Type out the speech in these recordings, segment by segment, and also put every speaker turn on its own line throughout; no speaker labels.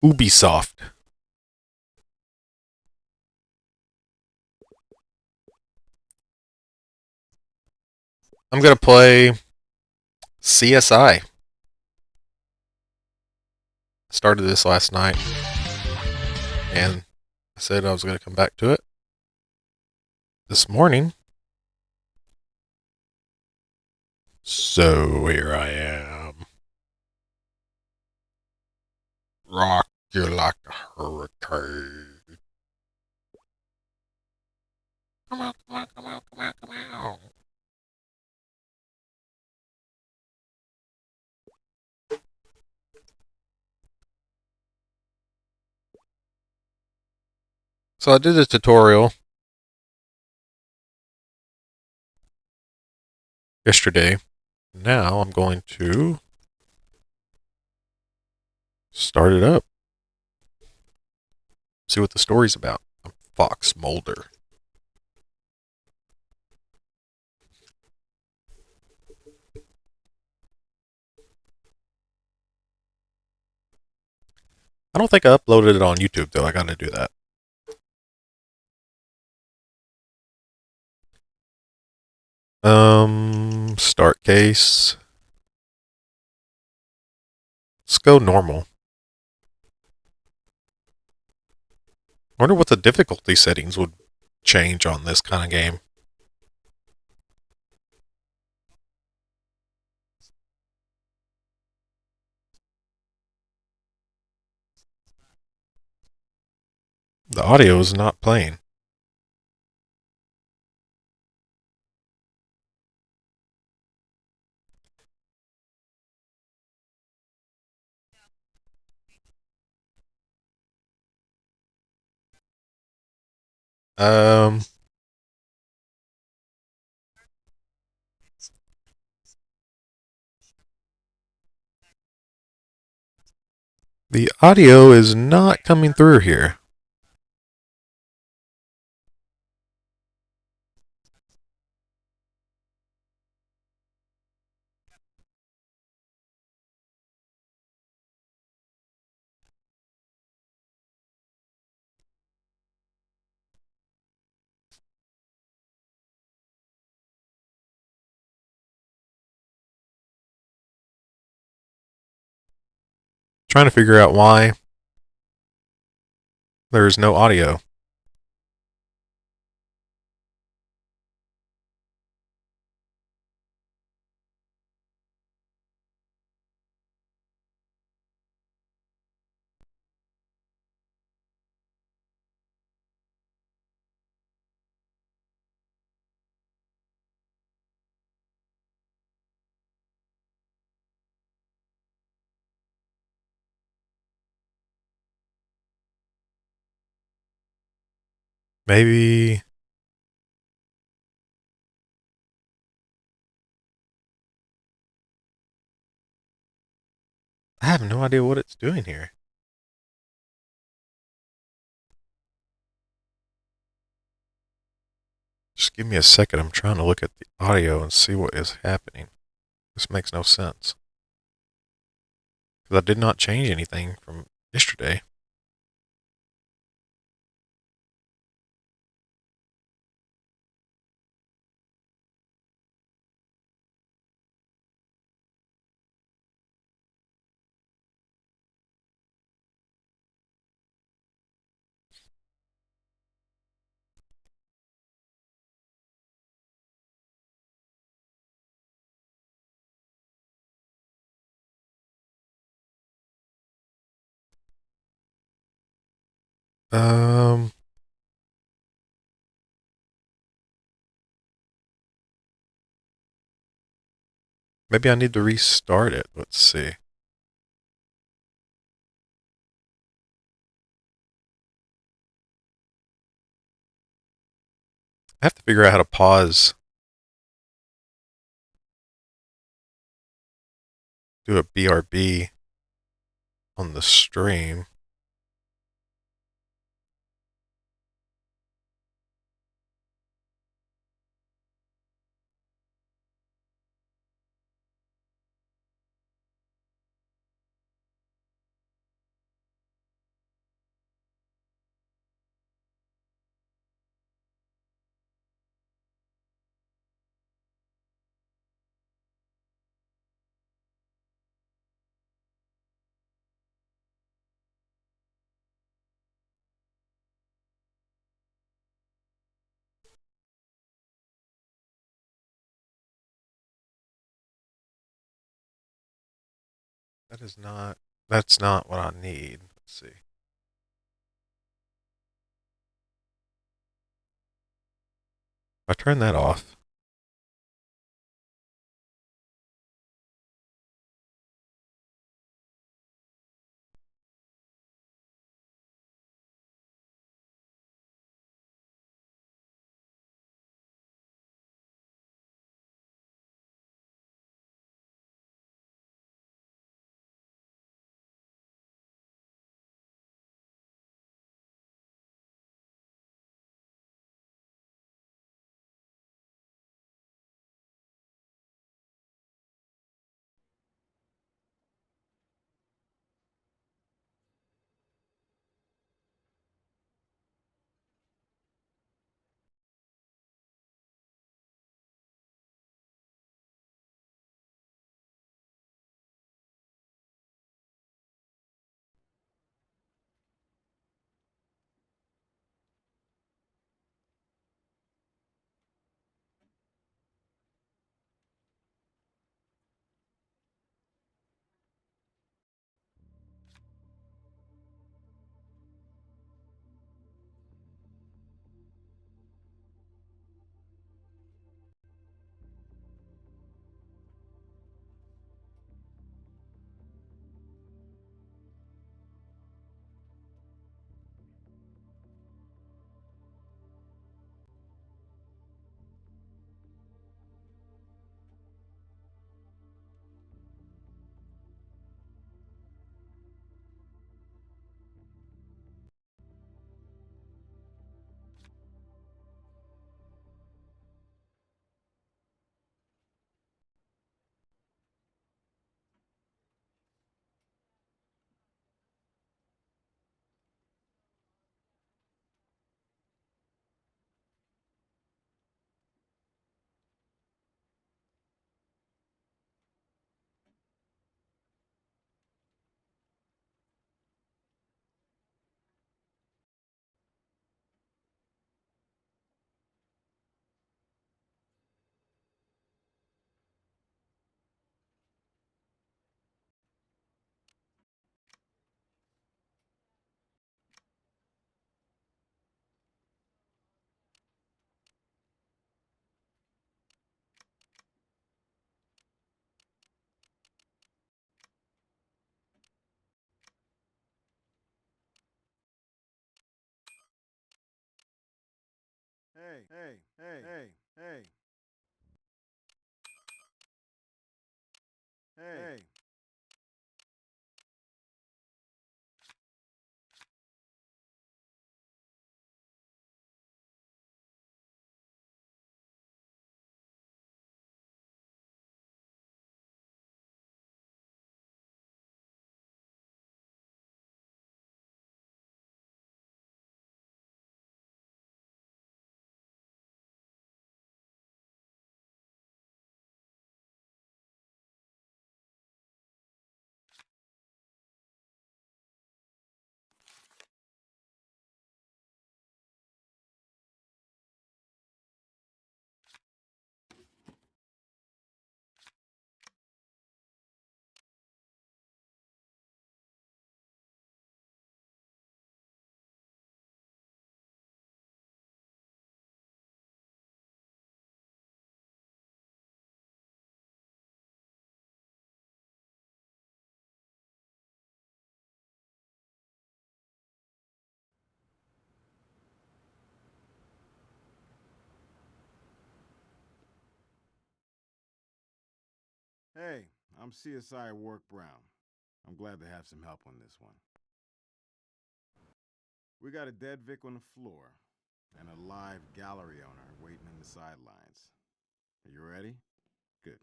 Ubisoft. I'm gonna play CSI. Started this last night, and I said I was gonna come back to it this morning. So here I am. Rock you like a hurricane. Come on, come on, come on, come on, come on. So I did a tutorial yesterday. Now I'm going to start it up. See what the story's about. I'm Fox Mulder. I don't think I uploaded it on YouTube though. I gotta do that. Start case. Let's go normal. Wonder what the difficulty settings would change on this kind of game. The audio is not playing. Um, the audio is not coming through here. Trying to figure out why there is no audio. Maybe I have no idea what it's doing here. Just give me a second. I'm trying to look at the audio and see what is happening. This makes no sense. Because I did not change anything from yesterday. Um, Maybe I need to restart it. Let's see. I have to figure out how to pause. Do a BRB on the stream. That's not what I need. Let's see. If I turn that off.
Hey. Hey, I'm CSI Work Brown. I'm glad to have some help on this one. We got a dead Vic on the floor and a live gallery owner waiting in the sidelines. Are you ready? Good.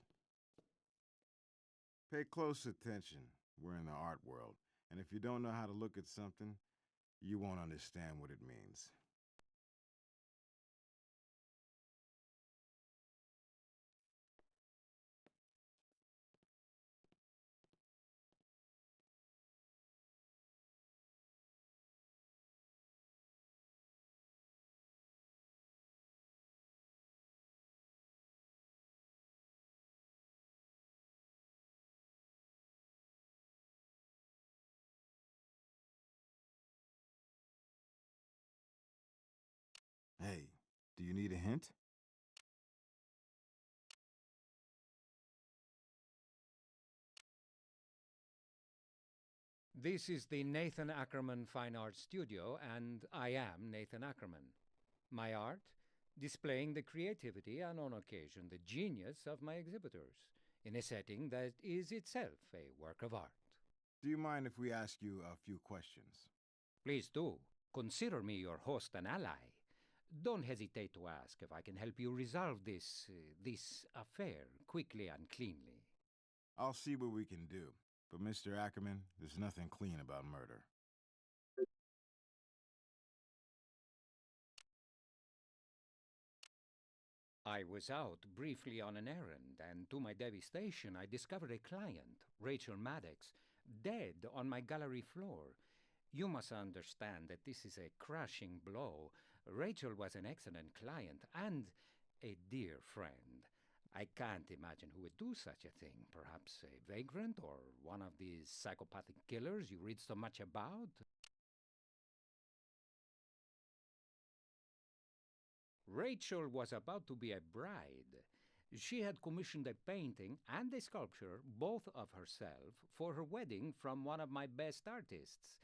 Pay close attention. We're in the art world, and if you don't know how to look at something, you won't understand what it means. need a hint?
This is the Nathan Ackerman Fine Arts Studio, and I am Nathan Ackerman. My art, displaying the creativity and, on occasion, the genius of my exhibitors, in a setting that is itself a work of art.
Do you mind if we ask you a few questions?
Please do. Consider me your host and ally. Don't hesitate to ask if I can help you resolve this affair quickly and cleanly.
I'll see what we can do. But Mr. Ackerman, there's nothing clean about murder.
I was out briefly on an errand, and to my devastation, I discovered a client, Rachel Maddox, dead on my gallery floor. You must understand that this is a crushing blow. Rachel was an excellent client and a dear friend. I can't imagine who would do such a thing. Perhaps a vagrant or one of these psychopathic killers you read so much about? Rachel was about to be a bride. She had commissioned a painting and a sculpture, both of herself, for her wedding from one of my best artists.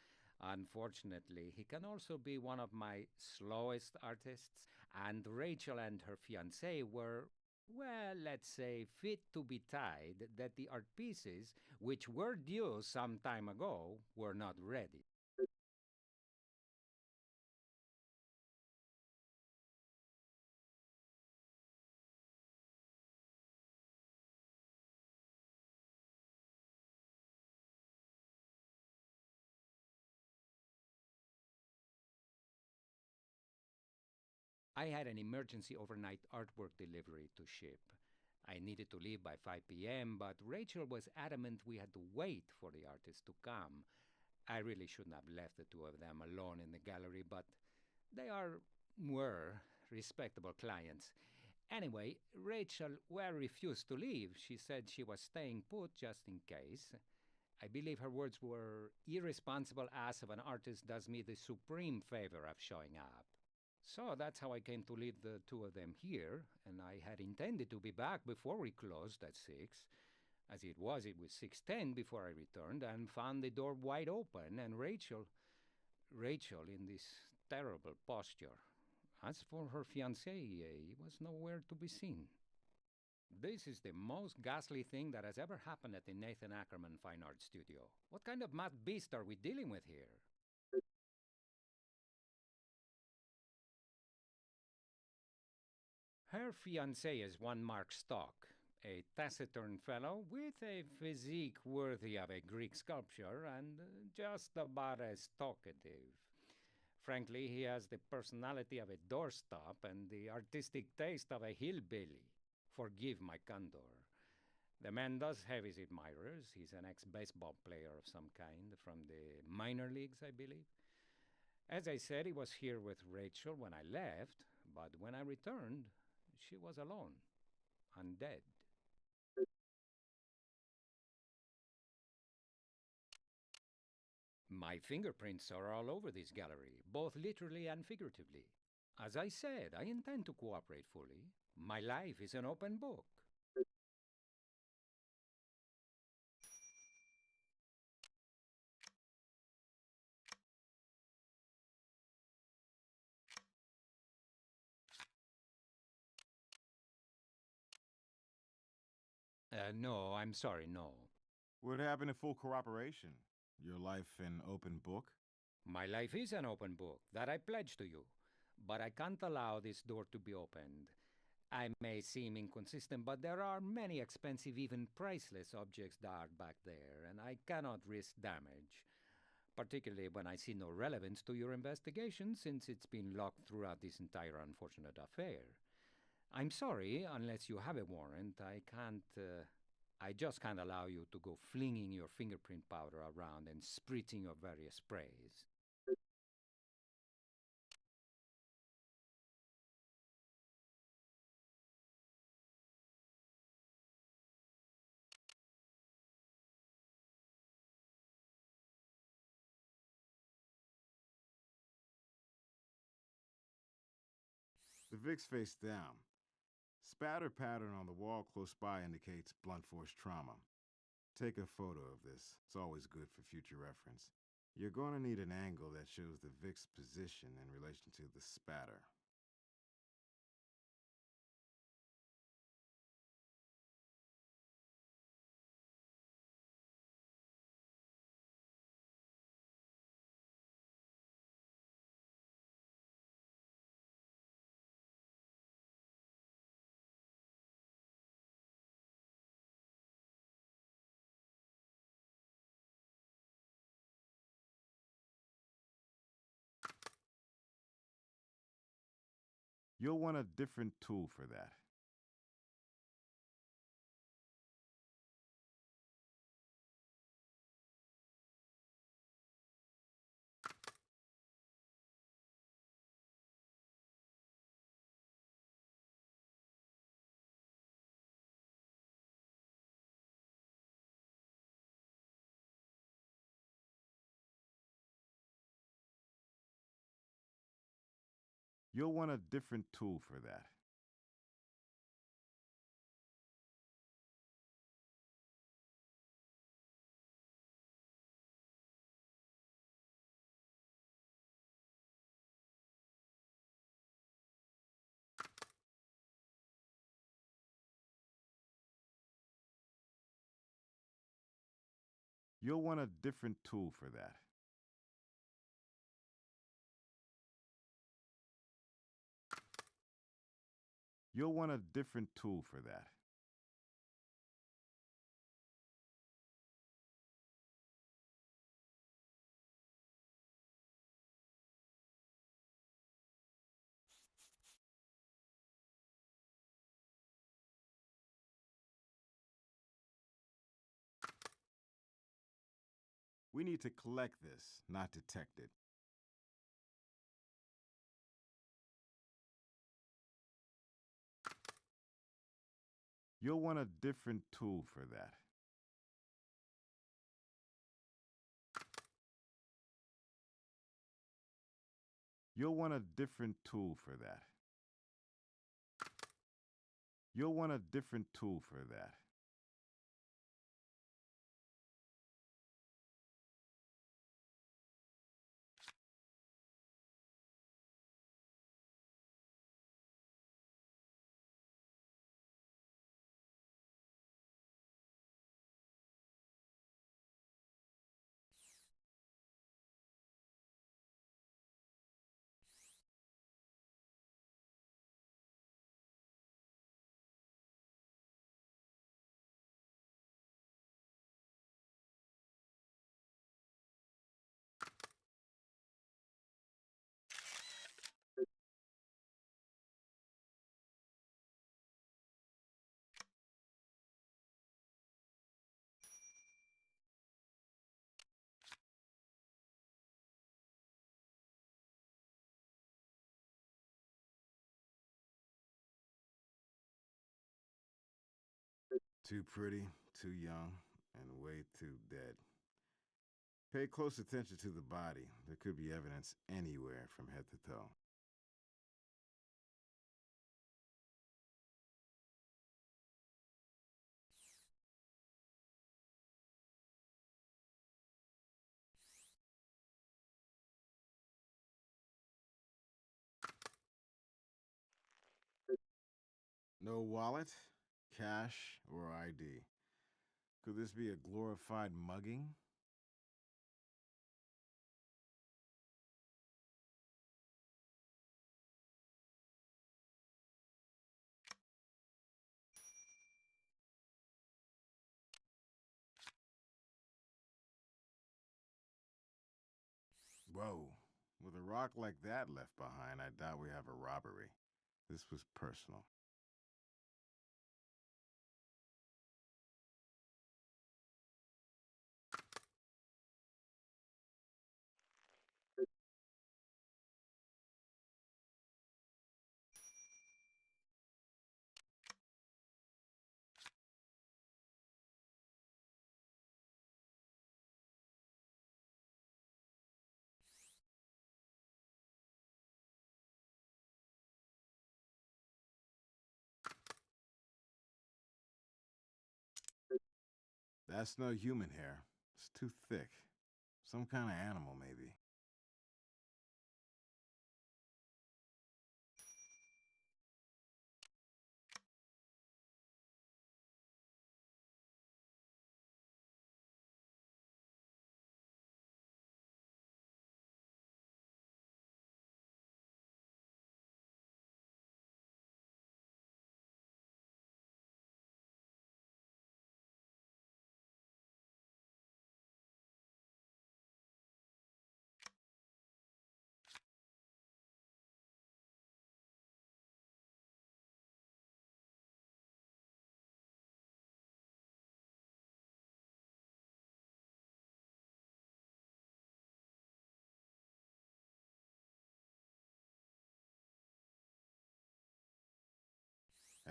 Unfortunately, he can also be one of my slowest artists, and Rachel and her fiancé were, well, let's say, fit to be tied that the art pieces, which were due some time ago, were not ready. I had an emergency overnight artwork delivery to ship. I needed to leave by 5 p.m., but Rachel was adamant we had to wait for the artist to come. I really shouldn't have left the two of them alone in the gallery, but were respectable clients. Anyway, Rachel refused to leave. She said she was staying put just in case. I believe her words were, "Irresponsible ass of an artist does me the supreme favor of showing up." So that's how I came to leave the two of them here, and I had intended to be back before we closed at 6. As it was 6:10 before I returned and found the door wide open and Rachel in this terrible posture. As for her fiancé, he was nowhere to be seen. This is the most ghastly thing that has ever happened at the Nathan Ackerman Fine Arts Studio. What kind of mad beast are we dealing with here? Her fiancé is one Mark Stock, a taciturn fellow with a physique worthy of a Greek sculpture and just about as talkative. Frankly, he has the personality of a doorstop and the artistic taste of a hillbilly. Forgive my candor. The man does have his admirers. He's an ex-baseball player of some kind from the minor leagues, I believe. As I said, he was here with Rachel when I left, but when I returned, she was alone and dead. My fingerprints are all over this gallery, both literally and figuratively. As I said, I intend to cooperate fully. My life is an open book. No, I'm sorry, no.
What happened to full cooperation? Your life an open book?
My life is an open book, that I pledge to you. But I can't allow this door to be opened. I may seem inconsistent, but there are many expensive, even priceless objects dark back there, and I cannot risk damage. Particularly when I see no relevance to your investigation, since it's been locked throughout this entire unfortunate affair. I'm sorry, unless you have a warrant, I just can't allow you to go flinging your fingerprint powder around and spritzing your various sprays.
The Vic's face down. Spatter pattern on the wall close by indicates blunt force trauma. Take a photo of this. It's always good for future reference. You're going to need an angle that shows the Vic's position in relation to the spatter. You'll want a different tool for that. You'll want a different tool for that. You'll want a different tool for that. You'll want a different tool for that. We need to collect this, not detect it. You'll want a different tool for that. You'll want a different tool for that. You'll want a different tool for that. Too pretty, too young, and way too dead. Pay close attention to the body. There could be evidence anywhere from head to toe. No wallet, cash, or ID. Could this be a glorified mugging? Whoa. With a rock like that left behind, I doubt we have a robbery. This was personal. That's no human hair. It's too thick. Some kind of animal, maybe.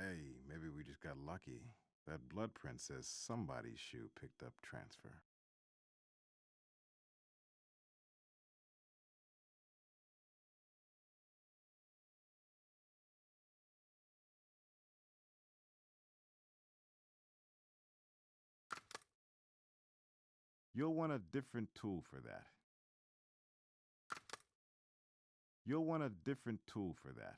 Hey, maybe we just got lucky. That blood print says somebody's shoe picked up transfer. You'll want a different tool for that. You'll want a different tool for that.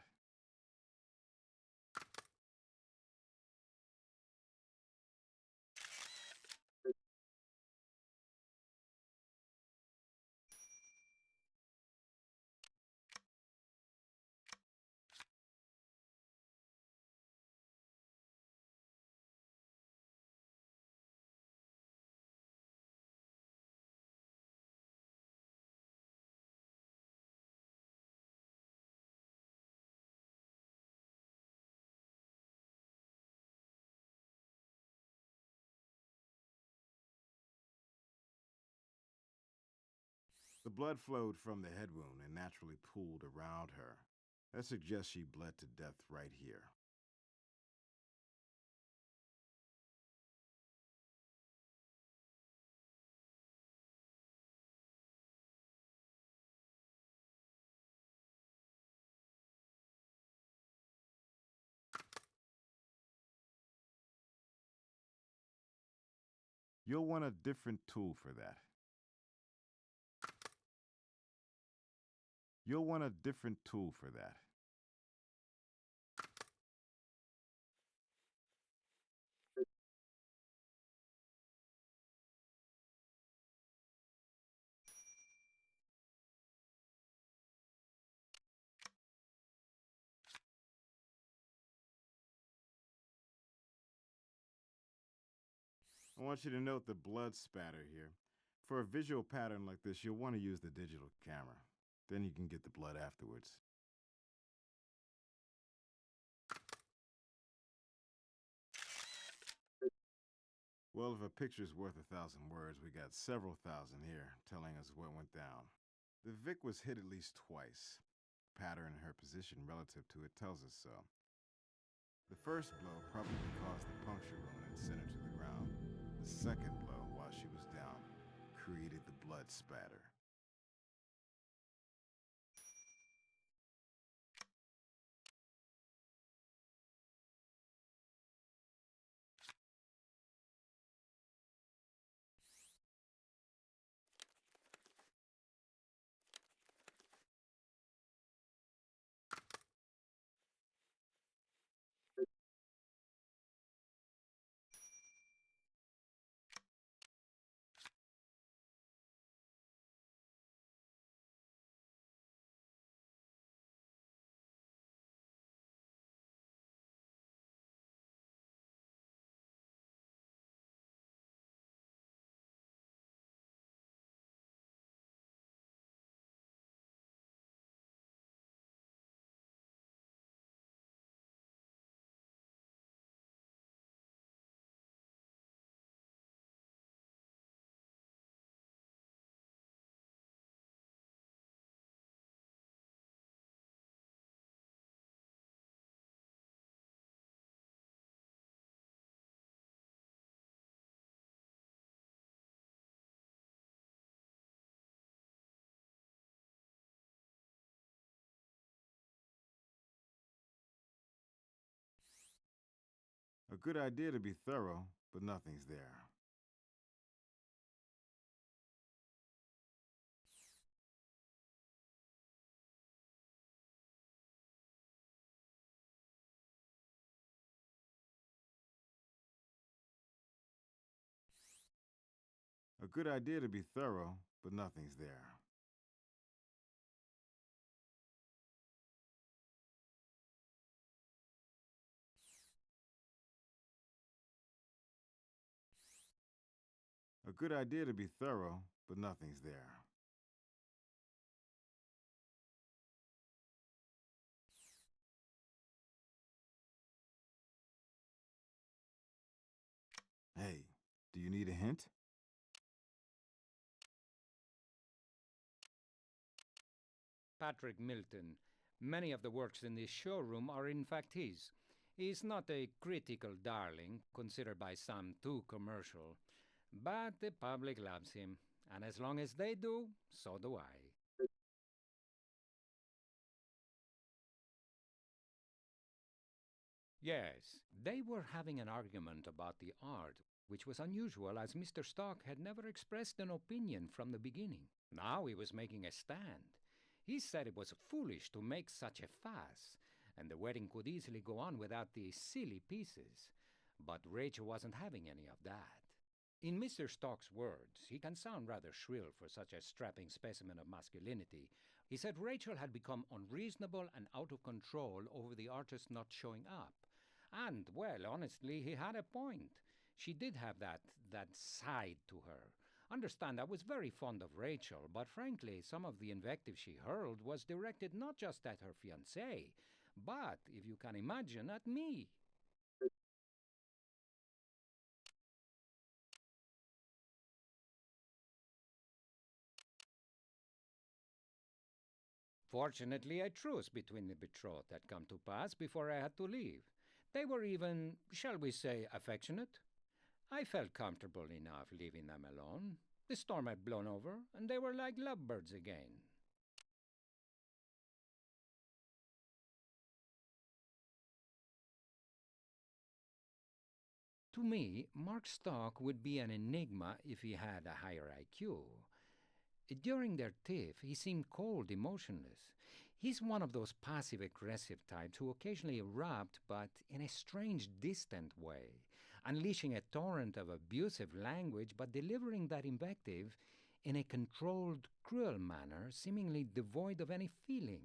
The blood flowed from the head wound and naturally pooled around her. That suggests she bled to death right here. You'll want a different tool for that. You'll want a different tool for that. I want you to note the blood spatter here. For a visual pattern like this, you'll want to use the digital camera. Then you can get the blood afterwards. Well, if a picture's worth 1,000 words, we got several thousand here telling us what went down. The Vic was hit at least twice. Pattern in her position relative to it tells us so. The first blow probably caused the puncture wound and sent her to the ground. The second blow, while she was down, created the blood spatter. A good idea to be thorough, but nothing's there. good idea to be thorough, but nothing's there. A good idea to be thorough, but nothing's there. Hey, do you need a hint?
Patrick Milton. Many of the works in this showroom are in fact his. He's not a critical darling, considered by some too commercial, but the public loves him, and as long as they do, so do I. Yes, they were having an argument about the art, which was unusual as Mr. Stock had never expressed an opinion from the beginning. Now he was making a stand. He said it was foolish to make such a fuss, and the wedding could easily go on without the silly pieces. But Rachel wasn't having any of that. In Mr. Stock's words, he can sound rather shrill for such a strapping specimen of masculinity. He said Rachel had become unreasonable and out of control over the artist not showing up. And, well, honestly, he had a point. She did have that side to her. Understand, I was very fond of Rachel, but frankly, some of the invective she hurled was directed not just at her fiancé, but, if you can imagine, at me. Fortunately, a truce between the betrothed had come to pass before I had to leave. They were even, shall we say, affectionate. I felt comfortable enough leaving them alone. The storm had blown over, and they were like lovebirds again. To me, Mark Stock would be an enigma if he had a higher IQ. During their tiff, he seemed cold, emotionless. He's one of those passive-aggressive types who occasionally erupt, but in a strange, distant way, unleashing a torrent of abusive language, but delivering that invective in a controlled, cruel manner, seemingly devoid of any feeling.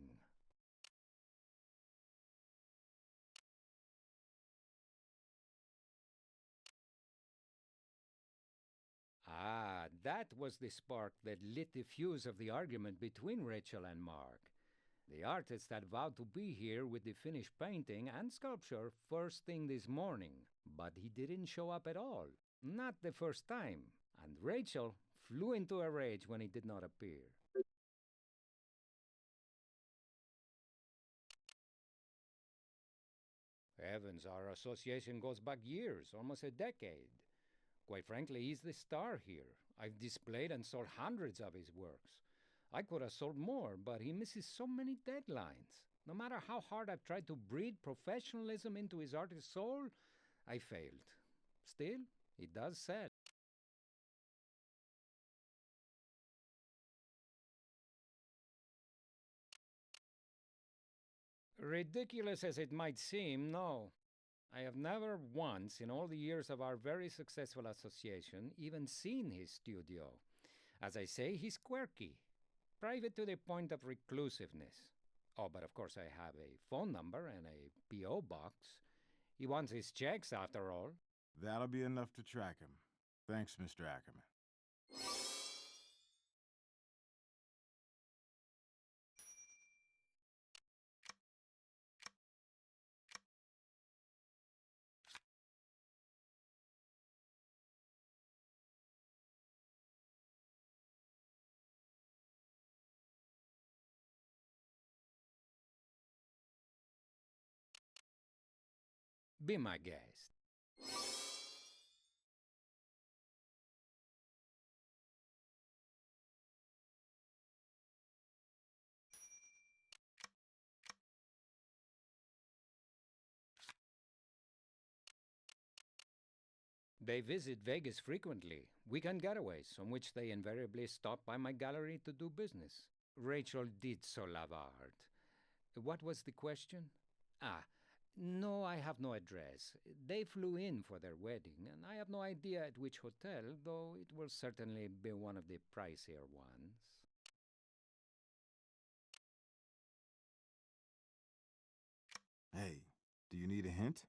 That was the spark that lit the fuse of the argument between Rachel and Mark. The artist had vowed to be here with the finished painting and sculpture first thing this morning, but he didn't show up at all. Not the first time. And Rachel flew into a rage when he did not appear. Heavens, our association goes back years, almost a decade. Quite frankly, he's the star here. I've displayed and sold hundreds of his works. I could have sold more, but he misses so many deadlines. No matter how hard I've tried to breed professionalism into his artist's soul, I failed. Still, he does sell. Ridiculous as it might seem, no. I have never once, in all the years of our very successful association, even seen his studio. As I say, he's quirky, private to the point of reclusiveness. Oh, but of course I have a phone number and a P.O. box. He wants his checks, after all.
That'll be enough to track him. Thanks, Mr. Ackerman.
Be my guest. They visit Vegas frequently, weekend getaways, on which they invariably stop by my gallery to do business. Rachel did so love art. What was the question? Ah, No, I have no address. They flew in for their wedding, and I have no idea at which hotel, though it will certainly be one of the pricier ones.
Hey, do you need a hint?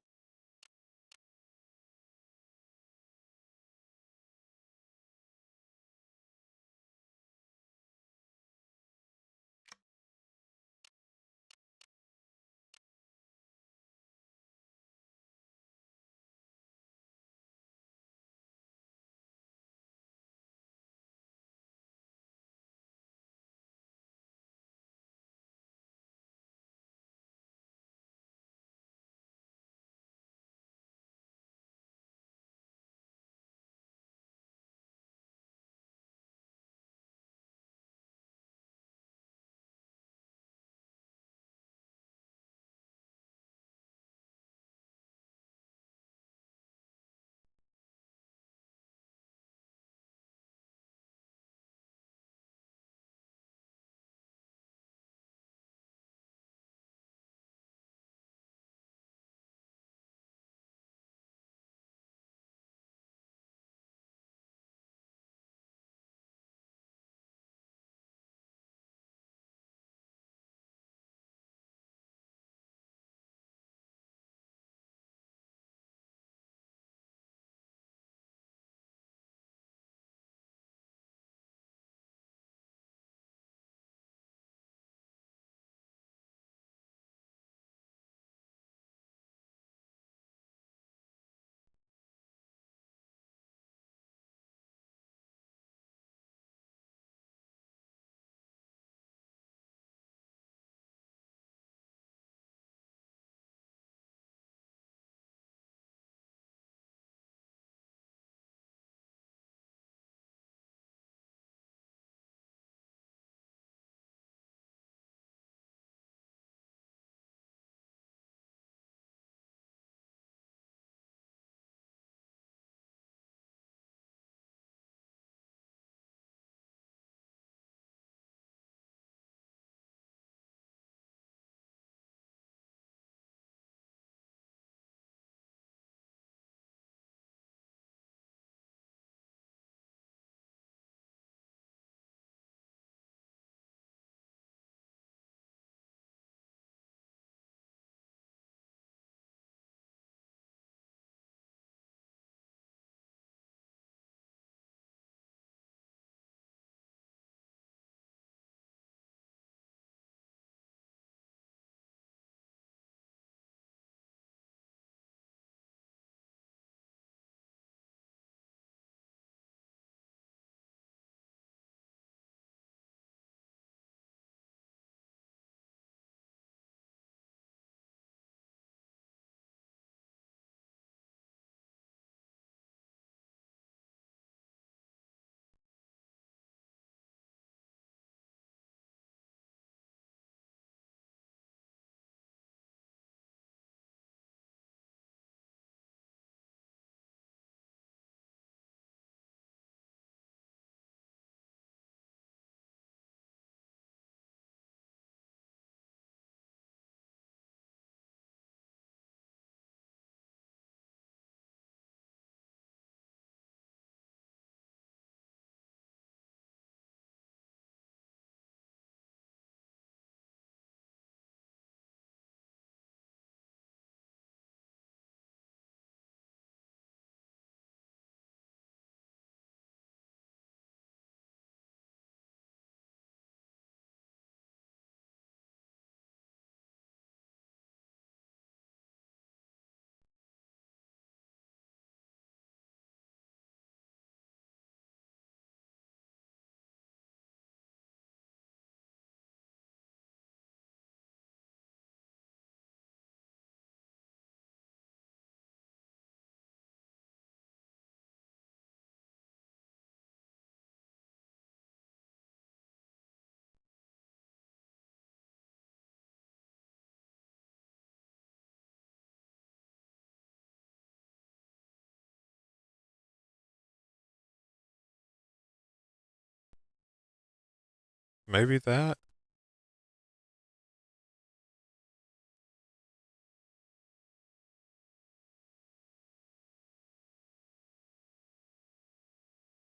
Maybe that.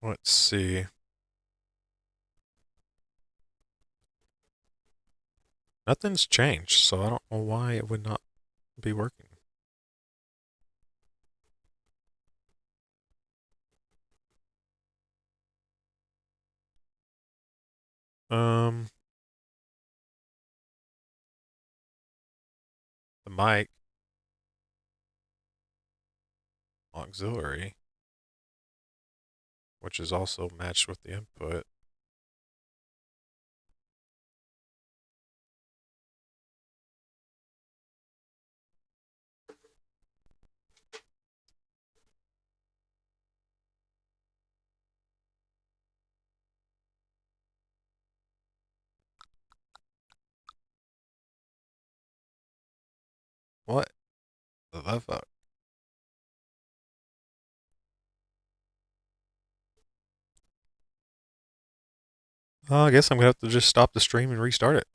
Let's see. Nothing's changed, so I don't know why it would not be working. The mic auxiliary, which is also matched with the input. What the fuck? I guess I'm gonna have to just stop the stream and restart it.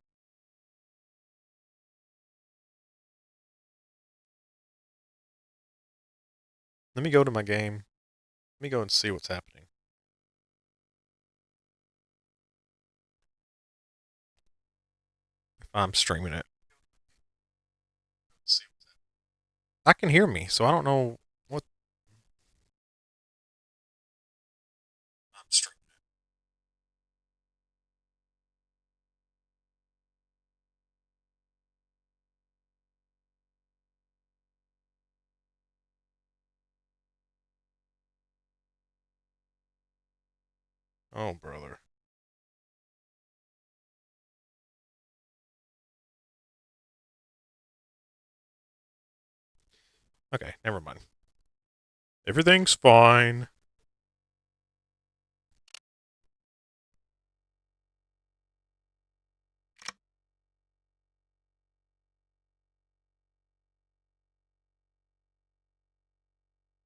Let me go to my game. Let me go and see what's happening. If I'm streaming it. I can hear me, so I don't know what I'm streaming. Oh, brother. Okay, never mind. Everything's fine.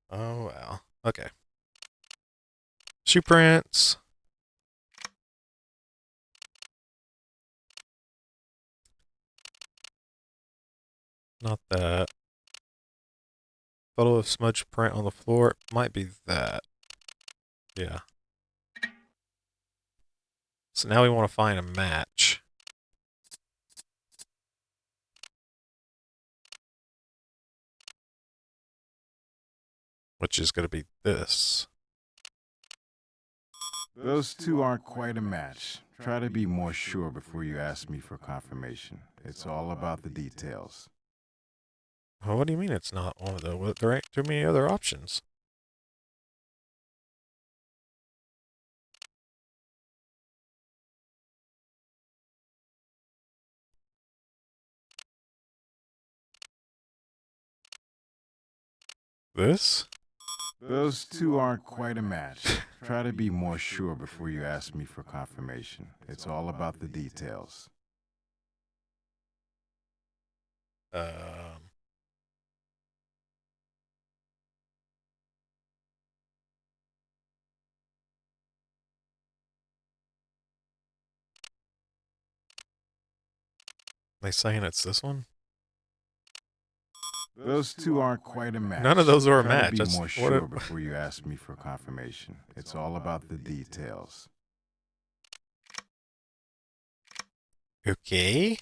Oh, well. Okay. Shoe prints. Not that. Photo of smudge print on the floor. Might be that. Yeah. So now we want to find a match. Which is going to be this.
Those two aren't quite a match. Try to be more sure before you ask me for confirmation. It's all about the details.
Oh, what do you mean it's not one of those? There ain't too many other options. This?
Those two aren't quite a match. Try to be more sure before you ask me for confirmation. It's all about the details.
Um. They saying it's this one?
Those two aren't quite a match.
None of those are a
Try
match.
to be
That's
more
what
sure
it-
before you ask me for confirmation. It's all about the details.
Okay.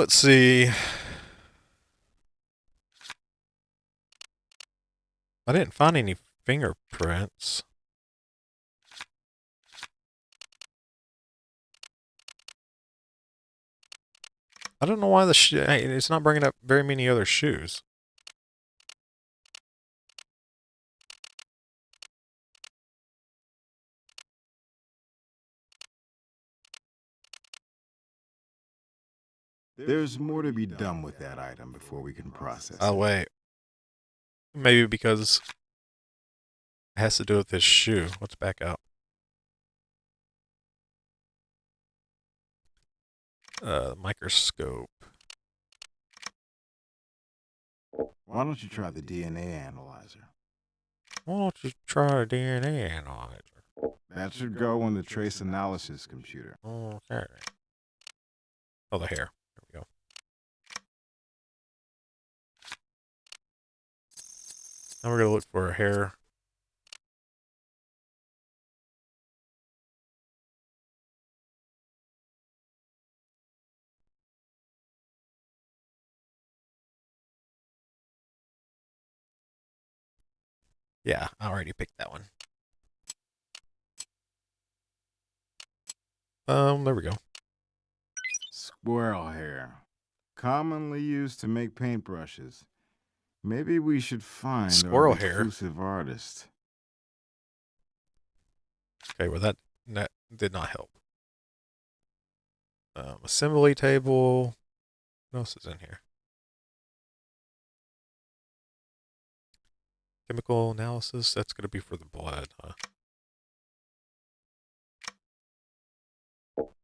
Let's see. I didn't find any fingerprints. I don't know why it's not bringing up very many other shoes.
There's more to be done with that item before we can process
Oh,
it.
wait. Maybe because It has to do with his shoe. Let's back out. Microscope.
Why don't you try the DNA analyzer?
Why don't you try a DNA analyzer?
That should go on the trace analysis computer.
Okay. Oh, the hair. There we go. Now we're going to look for a hair. Yeah, I already picked that one. There we go.
Squirrel hair. Commonly used to make paintbrushes. Maybe we should find
Squirrel
our
hair.
reclusive artist.
Okay, well that did not help. Assembly table. What else is in here? Chemical analysis. That's going to be for the blood, huh?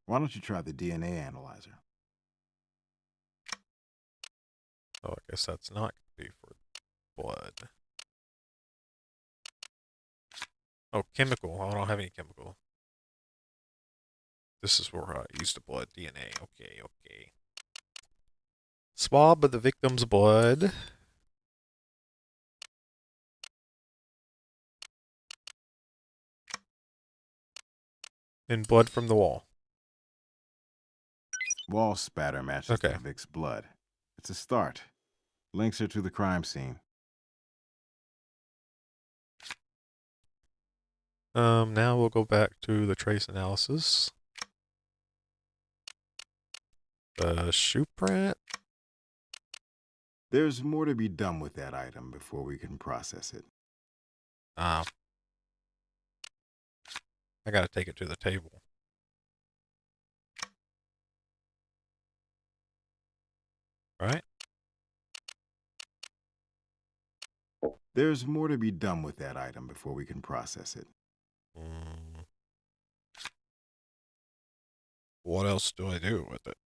Why don't you try the DNA analyzer?
Oh, I guess that's not going to be for blood. Oh, chemical. I don't have any chemical. This is where I use the blood DNA. Okay, okay. Swab of the victim's blood. And blood from the wall.
Wall spatter matches
Okay.
the Vic's blood. It's a start. Links her to the crime scene.
Now we'll go back to the trace analysis. The shoe print.
There's more to be done with that item before we can process it.
I gotta take it to the table. Right?
There's more to be done with that item before we can process it.
What else do I do with it?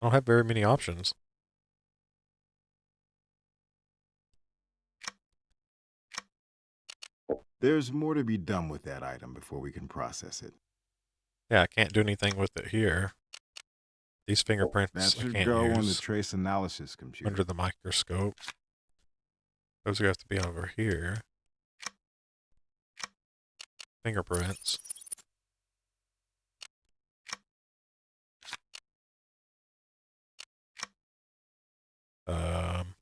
I don't have very many options.
There's more to be done with that item before we can process it.
Yeah, I can't do anything with it here. These fingerprints
That
I
should
can't
go on the
use
trace analysis computer.
under the microscope. Those have to be over here. Fingerprints. Um,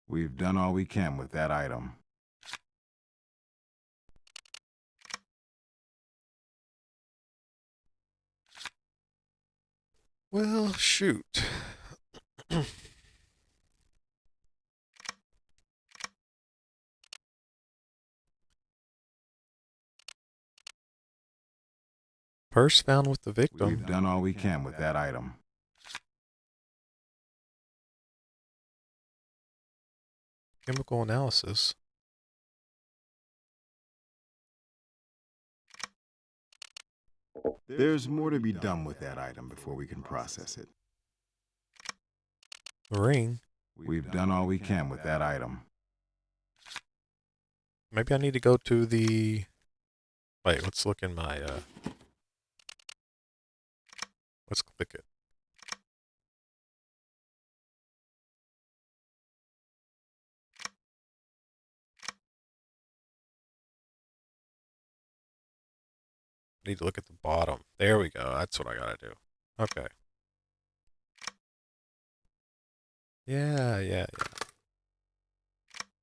We've done all we can with that item.
well, shoot. Purse found with the victim.
We've done all we can with that item.
Chemical analysis.
There's more to be done with that item before we can process it.
Ring.
We've done all we can with that item.
Maybe I need to go to the... Wait, let's look in my... Let's click it. Need to look at the bottom. There we go. That's what I gotta do. Okay. Yeah.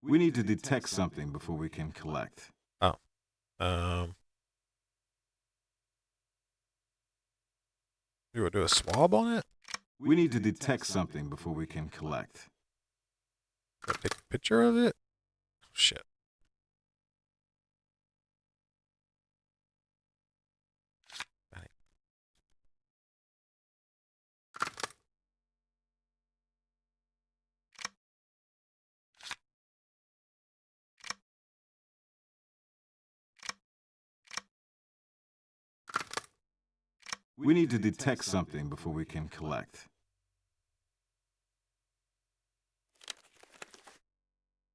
We need to detect something before we can collect.
Oh. You would do a swab on it?
We need to detect something before we can collect.
Take a picture of it? Oh, shit.
We need to detect something before we can collect.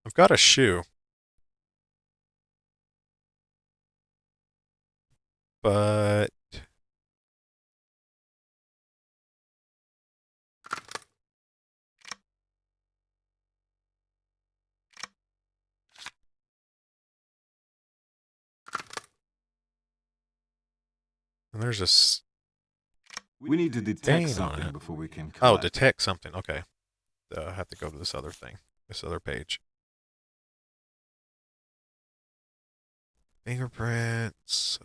I've got a shoe. But and there's a
We need to detect
stain on
something
it.
before we can
Oh,
collect.
detect something. Okay. I have to go to this other thing. This other page. Fingerprints.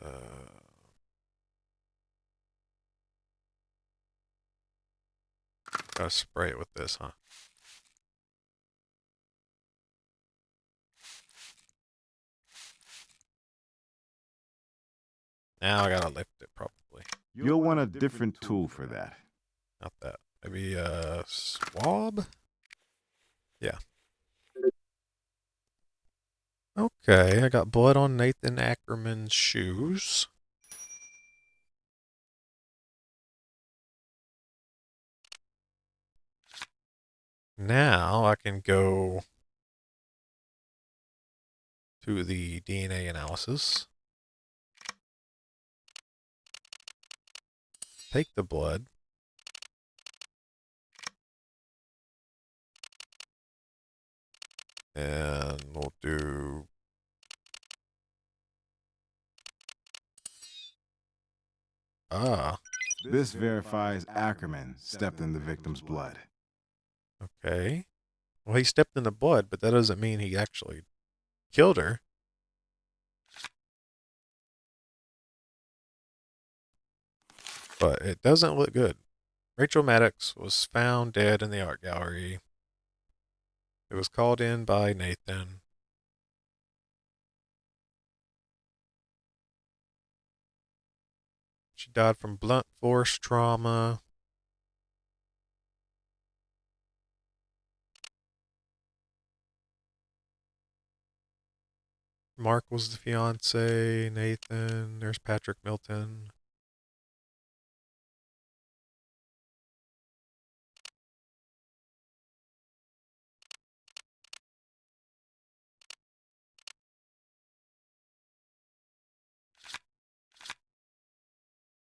Gotta spray it with this, huh? Now I gotta lift it, probably.
You'll want a different tool for that.
Not that. Maybe a swab? Yeah. Okay, I got blood on Nathan Ackerman's shoes. Now I can go to the DNA analysis. Take the blood. And we'll do...
This verifies Ackerman stepped in the victim's blood.
Okay. Well, he stepped in the blood, but that doesn't mean he actually killed her. But it doesn't look good. Rachel Maddox was found dead in the art gallery. It was called in by Nathan. She died from blunt force trauma. Mark was the fiance. Nathan. There's Patrick Milton.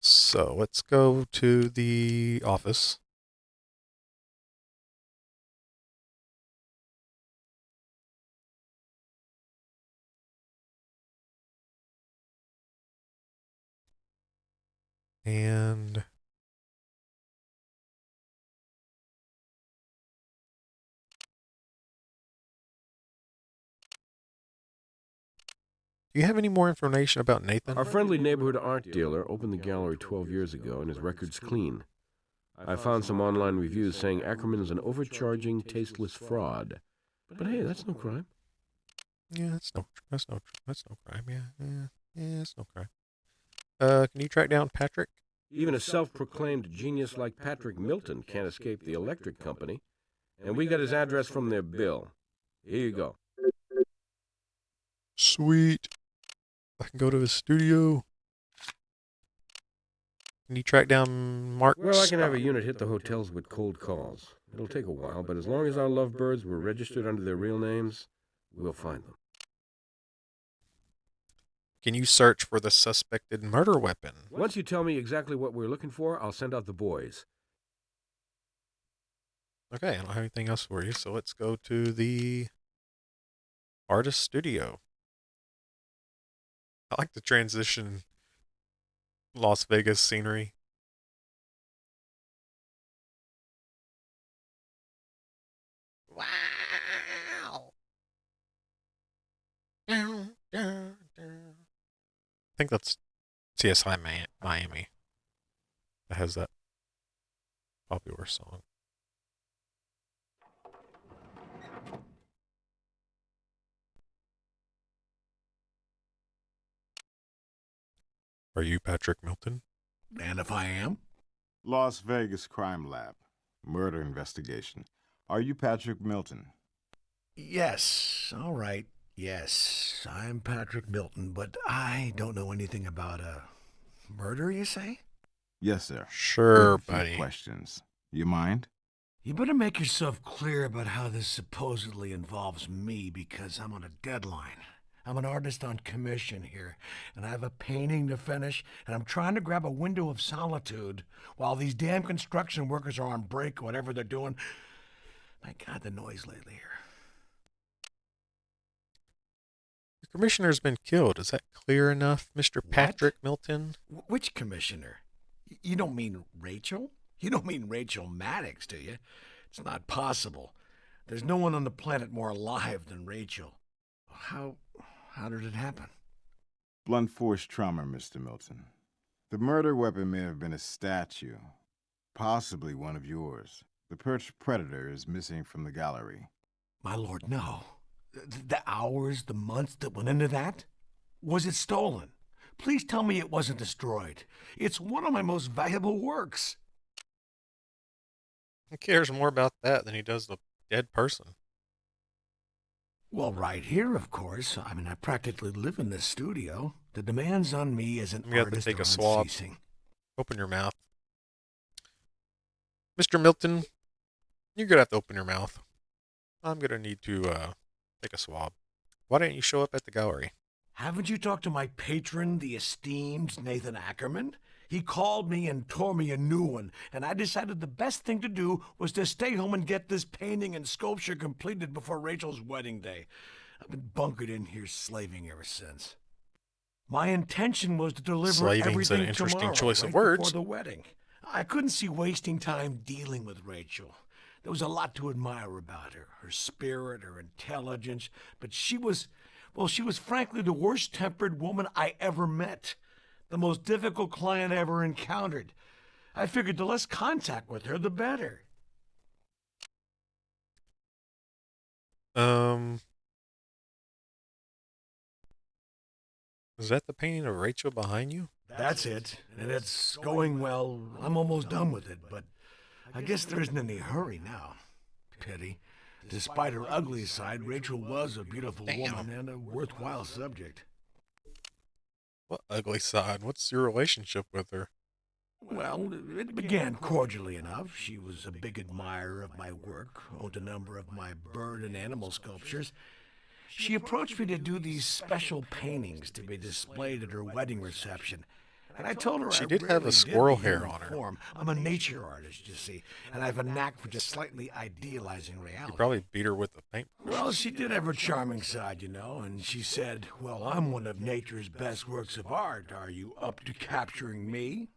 So let's go to the office. And do you have any more information about Nathan?
Our friendly neighborhood art dealer opened the gallery 12 years ago, and his record's clean. I found some online reviews saying Ackerman's an overcharging, tasteless fraud. But hey, that's no crime.
Yeah, that's no crime. Yeah, that's no crime. Can you track down Patrick?
Even a self-proclaimed genius like Patrick Milton can't escape the electric company. And we got his address from their bill. Here you go.
Sweet. I can go to his studio. Can you track down Mark?
Well, I can have a unit hit the hotels with cold calls. It'll take a while, but as long as our lovebirds were registered under their real names, we'll find them.
Can you search for the suspected murder weapon?
Once you tell me exactly what we're looking for, I'll send out the boys.
Okay, I don't have anything else for you, so let's go to the artist studio. I like the transition Las Vegas scenery. Wow. I think that's CSI Miami that has that. Popular song. Are you Patrick Milton?
And if I am?
Las Vegas Crime Lab. Murder investigation. Are you Patrick Milton?
Yes, all right. Yes, I'm Patrick Milton, but I don't know anything about a murder, you say?
Yes, sir. We have
Sure,
a few
buddy.
questions. You mind?
You better make yourself clear about how this supposedly involves me because I'm on a deadline. I'm an artist on commission here, and I have a painting to finish, and I'm trying to grab a window of solitude while these damn construction workers are on break or whatever they're doing. My God, the noise lately here.
The commissioner's been killed. Is that clear enough, Mr. Patrick Milton?
Which commissioner? You don't mean Rachel? You don't mean Rachel Maddox, do you? It's not possible. There's no one on the planet more alive than Rachel. How did it happen?
Blunt force trauma, Mr. Milton. The murder weapon may have been a statue, possibly one of yours. The perched predator is missing from the gallery.
My lord, no. The hours, the months that went into that? Was it stolen? Please tell me it wasn't destroyed. It's one of my most valuable works.
He cares more about that than he does the dead person.
Well, right here, of course. I mean, I practically live in this studio. The demands on me as an
You have to
artist
take
are
a swab.
unceasing.
Open your mouth. Mr. Milton, you're going to have to open your mouth. I'm going to need to take a swab. Why didn't you show up at the gallery?
Haven't you talked to my patron, the esteemed Nathan Ackerman? He called me and tore me a new one, and I decided the best thing to do was to stay home and get this painting and sculpture completed before Rachel's wedding day. I've been bunkered in here slaving ever since. My intention was to deliver
Slaving's
everything
an interesting
tomorrow,
choice of
right
words.
before the wedding. I couldn't see wasting time dealing with Rachel. There was a lot to admire about her, her spirit, her intelligence, but she was frankly the worst-tempered woman I ever met. The most difficult client I ever encountered. I figured the less contact with her, the better.
Is that the painting of Rachel behind you?
That's it, and it's going well. I'm almost done with it, but I guess there isn't any hurry now. Pity. Despite her ugly side, Rachel was a beautiful woman and a worthwhile subject.
What ugly side? What's your relationship with her?
Well, it began cordially enough. She was a big admirer of my work, owned a number of my bird and animal sculptures. She approached me to do these special paintings to be displayed at her wedding reception. And I told her
She
I
did have
rarely
a squirrel
the
hair
human
on her.
form. I'm a nature artist, you see, and I have a knack for just slightly idealizing
You
reality.
probably beat her with the paint.
Well, she did have her charming side, you know, and she said, well, I'm one of nature's best works of art. Are you up to capturing me?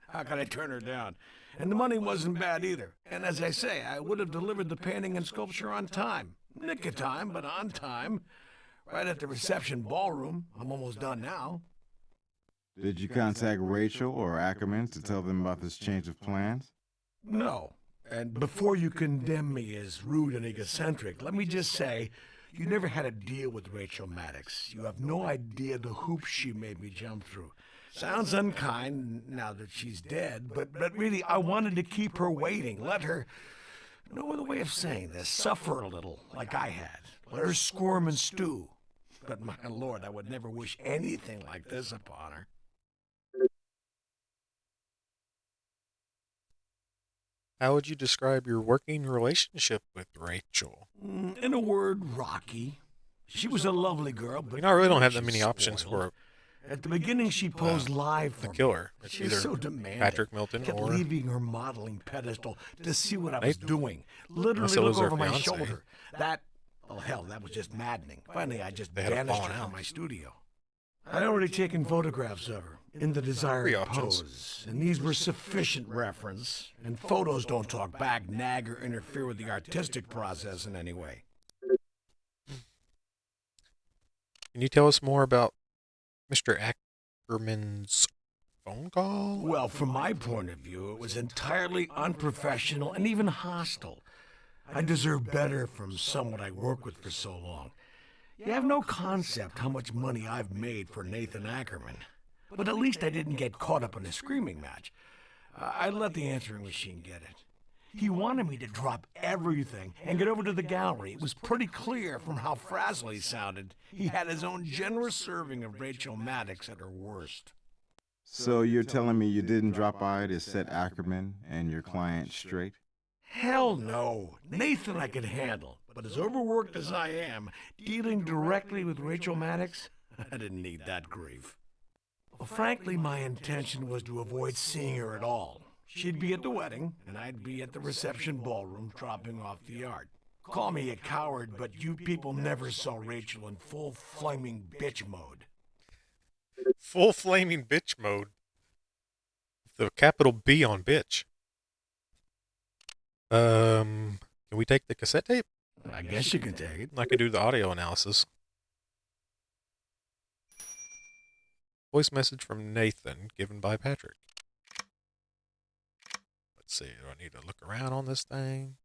How could I turn her down? And the money wasn't bad either. And as I say, I would have delivered the painting and sculpture on time. Nick of time, but on time. Right at the reception ballroom. I'm almost done now.
Did you contact Rachel or Ackerman to tell them about this change of plans?
No. And before you condemn me as rude and egocentric, let me just say, you never had a deal with Rachel Maddox. You have no idea the hoops she made me jump through. Sounds unkind now that she's dead, but really, I wanted to keep her waiting. Let her, no other way of saying this, suffer a little, like I had. Let her squirm and stew. But my lord, I would never wish anything like this upon her.
How would you describe your working relationship with Rachel?
In a word, rocky. She was a lovely girl, but
You know, I really don't have that
she's
many options
spoiled.
for
At the beginning, she posed live
the
for me.
killer. It's
She was
either
so demanding.
Patrick Milton
Kept
or
leaving her modeling pedestal to see what I was
Nathan.
doing.
Unless
Literally
it
look
was her
over my
fiancé.
shoulder. Oh hell, that was just maddening. Finally, I just
They had a
banished
falling
her
out.
from my studio. I'd already taken photographs of her in the desired
Three options.
pose, and these were sufficient reference. And photos don't talk back, nag, or interfere with the artistic process in any way.
Can you tell us more about Mr. Ackerman's phone call?
Well, from my point of view, it was entirely unprofessional and even hostile. I deserve better from someone I worked with for so long. You have no concept how much money I've made for Nathan Ackerman. But at least I didn't get caught up in a screaming match. I let the answering machine get it. He wanted me to drop everything and get over to the gallery. It was pretty clear from how frazzled he sounded. He had his own generous serving of Rachel Maddox at her worst.
So you're telling me you didn't drop by to set Ackerman and your client straight?
Hell no. Nathan I could handle. But as overworked as I am, dealing directly with Rachel Maddox, I didn't need that grief. Well, frankly, my intention was to avoid seeing her at all. She'd be at the wedding, and I'd be at the reception ballroom dropping off the art. Call me a coward, but you people never saw Rachel in full flaming bitch mode.
Full flaming bitch mode. The capital B on bitch. Can we take the cassette tape?
I guess you can take it.
I can do the audio analysis. Voice message from Nathan given by Patrick. Let's see, do I need to look around on this thing?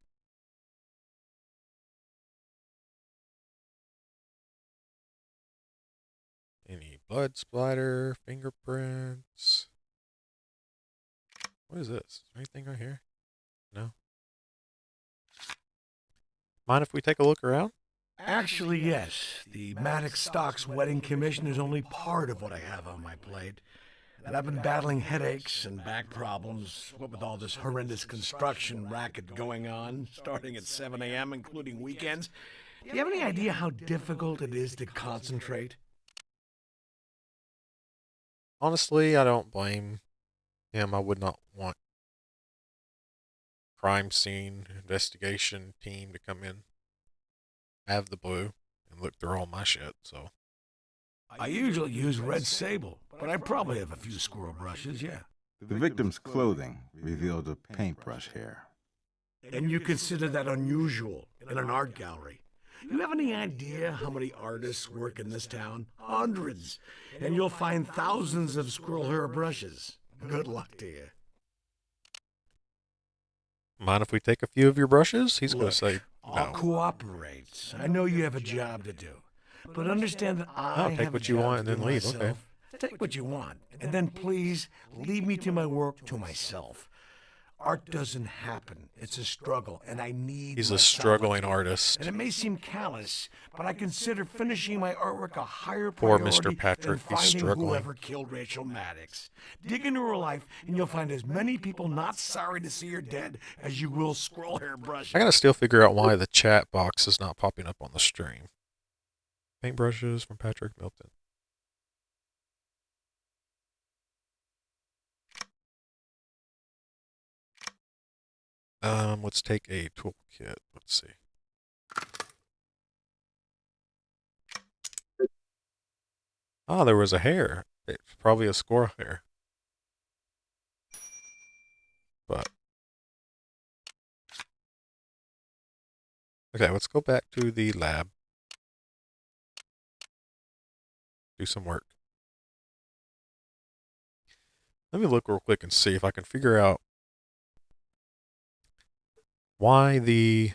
Any blood splatter, fingerprints? What is this? Is there anything right here? No? Mind if we take a look around?
Actually, yes. The Maddox Stocks wedding commission is only part of what I have on my plate. And I've been battling headaches and back problems, what with all this horrendous construction racket going on, starting at 7 a.m., including weekends. Do you have any idea how difficult it is to concentrate?
Honestly, I don't blame him. I would not want crime scene investigation team to come in, have the blue, and look through all my shit, so.
I usually use red sable, but I probably have a few squirrel brushes, yeah.
The victim's clothing revealed a paintbrush hair.
And you consider that unusual in an art gallery. You have any idea how many artists work in this town? Hundreds. And you'll find thousands of squirrel hair brushes. Good luck to you.
Mind if we take a few of your brushes? He's going to say
I'll
no.
cooperate. I know you have a job to do. But understand that I
take
have
what
a
you
job
want
to
and
do
then leave,
myself.
okay.
Take what you want, and then please leave me to my work to myself. Art doesn't happen. It's a struggle, and I need
He's
my
a struggling
solitude.
artist.
And it may seem callous, but I consider finishing my artwork a higher
Poor
priority
Mr. Patrick,
than
he's
finding
struggling.
whoever killed Rachel Maddox. Dig into her life, and you'll find as many people not sorry to see her dead as you will squirrel hair brushes.
I gotta still figure out why the chat box is not popping up on the stream. Paintbrushes from Patrick Milton. Let's take a toolkit. Let's see. Ah, there was a hair. It's probably a squirrel hair. But okay, let's go back to the lab. Do some work. Let me look real quick and see if I can figure out why the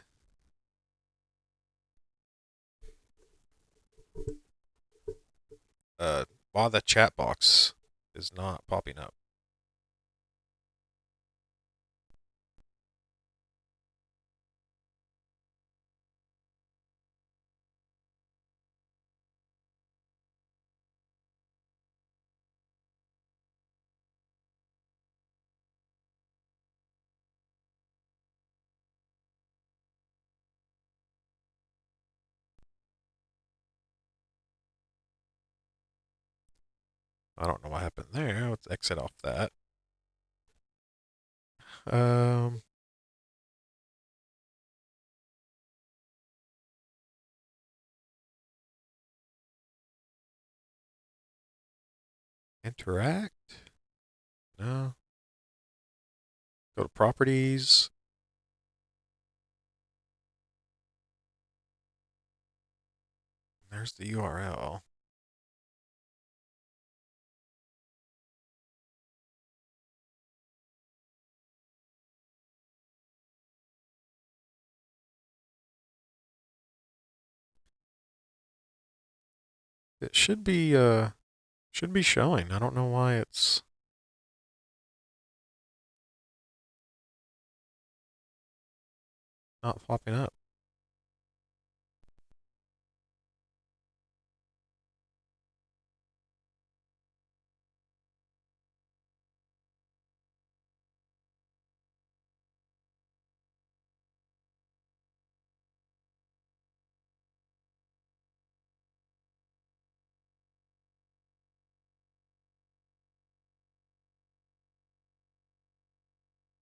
chat box is not popping up. I don't know what happened there. Let's exit off that. Interact? No. Go to properties. There's the URL. It should be showing. I don't know why it's not popping up.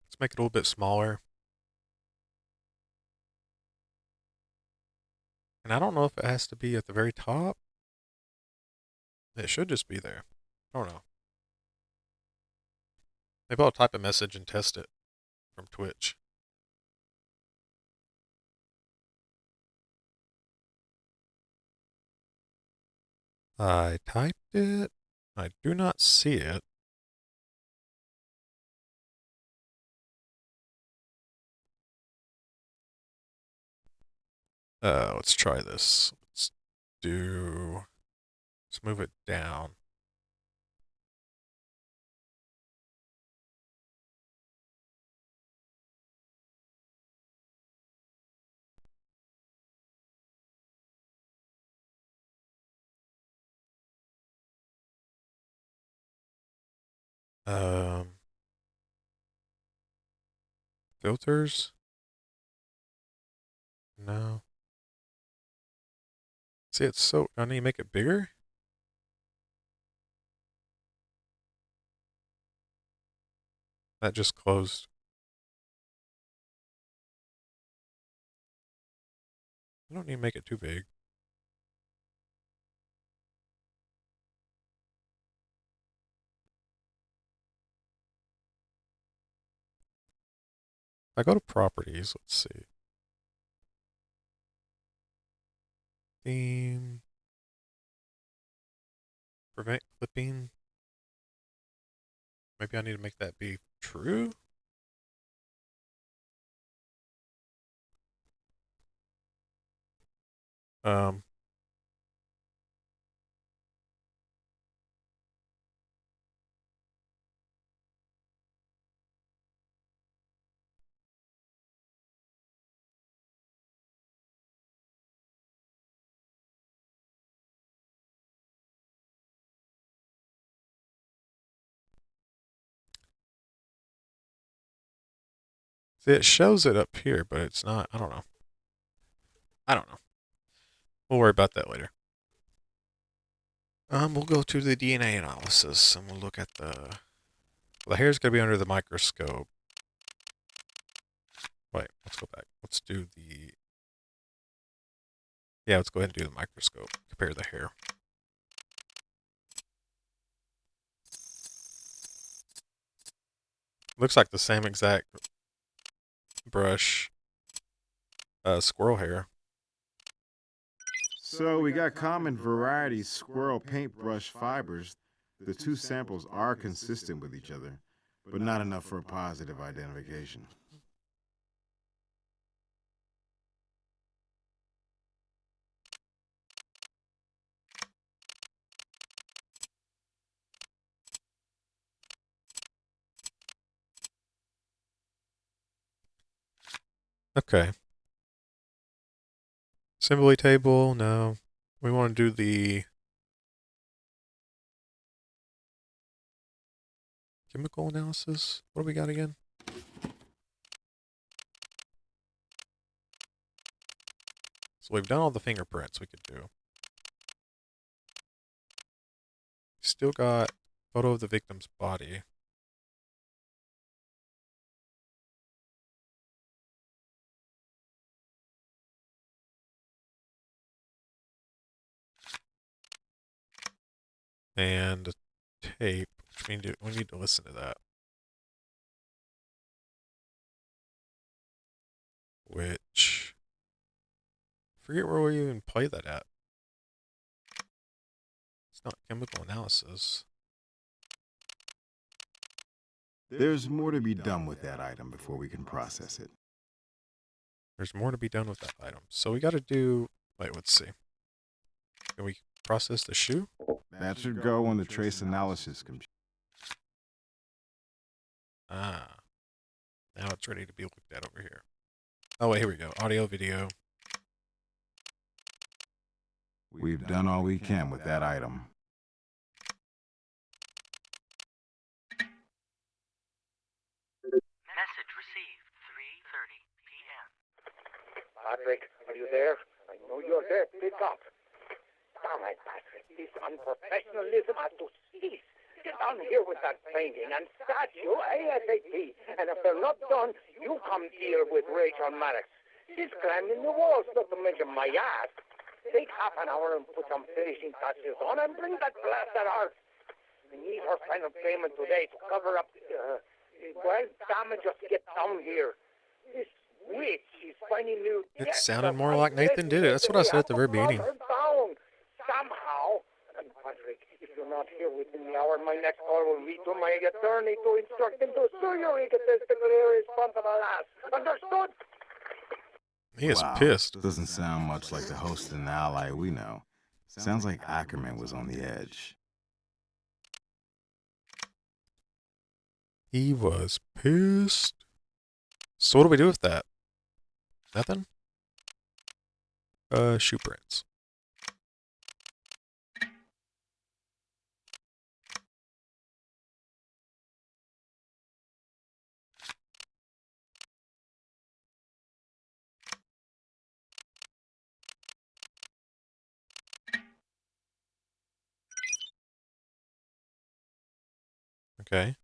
Let's make it a little bit smaller. And I don't know if it has to be at the very top. It should just be there. I don't know. Maybe I'll type a message and test it from Twitch. I typed it. I do not see it. Let's try this. Let's move it down. Filters? No. See, it's so, I need to make it bigger? That just closed. I don't need to make it too big. If I go to properties, let's see. Theme. Prevent clipping. Maybe I need to make that be true? Um, See, it shows it up here, but it's not. I don't know. I don't know. We'll worry about that later. We'll go to the DNA analysis and we'll look at the hair's gonna be under the microscope. Wait, let's go back. Let's do the. Yeah, let's go ahead and do the microscope. Compare the hair. Looks like the same exact brush, squirrel hair.
So we got common variety squirrel paintbrush fibers. The two samples are consistent with each other, but not enough for a positive identification.
Okay. Assembly table, no. We want to do the chemical analysis. What do we got again? So we've done all the fingerprints we could do. Still got photo of the victim's body. And a tape. We need to listen to that. Which, forget where we even play that at. It's not chemical analysis.
There's more to be done with that item before we can process it.
There's more to be done with that item. So we got to do. Wait, let's see. Can we process the shoe?
That should go on the trace analysis computer.
Ah. Now it's ready to be looked at over here. Oh, wait, here we go. Audio, video.
We've done all we can with that item.
Message received, 3:30 p.m.
Patrick, are you there? I know you're there. Pick up. Damn it, Patrick. This unprofessionalism has to cease. Get down here with that painting and statue ASAP. And if they're not done, you come here with Rachel Maddox. She's climbing the walls, not to mention my ass. Take half an hour and put some finishing touches on and bring that blasted art. We need her final payment today to cover up, well, damn it, just get down here. This witch, she's finding new...
It sounded more like Nathan did it. That's what I said at the very beginning.
Down, somehow. And Patrick, if you're not here within the hour, my next call will be to my attorney to instruct him to sue your egotistical, irresponsible ass. Understood?
He is
Wow,
pissed.
Doesn't sound much like the host and ally we know. Sounds like Ackerman was on the edge.
He was pissed. So what do we do with that? Nothing? Shoe prints. Okay.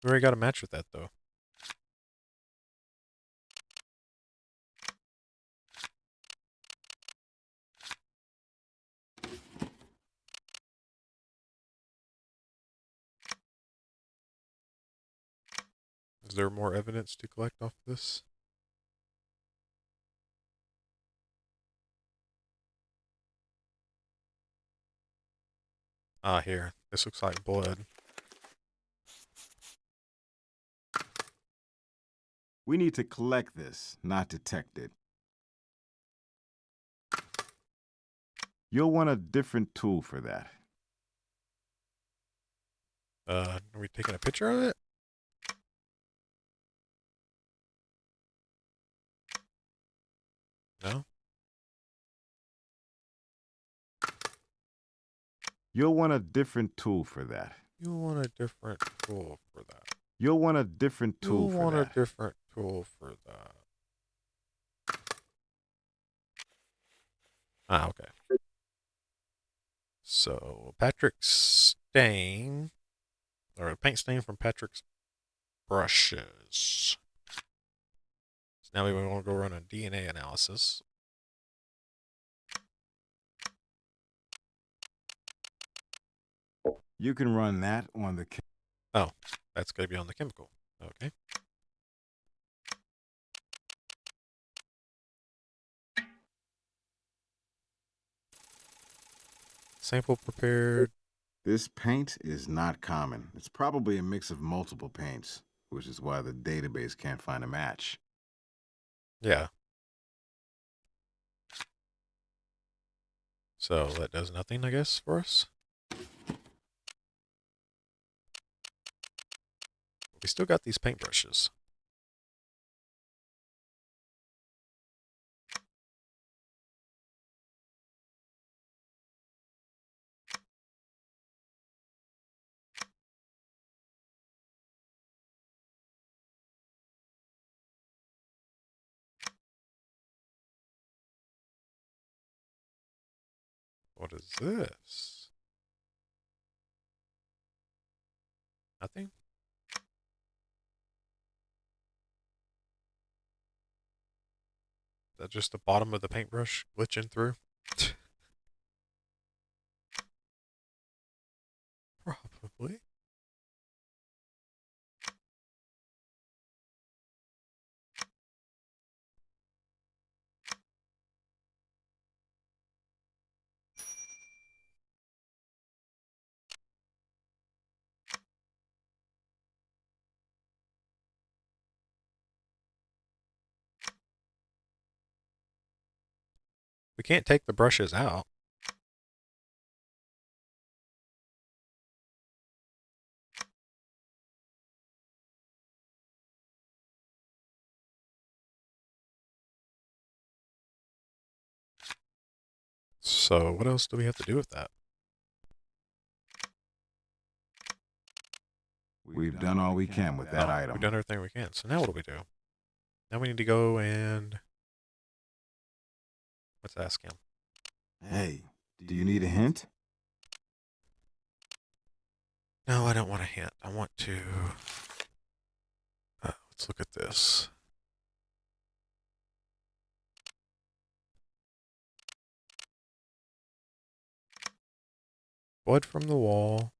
We already got a match with that, though. Is there more evidence to collect off this? Ah, here. This looks like blood.
We need to collect this, not detect it. You'll want a different tool for that.
Are we taking a picture of it? No?
You'll want a different tool for that.
You want a different tool for that.
You'll want a different tool
You
for
want
that.
a different tool for that. Ah, okay. So, Patrick's stain, or a paint stain from Patrick's brushes. So now we want to go run a DNA analysis.
You can run that on the...
Oh, that's going to be on the chemical. Okay. Sample prepared.
This paint is not common. It's probably a mix of multiple paints, which is why the database can't find a match.
Yeah. So that does nothing, I guess, for us. We still got these paintbrushes. What is this? Nothing? Is that just the bottom of the paintbrush glitching through? Probably. We can't take the brushes out. So what else do we have to do with that?
We've done all we can with that item.
We've done everything we can. So now what do we do? Now we need to go and let's ask him.
Hey, do you need a hint?
No, I don't want a hint. I want to. Let's look at this. Blood from the wall.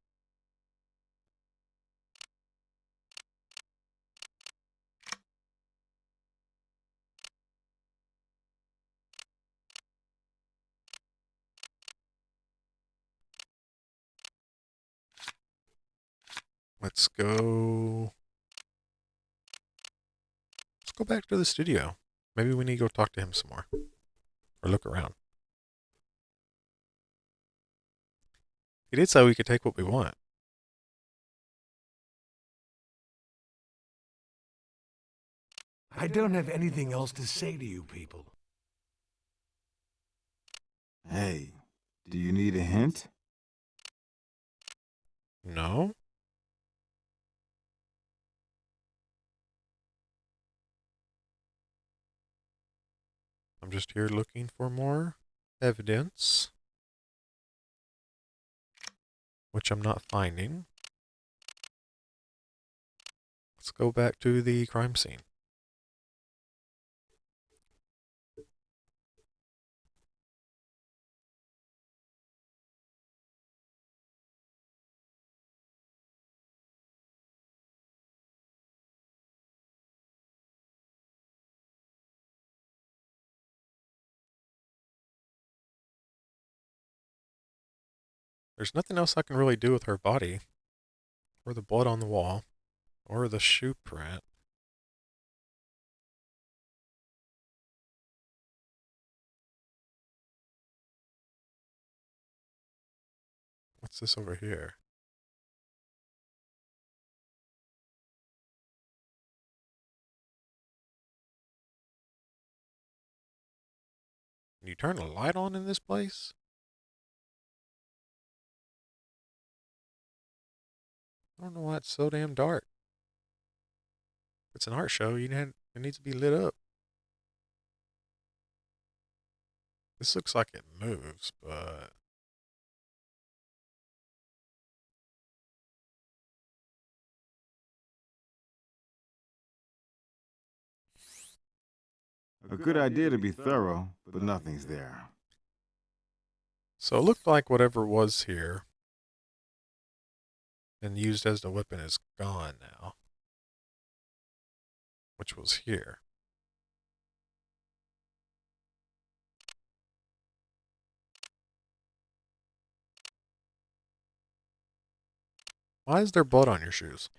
Let's go. Let's go back to the studio. Maybe we need to go talk to him some more. Or look around. He did say we could take what we want.
I don't have anything else to say to you people.
Hey, do you need a hint?
No? I'm just here looking for more evidence, which I'm not finding. Let's go back to the crime scene. There's nothing else I can really do with her body, or the blood on the wall, or the shoe print. What's this over here? Can you turn a light on in this place? I don't know why it's so damn dark. If it's an art show, it needs to be lit up. This looks like it moves, but
A good idea to be thorough, but nothing's there.
so it looked like whatever was here and used as the weapon is gone now, which was here. Why is there blood on your shoes?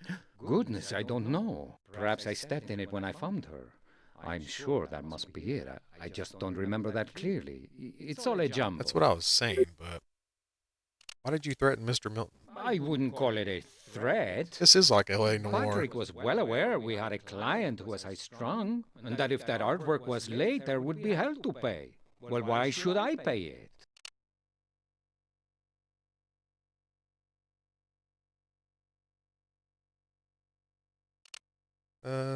Goodness, I don't know. Perhaps I stepped in it when I found her. I'm sure that must be it. I just don't remember that clearly. It's all a jumble.
That's what I was saying, but why did you threaten Mr. Milton?
I wouldn't call it a threat.
This is like L.A. Noir.
Patrick was well aware we had a client who was high-strung, and that if that artwork was late, there would be hell to pay. Well, why should I pay it?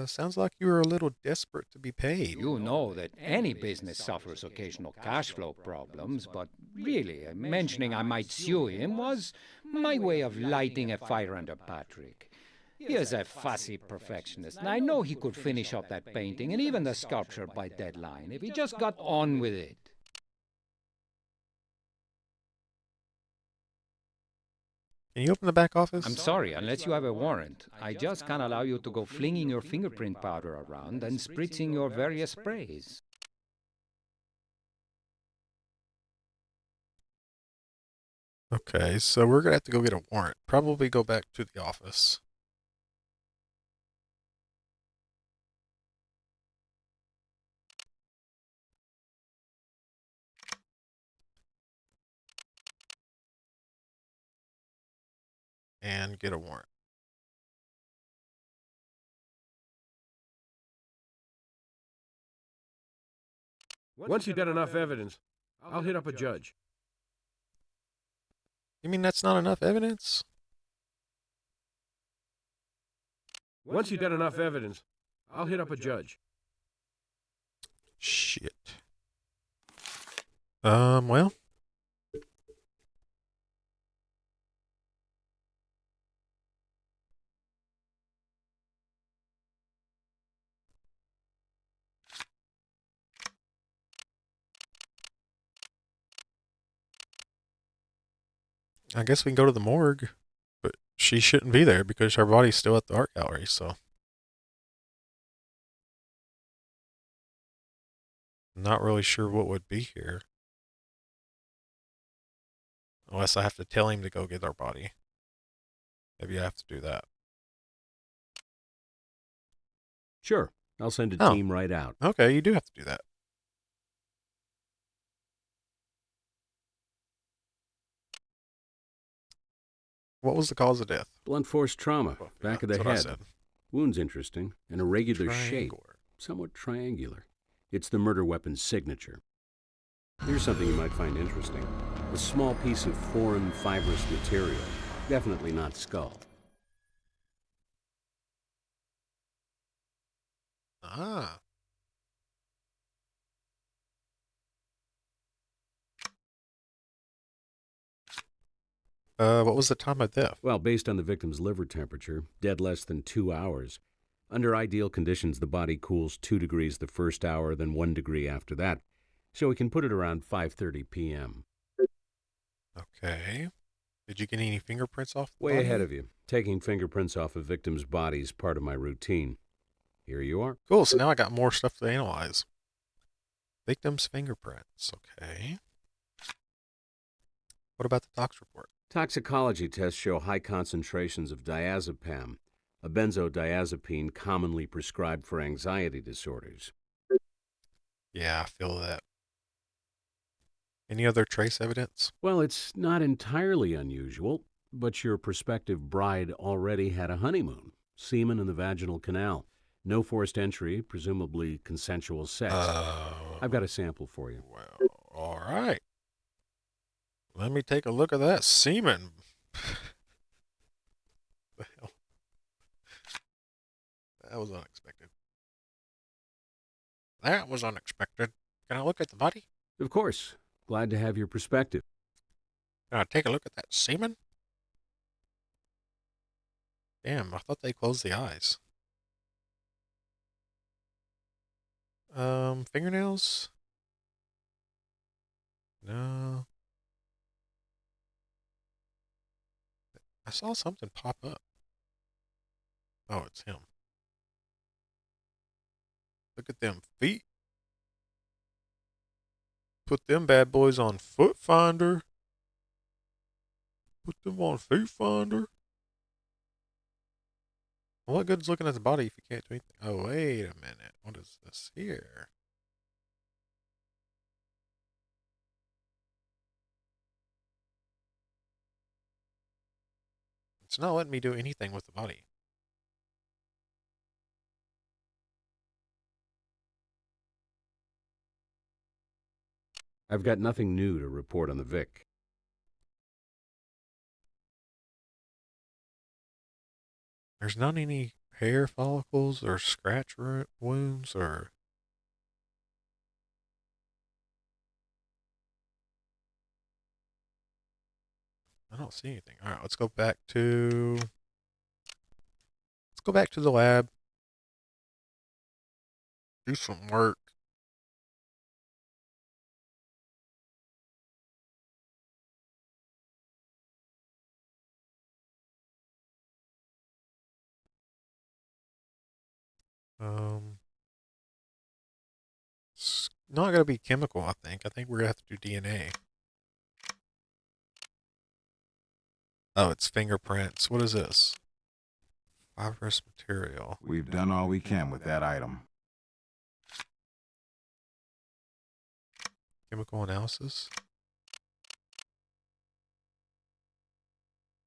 Sounds like you were a little desperate to be paid.
You know that any business suffers occasional cash flow problems, but really, mentioning I might sue him was my way of lighting a fire under Patrick. He is a fussy perfectionist, and I know he could finish up that painting and even the sculpture by deadline if he just got on with it.
Can you open the back office?
I'm sorry, unless you have a warrant. I just can't allow you to go flinging your fingerprint powder around and spritzing your various sprays.
Okay, so we're going to have to go get a warrant. Probably go back to the office. And get a warrant.
Once you've got enough evidence, I'll hit up a judge.
You mean that's not enough evidence?
Once you've got enough evidence, I'll hit up a judge.
Shit. Well. I guess we can go to the morgue, but she shouldn't be there because her body's still at the art gallery, so. Not really sure what would be here. Unless I have to tell him to go get our body. Maybe I have to do that.
Sure, I'll send a
Oh.
team right out.
Okay, you do have to do that. What was the cause of death?
Blunt force trauma,
Well,
back of
that's
the
what I
head.
said.
Wound's interesting, an irregular shape,
Triangular.
somewhat triangular. It's the murder weapon's signature. Here's something you might find interesting. A small piece of foreign fibrous material. Definitely not skull.
Ah. What was the time of death?
Well, based on the victim's liver temperature, dead less than 2 hours. Under ideal conditions, the body cools 2 degrees the first hour, then 1 degree after that. So we can put it around 5:30 p.m.
Okay. Did you get any fingerprints off the
Way
body?
ahead of you. Taking fingerprints off a victim's body is part of my routine. Here you are.
Cool, so now I got more stuff to analyze. Victim's fingerprints, okay. What about the tox report?
Toxicology tests show high concentrations of diazepam, a benzodiazepine commonly prescribed for anxiety disorders.
Yeah, I feel that. Any other trace evidence?
Well, it's not entirely unusual, but your prospective bride already had a honeymoon. Semen in the vaginal canal. No forced entry, presumably consensual sex. I've got a sample for you.
Well, all right. Let me take a look at that semen. The hell? That was unexpected. That was unexpected. Can I look at the body?
Of course. Glad to have your perspective.
Can I take a look at that semen? Damn, I thought they closed the eyes. Fingernails? No. I saw something pop up. Oh, it's him. Look at them feet. Put them bad boys on Foot Finder. Put them on Feet Finder. What good's looking at the body if you can't do anything? Oh, wait a minute. What is this here? It's not letting me do anything with the body.
I've got nothing new to report on the Vic.
There's not any hair follicles or scratch wounds or... I don't see anything. All right, let's go back to... Let's go back to the lab. Do some work. It's not going to be chemical, I think. I think we're going to have to do DNA. Oh, it's fingerprints. What is this? Fibrous material.
We've done all we can with that item.
Chemical analysis.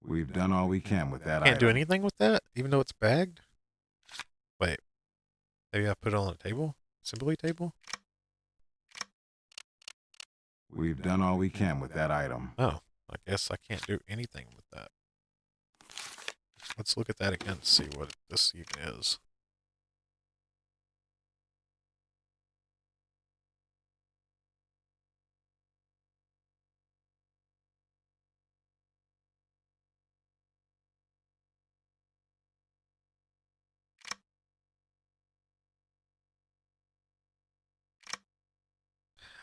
We've done all we can with that
Can't
item.
do anything with that, even though it's bagged? Wait. Maybe I put it on a table? Assembly table?
We've done all we can with that item.
Oh, I guess I can't do anything with that. Let's look at that again to see what this even is.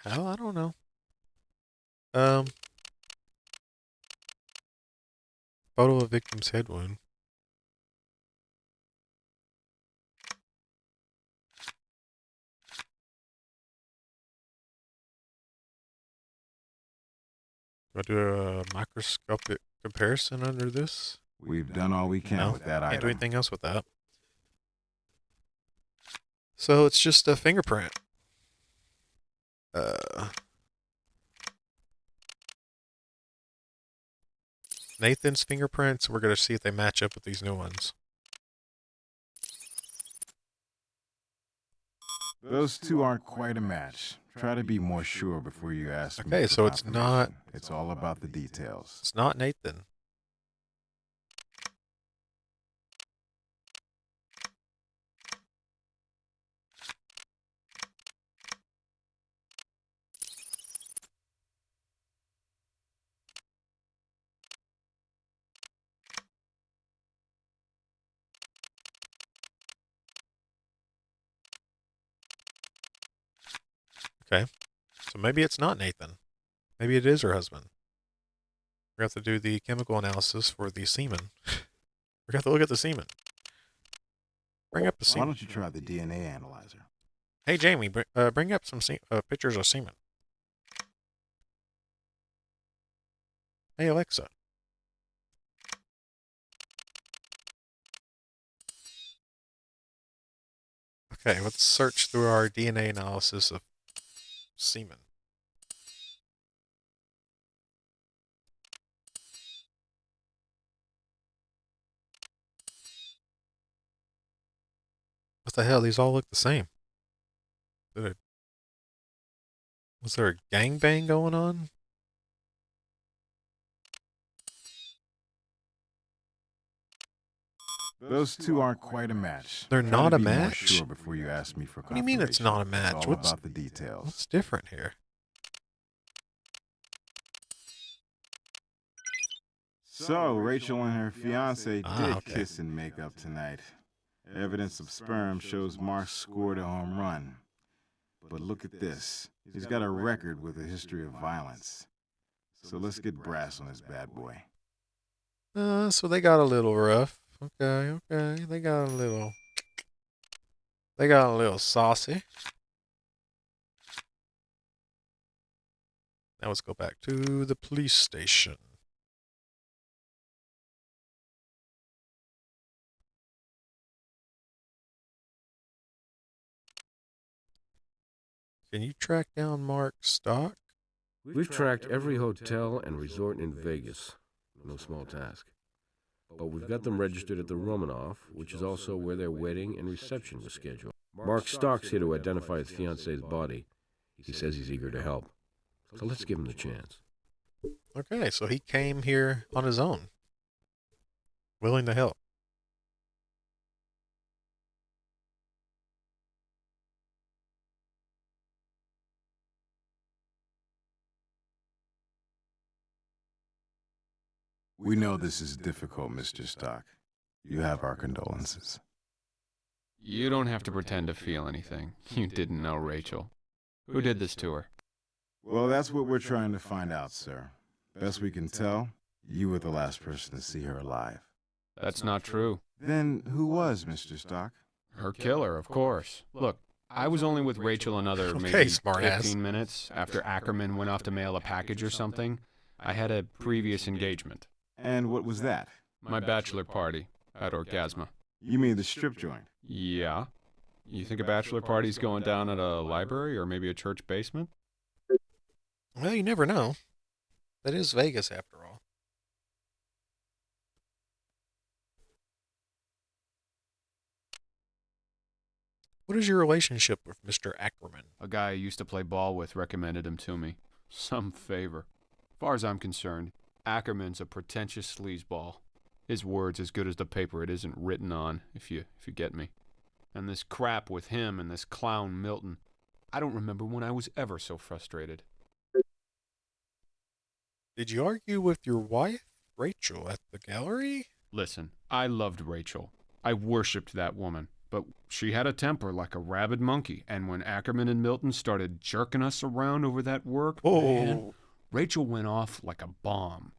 Hell, I don't know. Photo of victim's head wound. Do I do a microscopic comparison under this?
We've done all we can
No,
with that
can't do
item.
anything else with that. So it's just a fingerprint. Nathan's fingerprints. We're going to see if they match up with these new ones.
Those two aren't quite a match. Try to be more sure before you ask me.
Okay,
for
so it's not-
confirmation. It's all about the details.
It's not Nathan. Okay. So maybe it's not Nathan. Maybe it is her husband. We have to do the chemical analysis for the semen. We have to look at the semen. Bring up the
Why
semen.
don't you try the DNA analyzer?
Hey, Jamie, bring up some pictures of semen. Hey, Alexa. Okay, let's search through our DNA analysis of semen. What the hell? These all look the same. Was there a gangbang going on?
Those two aren't quite a match.
They're
Try
not
to
a
be more
match?
sure before you ask me for
What do you mean it's not a
confirmation.
match?
It's all about the details.
What's different here?
So, Rachel and her fiance did
okay.
kiss and make up tonight. Evidence of sperm shows Mark scored a home run. But look at this. He's got a record with a history of violence. So let's get brass on this bad boy.
So they got a little rough. Okay. They got a little saucy. Now let's go back to the police station. Can you track down Mark Stock?
We've tracked every hotel and resort in Vegas. No small task. But we've got them registered at the Romanoff, which is also where their wedding and reception was scheduled. Mark Stock's here to identify his fiance's body. He says he's eager to help. So let's give him the chance.
Okay, so he came here on his own. Willing to help.
We know this is difficult, Mr. Stock. You have our condolences.
You don't have to pretend to feel anything. You didn't know Rachel. Who did this to her?
Well, that's what we're trying to find out, sir. Best we can tell, you were the last person to see her alive.
That's not true.
Then who was, Mr. Stock?
Her killer, of course. Look, I was only with Rachel another
Okay,
maybe
smartass.
15 minutes after Ackerman went off to mail a package or something. I had a previous engagement.
And what was that?
My bachelor party at Orgasma.
You mean the strip joint?
Yeah? You think a bachelor party's going down at a library or maybe a church basement?
Well, you never know. That is Vegas, after all. What is your relationship with Mr. Ackerman?
A guy I used to play ball with recommended him to me. Some favor. As far as I'm concerned, Ackerman's a pretentious sleazeball. His word's as good as the paper it isn't written on, if you get me. And this crap with him and this clown Milton, I don't remember when I was ever so frustrated.
Did you argue with your wife, Rachel, at the gallery?
Listen, I loved Rachel. I worshipped that woman. But she had a temper like a rabid monkey, and when Ackerman and Milton started jerking us around over that work, man, Rachel went off like a bomb.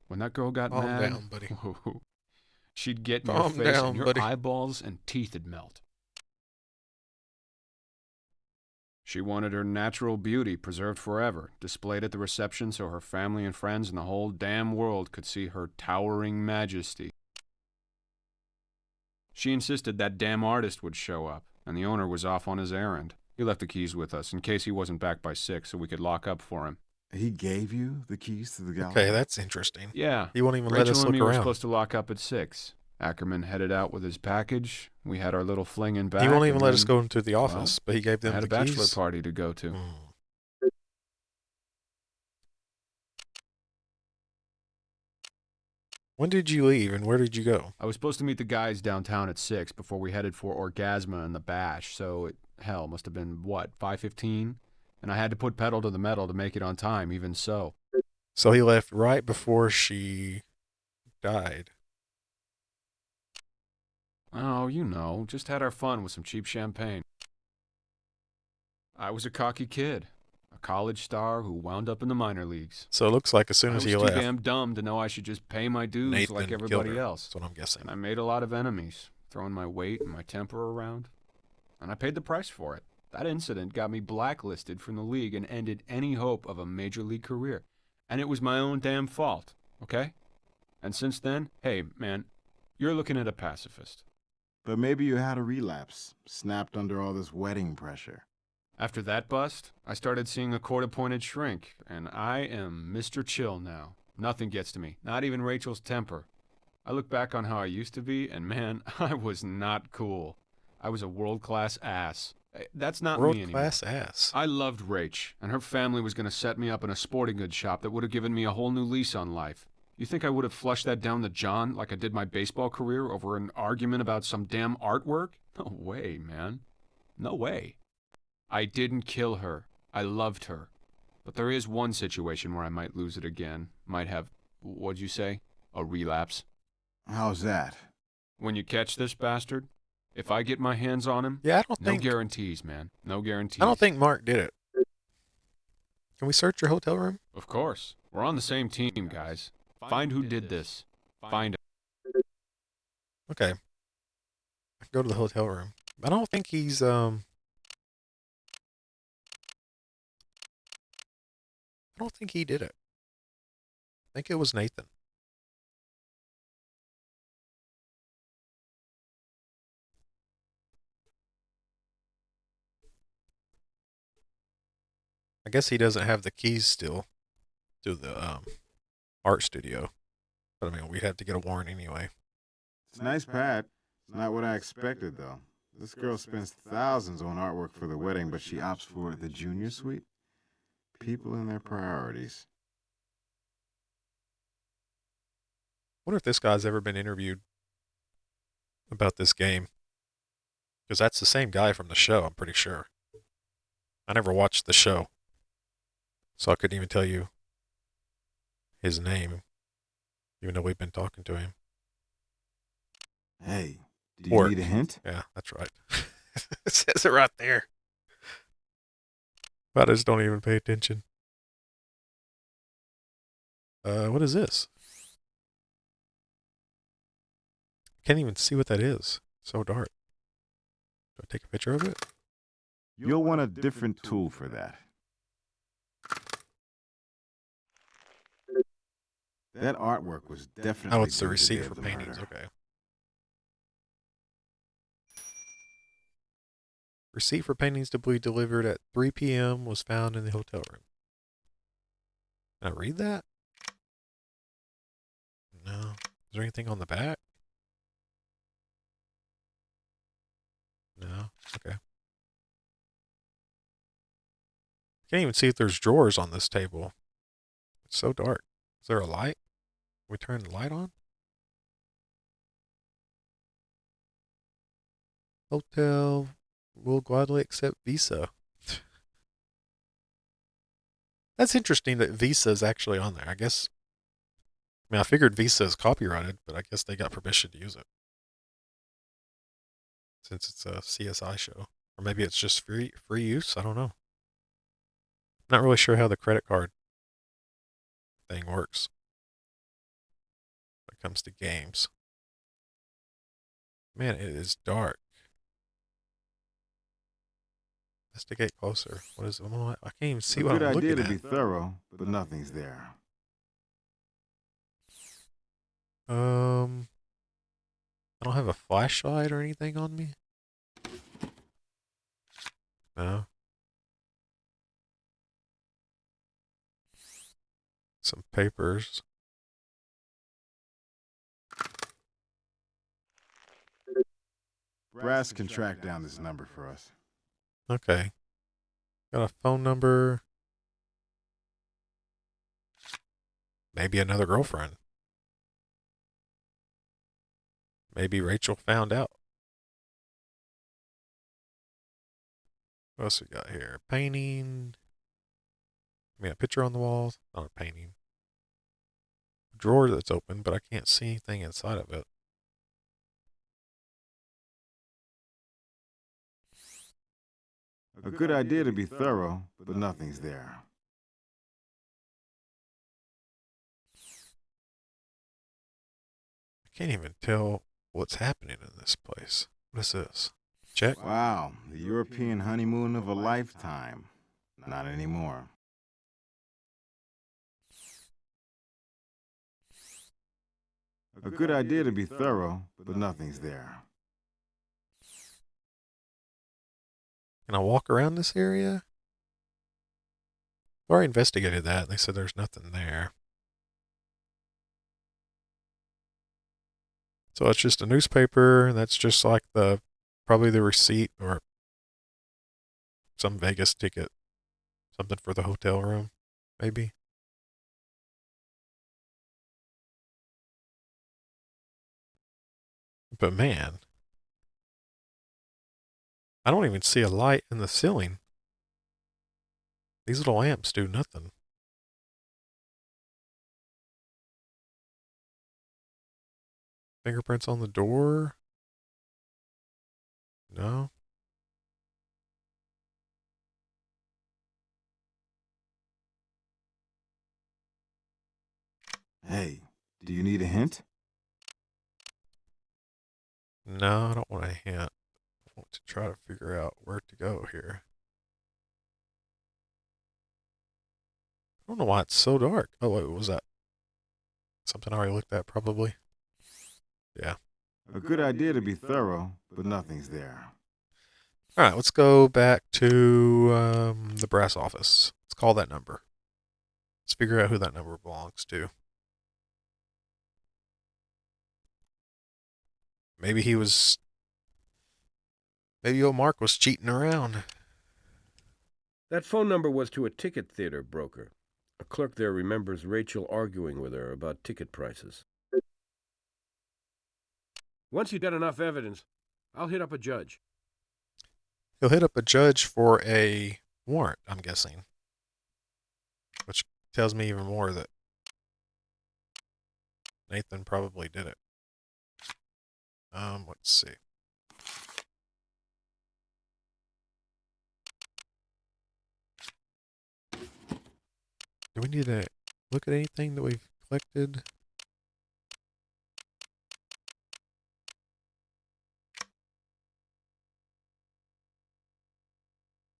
When that girl got
Calm
mad,
down, buddy.
she'd get in
Calm
your face
down,
and your
buddy.
eyeballs and teeth would melt. She wanted her natural beauty preserved forever, displayed at the reception so her family and friends and the whole damn world could see her towering majesty. She insisted that damn artist would show up, and the owner was off on his errand. He left the keys with us in case he wasn't back by 6 so we could lock up for him.
He gave you the keys to the gallery?
Okay, that's interesting.
Yeah.
He won't even
Rachel
let us
and
look
me were
around.
supposed to lock up at 6. Ackerman headed out with his package. We had our little fling and back.
He won't even
and
let us
then,
go into the office, but he gave
I
them
had
the
a bachelor
keys.
party to go to.
When did you leave and where did you go?
I was supposed to meet the guys downtown at 6 before we headed for Orgasma and the Bash, so it, hell, must have been, 5:15? And I had to put pedal to the metal to make it on time, even so.
So he left right before she died.
Oh, you know, just had our fun with some cheap champagne. I was a cocky kid, a college star who wound up in the minor leagues.
So it looks like as soon as he
I was too
left,
damn dumb to know I should just pay my dues
Nathan
like
killed
everybody
her.
else.
That's what I'm guessing.
And I made a lot of enemies, throwing my weight and my temper around. And I paid the price for it. That incident got me blacklisted from the league and ended any hope of a major league career. And it was my own damn fault, okay? And since then, hey, man, you're looking at a pacifist.
But maybe you had a relapse, snapped under all this wedding pressure.
After that bust, I started seeing a court-appointed shrink, and I am Mr. Chill now. Nothing gets to me, not even Rachel's temper. I look back on how I used to be, and man, I was not cool. I was a world-class ass. That's not me anymore.
World-class ass.
I loved Rach, and her family was going to set me up in a sporting goods shop that would have given me a whole new lease on life. You think I would have flushed that down the John like I did my baseball career over an argument about some damn artwork? No way, man. No way. I didn't kill her. I loved her. But there is one situation where I might lose it again. Might have, what'd you say? A relapse.
How's that?
When you catch this bastard, if I get my hands on him,
Yeah, I don't
no
think
guarantees, man. No guarantees.
I don't think Mark did it. Can we search your hotel room?
Of course. We're on the same team, guys. Find who did this. Find him.
Okay. I can go to the hotel room. I don't think he's I don't think he did it. I think it was Nathan. I guess he doesn't have the keys still to the art studio. But I mean, we'd have to get a warrant anyway.
It's a nice pad. It's not what I expected, though. This girl spends thousands on artwork for the wedding, but she opts for the junior suite. People and their priorities.
Wonder if this guy's ever been interviewed about this game. Because that's the same guy from the show, I'm pretty sure. I never watched the show. So I couldn't even tell you his name, even though we've been talking to him.
Hey, do you need a hint?
Yeah, that's right. It says it right there. But I just don't even pay attention. What is this? Can't even see what that is. So dark. Do I take a picture of it?
You'll want a different tool for that. That artwork was definitely...
Oh, it's the
due
receipt
day
for
of the
paintings.
murder.
Okay. Receipt for paintings to be delivered at 3 p.m. was found in the hotel room. Can I read that? No. Is there anything on the back? No. Okay. Can't even see if there's drawers on this table. It's so dark. Is there a light? We turn the light on? Hotel will gladly accept Visa. That's interesting that Visa is actually on there. I guess. I mean, I figured Visa is copyrighted, but I guess they got permission to use it since it's a CSI show, or maybe it's just free use. I don't know. Not really sure how the credit card thing works when it comes to games. Man, it is dark. Investigate closer. What is it? I can't even see
A
what
good
I'm
idea
looking
to be
at.
thorough, but nothing's there.
I don't have a flashlight or anything on me. No. Some papers.
Brass can track down this number for us.
Okay. Got a phone number. Maybe another girlfriend. Maybe Rachel found out. What else we got here? Painting. I mean, a picture on the wall. Not a painting. Drawer that's open, but I can't see anything inside of it.
A good idea to be thorough, but nothing's there.
I can't even tell what's happening in this place. What is this? Check.
Wow, the European honeymoon of a lifetime. Not anymore. A good idea to be thorough, but nothing's there.
Can I walk around this area? I already investigated that. They said there's nothing there. So it's just a newspaper, and that's just like probably the receipt or some Vegas ticket. Something for the hotel room, maybe. But man, I don't even see a light in the ceiling. These little lamps do nothing. Fingerprints on the door? No.
Hey, do you need a hint?
No, I don't want a hint. I want to try to figure out where to go here. I don't know why it's so dark. Oh, wait, what was that? Something I already looked at, probably. Yeah.
A good idea to be thorough, but nothing's there.
All right, let's go back to the brass office. Let's call that number. Let's figure out who that number belongs to. Maybe old Mark was cheating around.
That phone number was to a ticket theater broker. A clerk there remembers Rachel arguing with her about ticket prices. Once you've got enough evidence, I'll hit up a judge.
He'll hit up a judge for a warrant, I'm guessing. Which tells me even more that Nathan probably did it. Let's see. Do we need to look at anything that we've collected?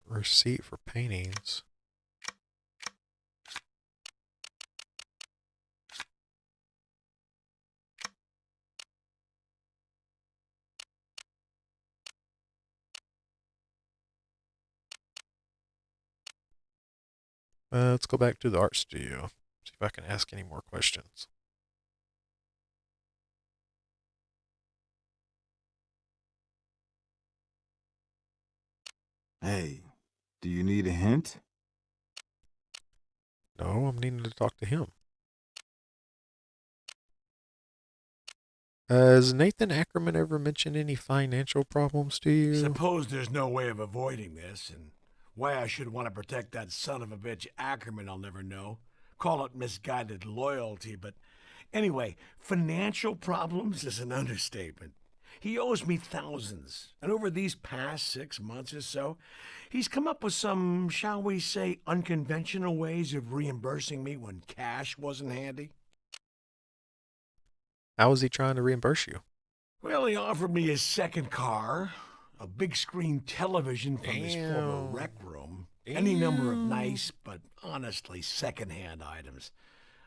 Receipt for paintings. Let's go back to the art studio. See if I can ask any more questions.
Hey, do you need a hint?
No, I'm needing to talk to him. Has Nathan Ackerman ever mentioned any financial problems to you?
Suppose there's no way of avoiding this, and why I should want to protect that son of a bitch Ackerman I'll never know. Call it misguided loyalty, but anyway, financial problems is an understatement. He owes me thousands, and over these past 6 months or so, he's come up with some, shall we say, unconventional ways of reimbursing me when cash wasn't handy.
How is he trying to reimburse you?
Well, he offered me his second car, a big screen television from his former
Damn.
rec room, any number of nice, but honestly second-hand items.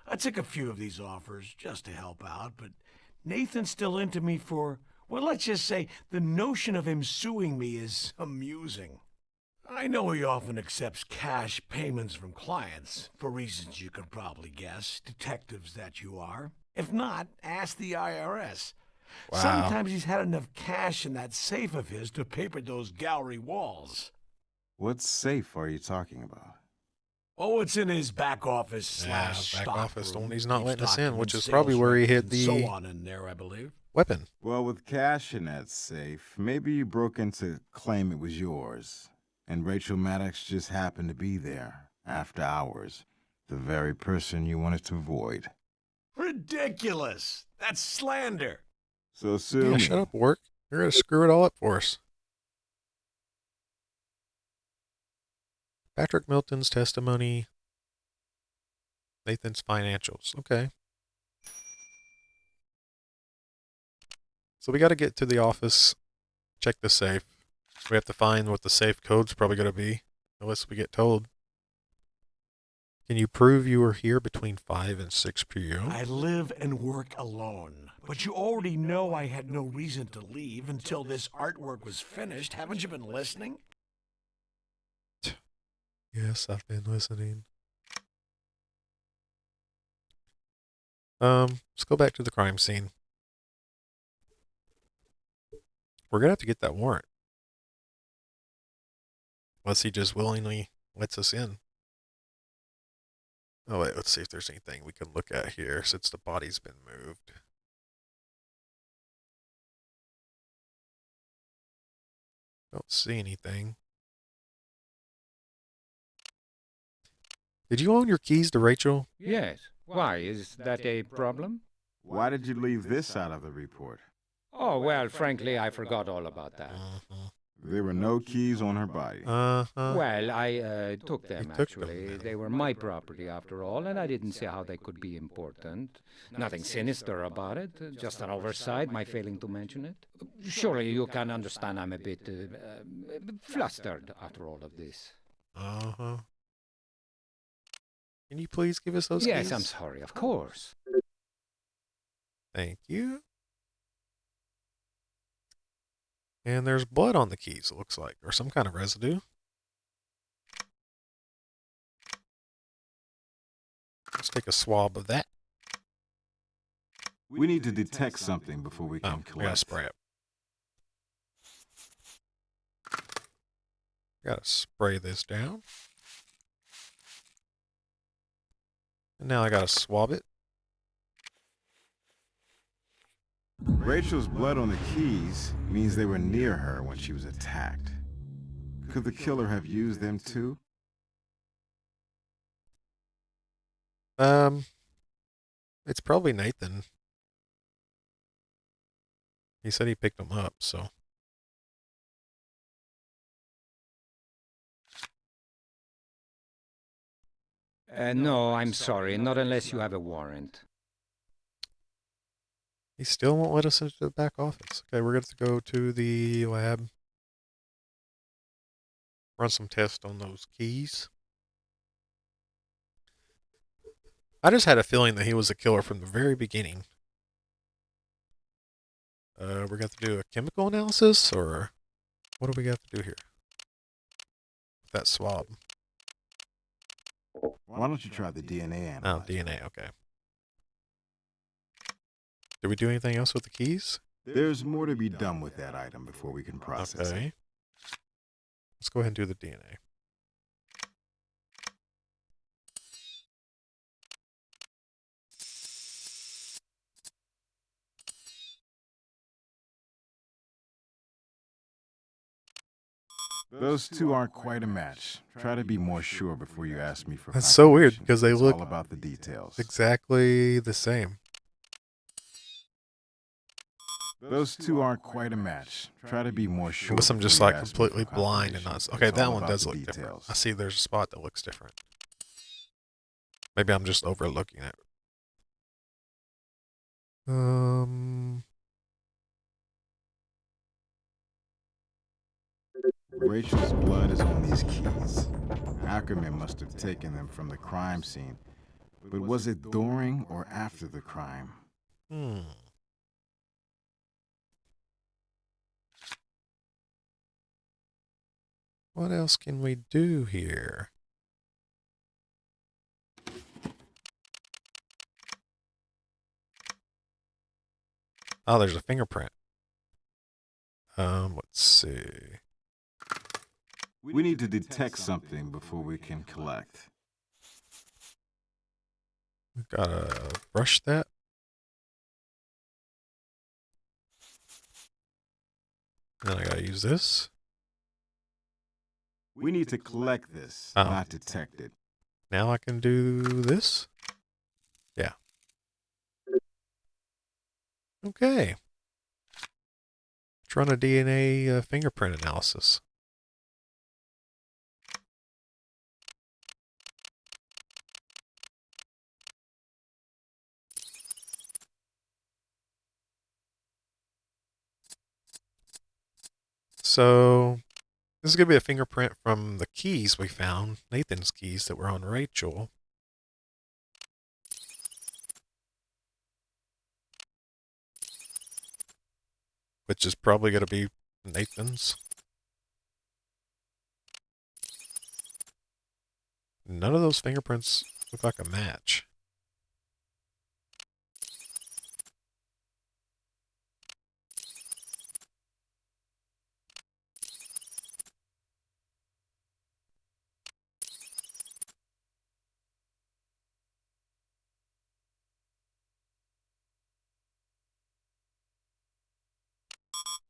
I took a few of these offers just to help out, but Nathan's still into me for, well, let's just say the notion of him suing me is amusing. I know he often accepts cash payments from clients, for reasons you can probably guess, detectives that you are. If not, ask the IRS.
Wow.
Sometimes he's had enough cash in that safe of his to paper those gallery walls.
What safe are you talking about?
Oh, it's in his back office slash
back
stock
office, the
room.
one he's not
Keeps
letting us in, which
documents,
is probably
sales
where he hid
records, and
the
so on in there, I believe.
weapon.
Well, with cash in that safe, maybe you broke in to claim it was yours. And Rachel Maddox just happened to be there, after hours. The very person you wanted to avoid.
Ridiculous! That's slander!
So sue
Yeah,
me.
shut up, work. You're going to screw it all up for us. Patrick Milton's testimony. Nathan's financials. Okay. So we got to get to the office, check the safe. We have to find what the safe code's probably going to be, unless we get told. Can you prove you were here between 5 and 6 p.m.?
I live and work alone. But you already know I had no reason to leave until this artwork was finished. Haven't you been listening?
Yes, I've been listening. Let's go back to the crime scene. We're going to have to get that warrant. Unless he just willingly lets us in. Oh, wait, let's see if there's anything we can look at here since the body's been moved. Don't see anything. Did you own your keys to Rachel?
Yes. Why? Is that a problem?
Why did you leave this out of the report?
Oh, well, frankly, I forgot all about that.
There were no keys on her body.
Well, I took them,
You took them,
actually.
then.
They were my property, after all, and I didn't see how they could be important. Nothing sinister about it, just an oversight, my failing to mention it. Surely you can understand I'm a bit flustered after all of this.
Can you please give us those
Yes,
keys?
I'm sorry, of course.
Thank you. And there's blood on the keys, it looks like, or some kind of residue. Let's take a swab of that.
We need to detect something before we can
We gotta
collect.
spray it. Gotta spray this down. And now I gotta swab it.
Rachel's blood on the keys means they were near her when she was attacked. Could the killer have used them too?
It's probably Nathan. He said he picked them up, so.
No, I'm sorry, not unless you have a warrant.
He still won't let us into the back office. Okay, we're going to go to the lab. Run some tests on those keys. I just had a feeling that he was a killer from the very beginning. We're going to have to do a chemical analysis, or what do we got to do here? That swab.
Why don't you try the DNA
Oh,
analyzer?
DNA, okay. Did we do anything else with the keys?
There's more to be done with that item before we can process it.
Okay. Let's go ahead and do the DNA.
Those two aren't quite a match. Try to be more sure before you ask me for
That's so weird
confirmation.
because they
It's
look
all about the details.
exactly the same.
Those two aren't quite a match. Try to be more sure.
Unless I'm just
before you
like
ask me for
completely blind and
confirmation.
not. Okay,
It's
that
all
one
about
does
the
look different.
details.
I see there's a spot that looks different. Maybe I'm just overlooking it.
Rachel's blood is on these keys. Ackerman must have taken them from the crime scene. But was it during or after the crime?
What else can we do here? Oh, there's a fingerprint. Let's see.
We need to detect something before we can collect.
Gotta brush that. Then I gotta use this.
We need to collect this,
Oh.
not detect it.
Now I can do this. Yeah. Okay. Let's run a DNA fingerprint analysis. So this is going to be a fingerprint from the keys we found, Nathan's keys that were on Rachel. Which is probably going to be Nathan's. None of those fingerprints look like a match.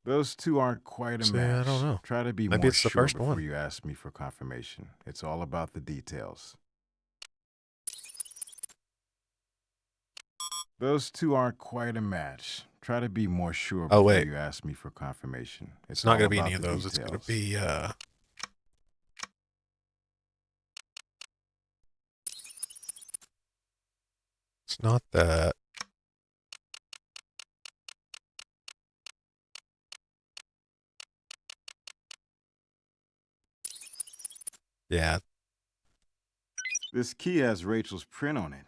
Those two aren't quite a
See,
match.
I don't know.
Try to be
Maybe
more
it's the
sure
first
before
one.
you ask me for confirmation. It's all about the details. Those two aren't quite a match. Try to be more sure
Oh,
before
wait.
you ask me for confirmation.
It's not
all
going to be
about
any of
the
those. It's going to
details.
be, it's not that. Yeah.
This key has Rachel's print on it,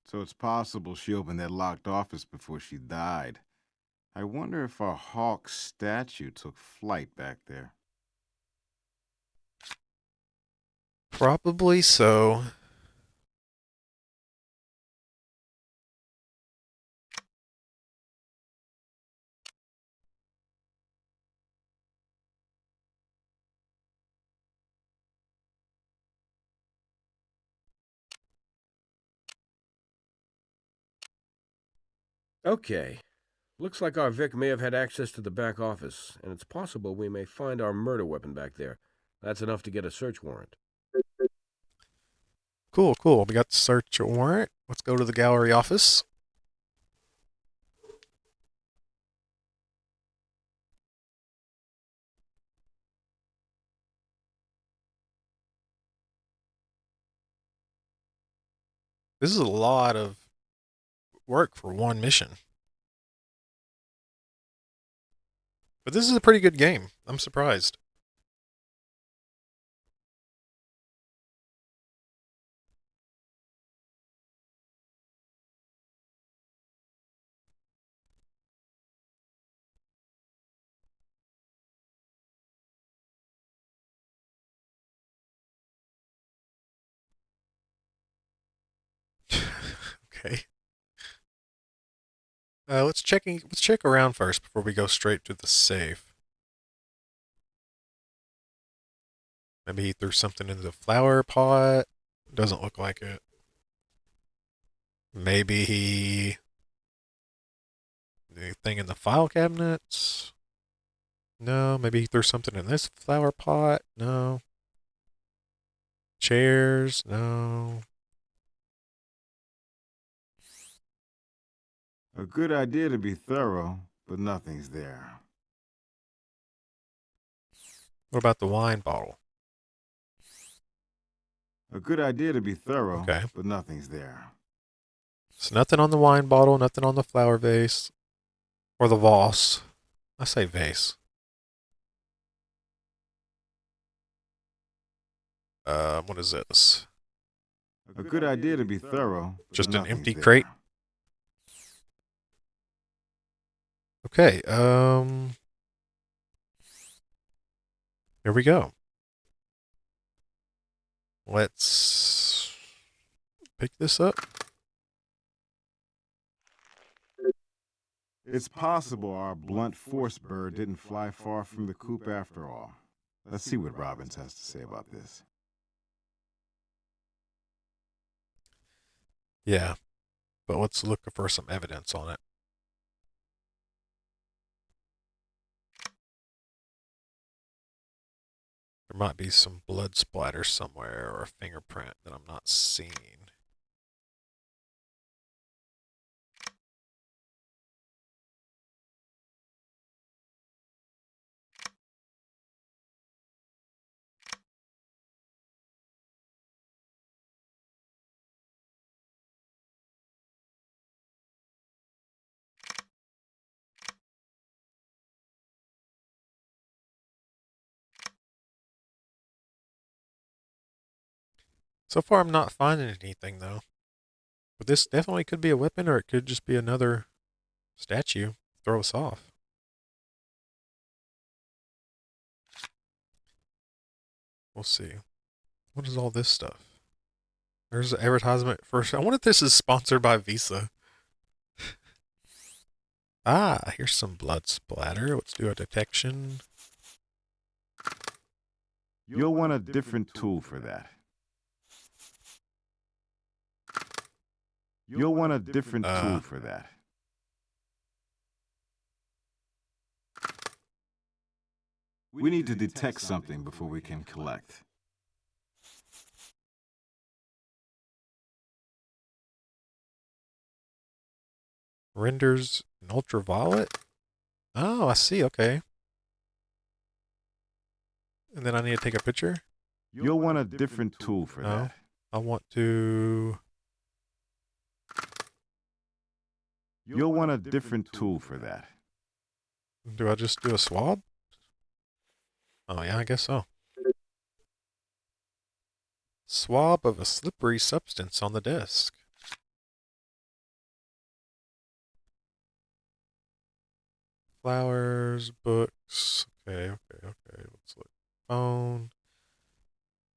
so it's possible she opened that locked office before she died. I wonder if our hawk statue took flight back there.
Probably so.
Okay. Looks like our Vic may have had access to the back office, and it's possible we may find our murder weapon back there. That's enough to get a search warrant.
Cool, cool. We got the search warrant. Let's go to the gallery office. This is a lot of work for one mission. But this is a pretty good game. I'm surprised. Okay. Let's check around first before we go straight to the safe. Maybe he threw something into the flower pot. Doesn't look like it. Maybe he... Anything in the file cabinets? No, maybe he threw something in this flower pot. No. Chairs. No.
A good idea to be thorough, but nothing's there.
What about the wine bottle?
A good idea to be thorough,
Okay.
but nothing's there.
So nothing on the wine bottle, nothing on the flower vase. Or the vase. I say vase. What is this?
A good idea to be thorough, but
Just an
nothing's
empty
there.
crate? Okay, here we go. Let's pick this up.
It's possible our blunt force bird didn't fly far from the coop after all. Let's see what Robbins has to say about this.
Yeah, but let's look for some evidence on it. There might be some blood splatter somewhere or a fingerprint that I'm not seeing. So far, I'm not finding anything, though. But this definitely could be a weapon, or it could just be another statue. Throw us off. We'll see. What is all this stuff? There's an advertisement for... I wonder if this is sponsored by Visa. Ah, here's some blood splatter. Let's do a detection.
You'll want a different tool for that. You'll want a different tool for that. We need to detect something before we can collect.
Renders an ultraviolet? Oh, I see. Okay. And then I need to take a picture?
You'll want a different tool for
No.
that.
I want to...
You'll want a different tool for that.
Do I just do a swab? Oh, yeah, I guess so. Swab of a slippery substance on the desk. Flowers, books. Okay. Let's look. Phone.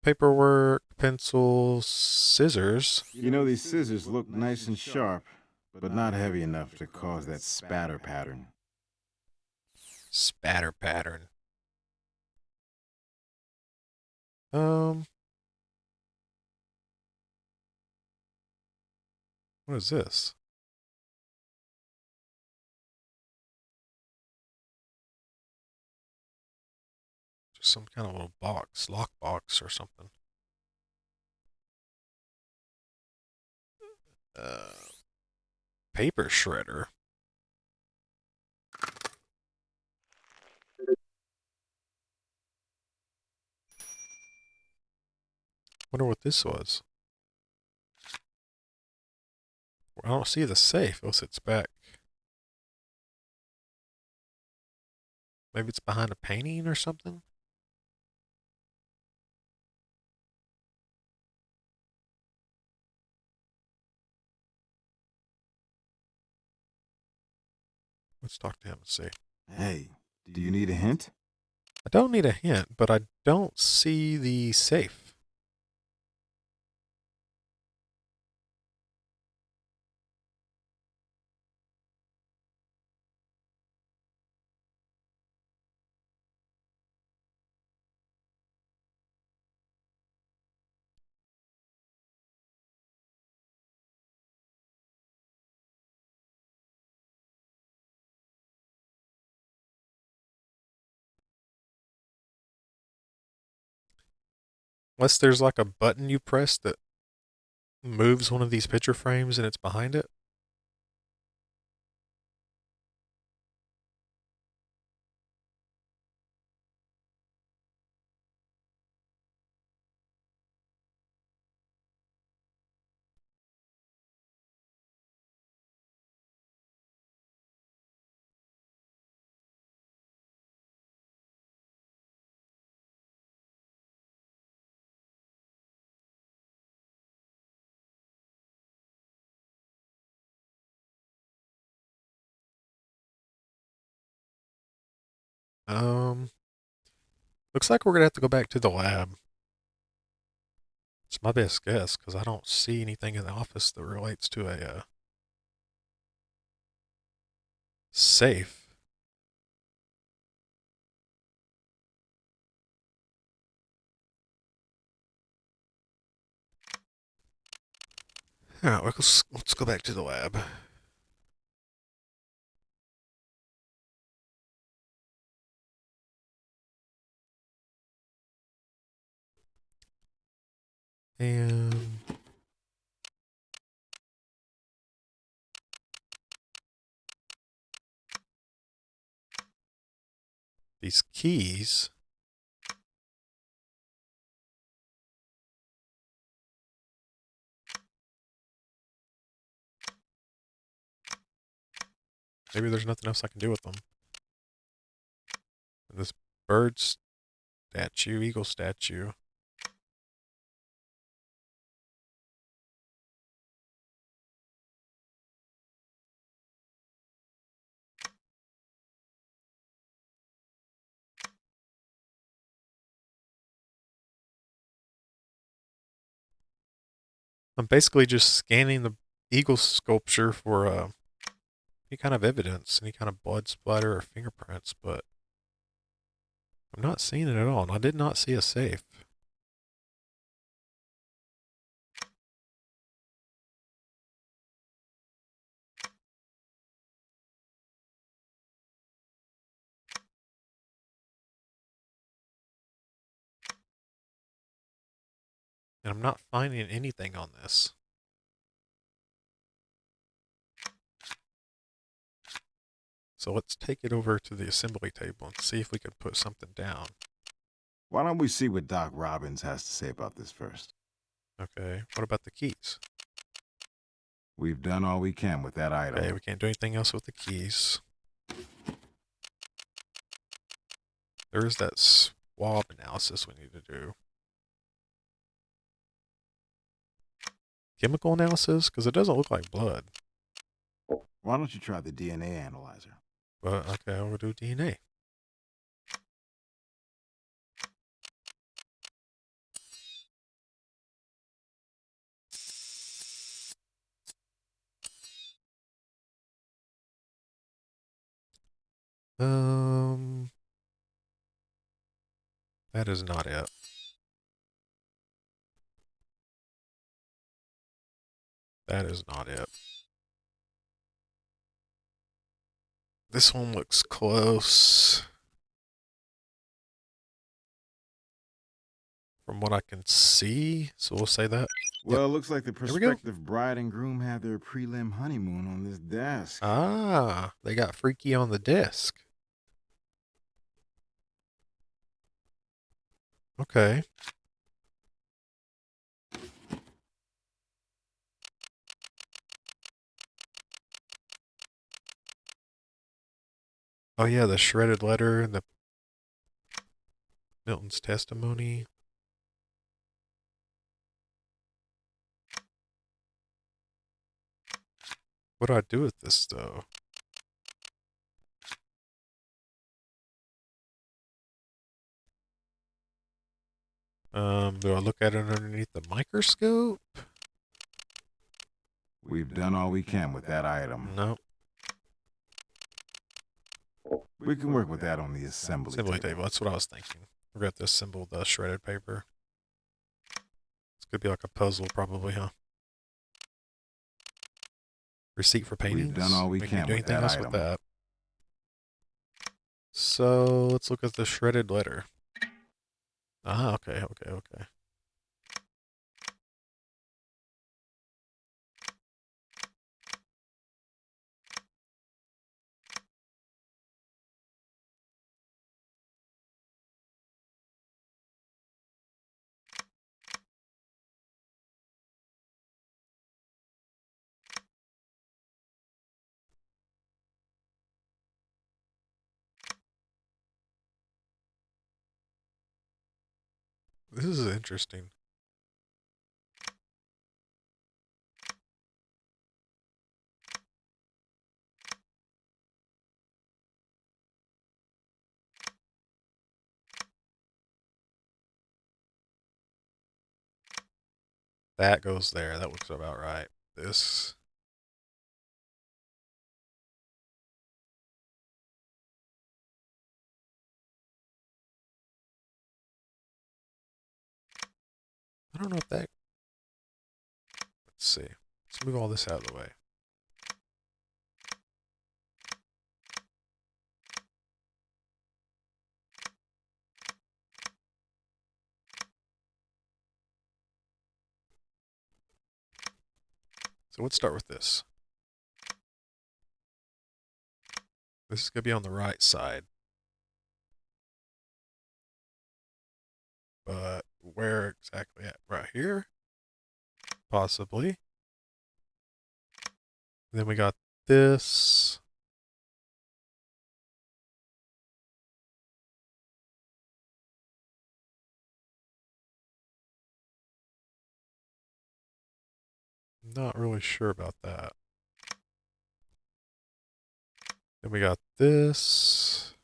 Paperwork, pencils, scissors.
You know, these scissors look nice and sharp, but not heavy enough to cause that spatter pattern.
Spatter pattern. What is this? Just some kind of little box, lock box or something. Paper shredder. Wonder what this was. I don't see the safe. Oh, it's back. Maybe it's behind a painting or something? Let's talk to him and see.
Hey, do you need a hint?
I don't need a hint, but I don't see the safe. Unless there's like a button you press that moves one of these picture frames and it's behind it. Looks like we're gonna have to go back to the lab. It's my best guess because I don't see anything in the office that relates to a safe. All right, let's go back to the lab. And these keys. Maybe there's nothing else I can do with them. And this bird statue, eagle statue. I'm basically just scanning the eagle sculpture for any kind of evidence, any kind of blood splatter or fingerprints, but I'm not seeing it at all. And I did not see a safe. And I'm not finding anything on this. So let's take it over to the assembly table and see if we can put something down.
Why don't we see what Doc Robbins has to say about this first?
Okay, what about the keys?
We've done all we can with that item.
Okay, we can't do anything else with the keys. There is that swab analysis we need to do. Chemical analysis? Because it doesn't look like blood.
Why don't you try the DNA analyzer?
But, okay, we'll do DNA. That is not it. That is not it. This one looks close. From what I can see, so we'll say that.
Well, it looks like the
Here we go.
prospective bride and groom had their prelim honeymoon on this desk.
Ah, they got freaky on the desk. Okay. Oh yeah, the shredded letter and the Milton's testimony. What do I do with this though? Do I look at it underneath the microscope?
We've done all we can with that item.
No.
We can work with that on the assembly
Table. That's what I was thinking. We're going to have to assemble the shredded paper. This could be like a puzzle probably, huh? Receipt for paintings.
We've done all we can
do
with
anything
that
else
item.
with that. So let's look at the shredded letter. Ah, okay. This is interesting. That goes there. That looks about right. This. I don't know if that. Let's see. Let's move all this out of the way. So let's start with this. This is going to be on the right side. But where exactly at? Right here? Possibly. Then we got this. Not really sure about that. Then we got this.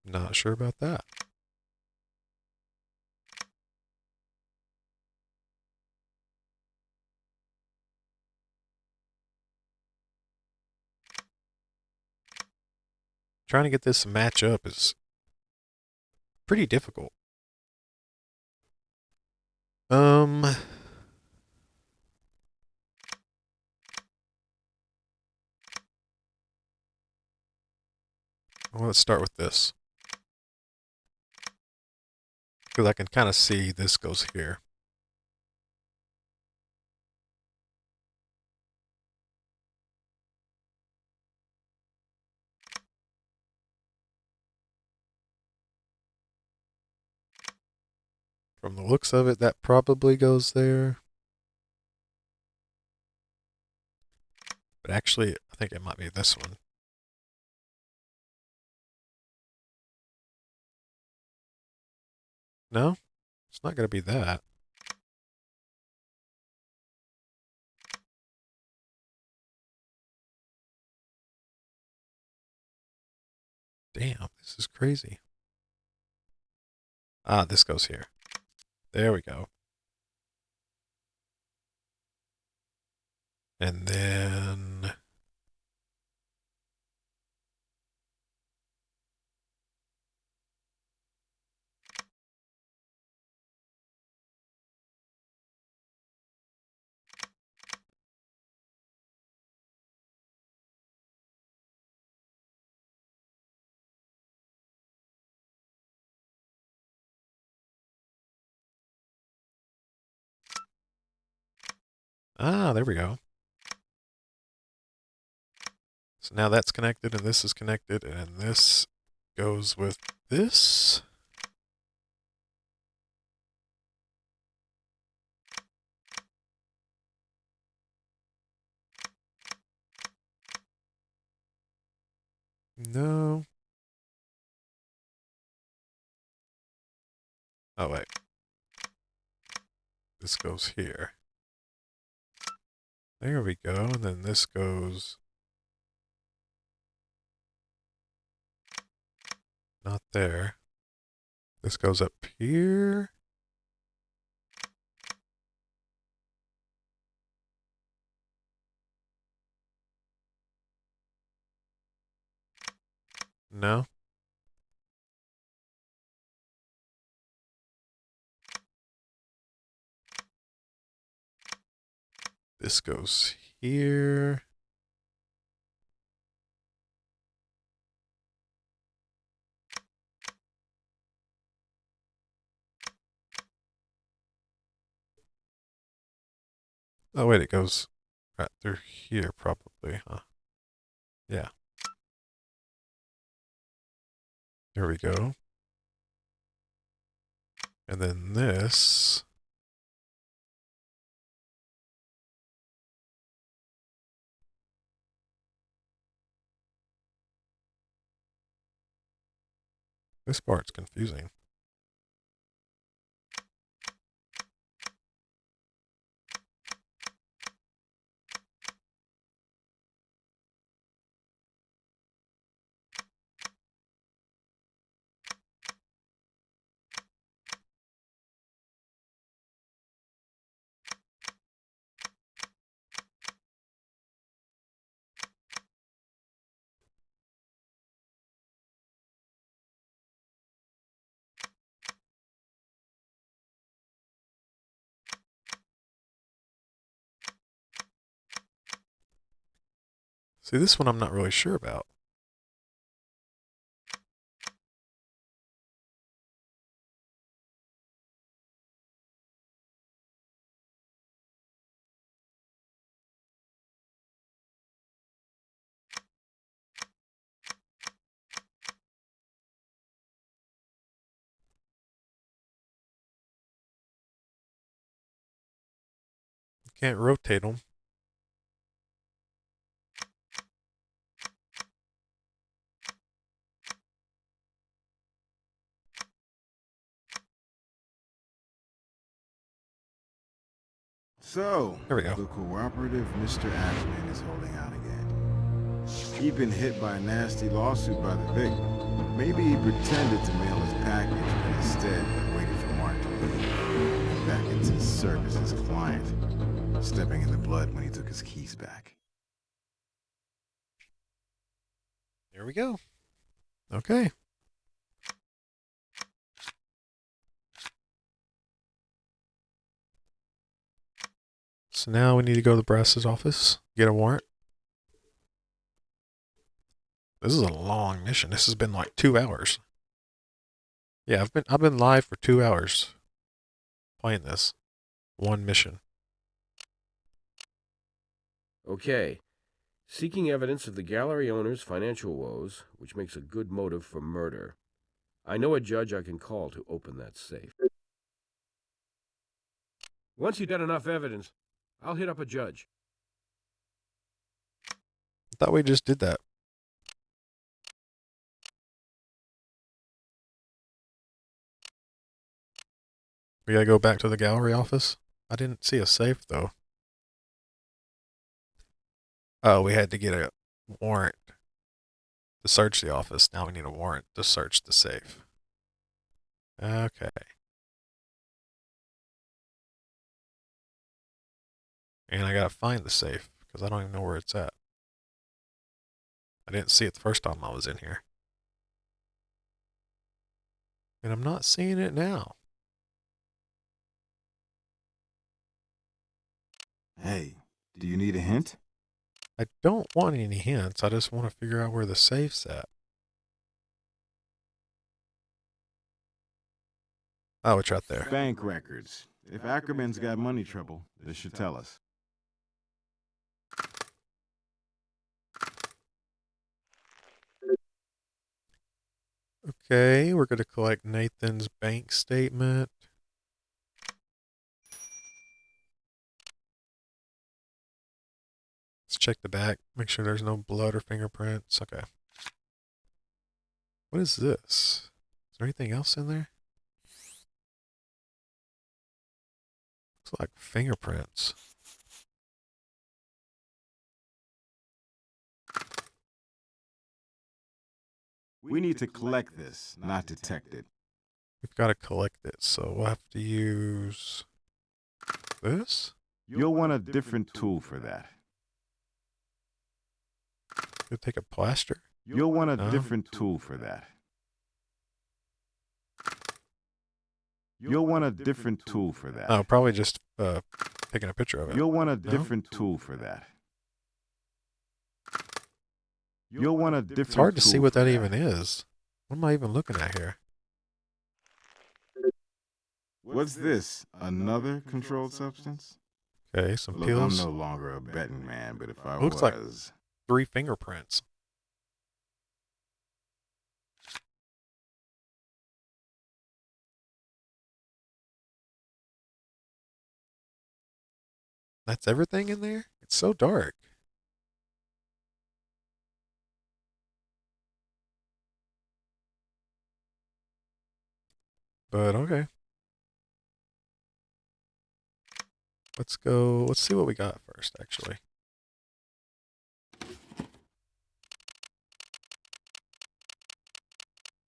Not sure about that. Trying to get this to match up is pretty difficult. Well, let's start with this. Because I can kind of see this goes here. From the looks of it, that probably goes there. But actually, I think it might be this one. No? It's not going to be that. Damn, this is crazy. Ah, this goes here. There we go. And then... Ah, there we go. So now that's connected, and this is connected, and this goes with this. No. Oh, wait. This goes here. There we go, and then this goes... Not there. This goes up here. No. This goes here. Oh, wait, it goes right through here, probably, huh? Yeah. There we go. And then this... This part's confusing. See, this one I'm not really sure about. Can't rotate them.
So,
There we go.
the cooperative Mr. Ackerman is holding out again. He'd been hit by a nasty lawsuit by the victim. Maybe he pretended to mail his package, but instead waited for Mark to leave. And back into service as client, stepping in the blood when he took his keys back.
There we go. Okay. So now we need to go to the brass's office, get a warrant. This is a long mission. This has been like 2 hours. Yeah, I've been live for 2 hours playing this one mission.
Okay. Seeking evidence of the gallery owner's financial woes, which makes a good motive for murder. I know a judge I can call to open that safe. Once you've got enough evidence, I'll hit up a judge.
I thought we just did that. We gotta go back to the gallery office. I didn't see a safe though. Oh, we had to get a warrant to search the office. Now we need a warrant to search the safe. Okay. And I gotta find the safe because I don't even know where it's at. I didn't see it the first time I was in here. And I'm not seeing it now.
Hey, do you need a hint?
I don't want any hints. I just want to figure out where the safe's at. Oh, it's right there.
Bank records. If Ackerman's got money trouble, this should tell us.
Okay, we're going to collect Nathan's bank statement. Let's check the back. Make sure there's no blood or fingerprints. Okay. What is this? Is there anything else in there? Looks like fingerprints.
We need to collect this, not detect it.
We've got to collect it, so we'll have to use this.
You'll want a different tool for that.
Could take a plaster.
You'll want a
No.
different tool for that. You'll want a different tool for that.
Oh, probably just taking a picture of it.
You'll want a
No?
different tool for that. You'll want a different
It's hard to see what
tool
that
for
even is. What am I even looking at here?
What's this? Another controlled substance?
Okay, some
Look,
pills.
I'm no longer a betting man, but if I
Looks like-
was...
3 fingerprints. That's everything in there? It's so dark. But okay. Let's go. Let's see what we got first, actually.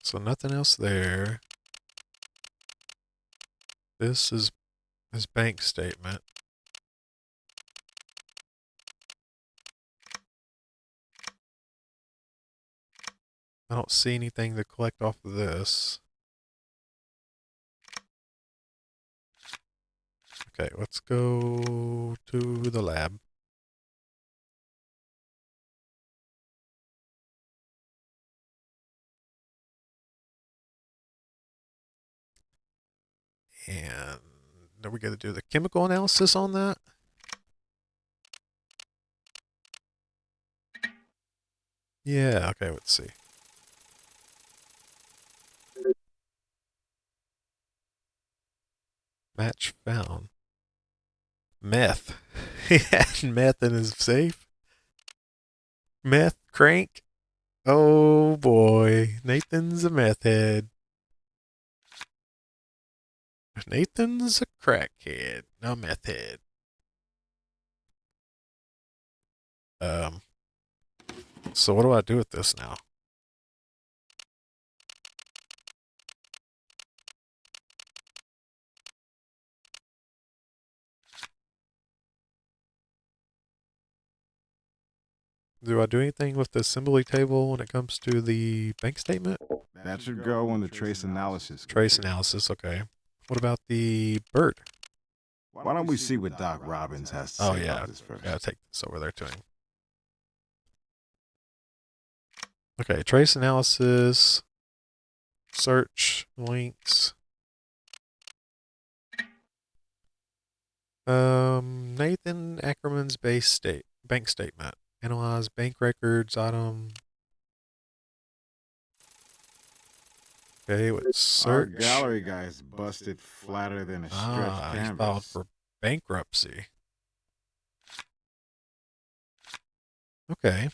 So nothing else there. This is his bank statement. I don't see anything to collect off of this. Okay, let's go to the lab. And are we going to do the chemical analysis on that? Yeah, okay, let's see. Match found. Meth. He had meth in his safe. Meth crank. Oh boy. Nathan's a meth head. Nathan's a crackhead. No meth head. So what do I do with this now? Do I do anything with the assembly table when it comes to the bank statement?
That should go on the trace analysis.
Trace analysis, okay. What about the bird?
Why don't we see what Doc Robbins has to say about this first?
Gotta take this over there to him. Okay, trace analysis, search, links. Nathan Ackerman's bank statement. Analyze bank records, item. Okay, let's
Our
search.
gallery guy's busted flatter than a stretched
He filed
canvas.
for bankruptcy. Okay.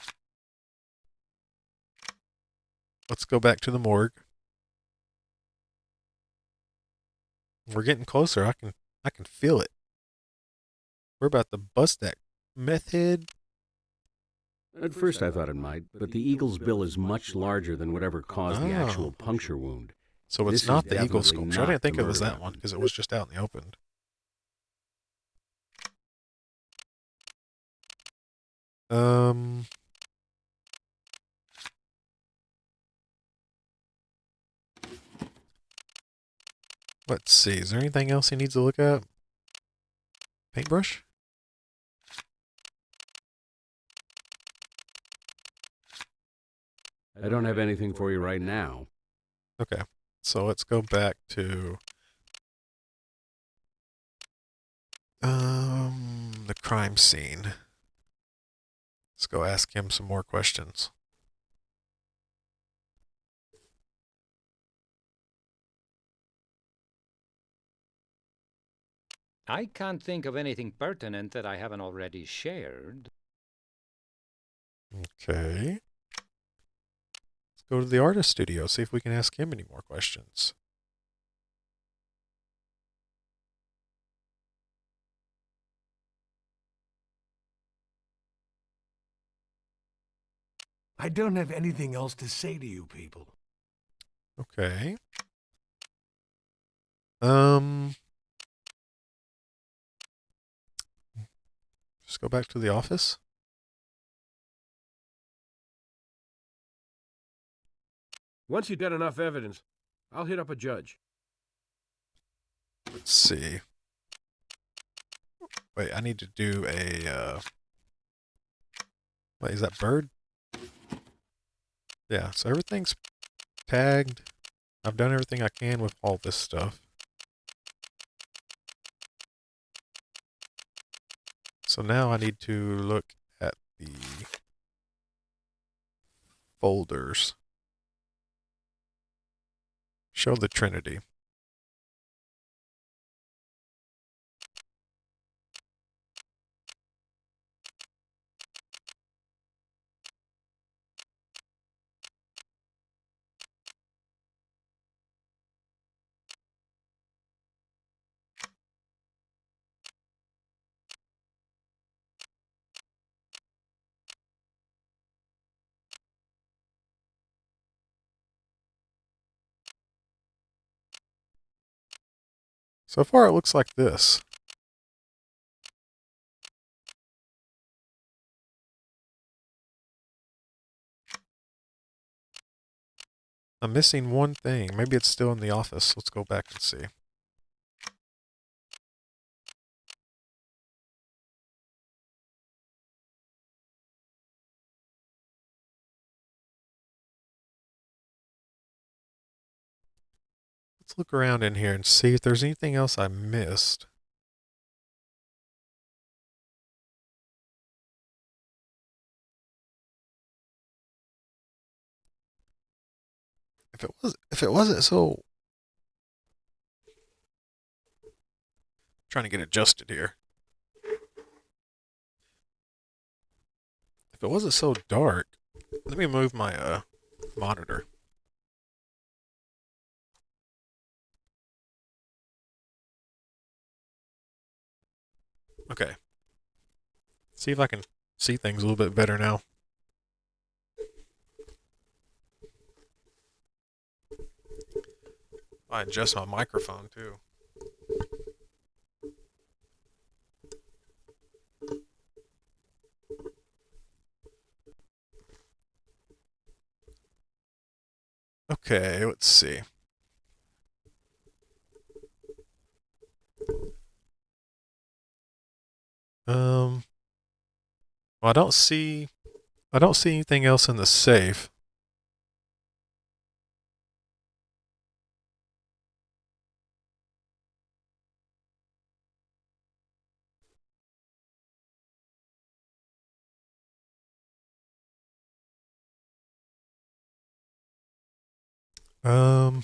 Let's go back to the morgue. We're getting closer. I can feel it. We're about to bust that meth head.
At first I thought it might, but the eagle's bill is much larger than whatever caused the actual puncture wound.
So it's
This
not
is
the eagle
definitely
sculpture. I
not
didn't think
the
it was
murder
that one
weapon.
because it was just out in the open. Let's see. Is there anything else he needs to look at? Paintbrush?
I don't have anything for you right now.
Okay. So let's go back to the crime scene. Let's go ask him some more questions.
I can't think of anything pertinent that I haven't already shared.
Okay. Let's go to the artist studio, see if we can ask him any more questions.
I don't have anything else to say to you people.
Okay. Just go back to the office.
Once you've got enough evidence, I'll hit up a judge.
Let's see. Wait, I need to do a, wait, is that bird? Yeah, so everything's tagged. I've done everything I can with all this stuff. So now I need to look at the folders. Show the Trinity. So far it looks like this. I'm missing one thing. Maybe it's still in the office. Let's go back and see. Let's look around in here and see if there's anything else I missed. If it wasn't so trying to get adjusted here. If it wasn't so dark, let me move my monitor. Okay. See if I can see things a little bit better now. I adjust my microphone too. Okay, let's see. Well, I don't see anything else in the safe. I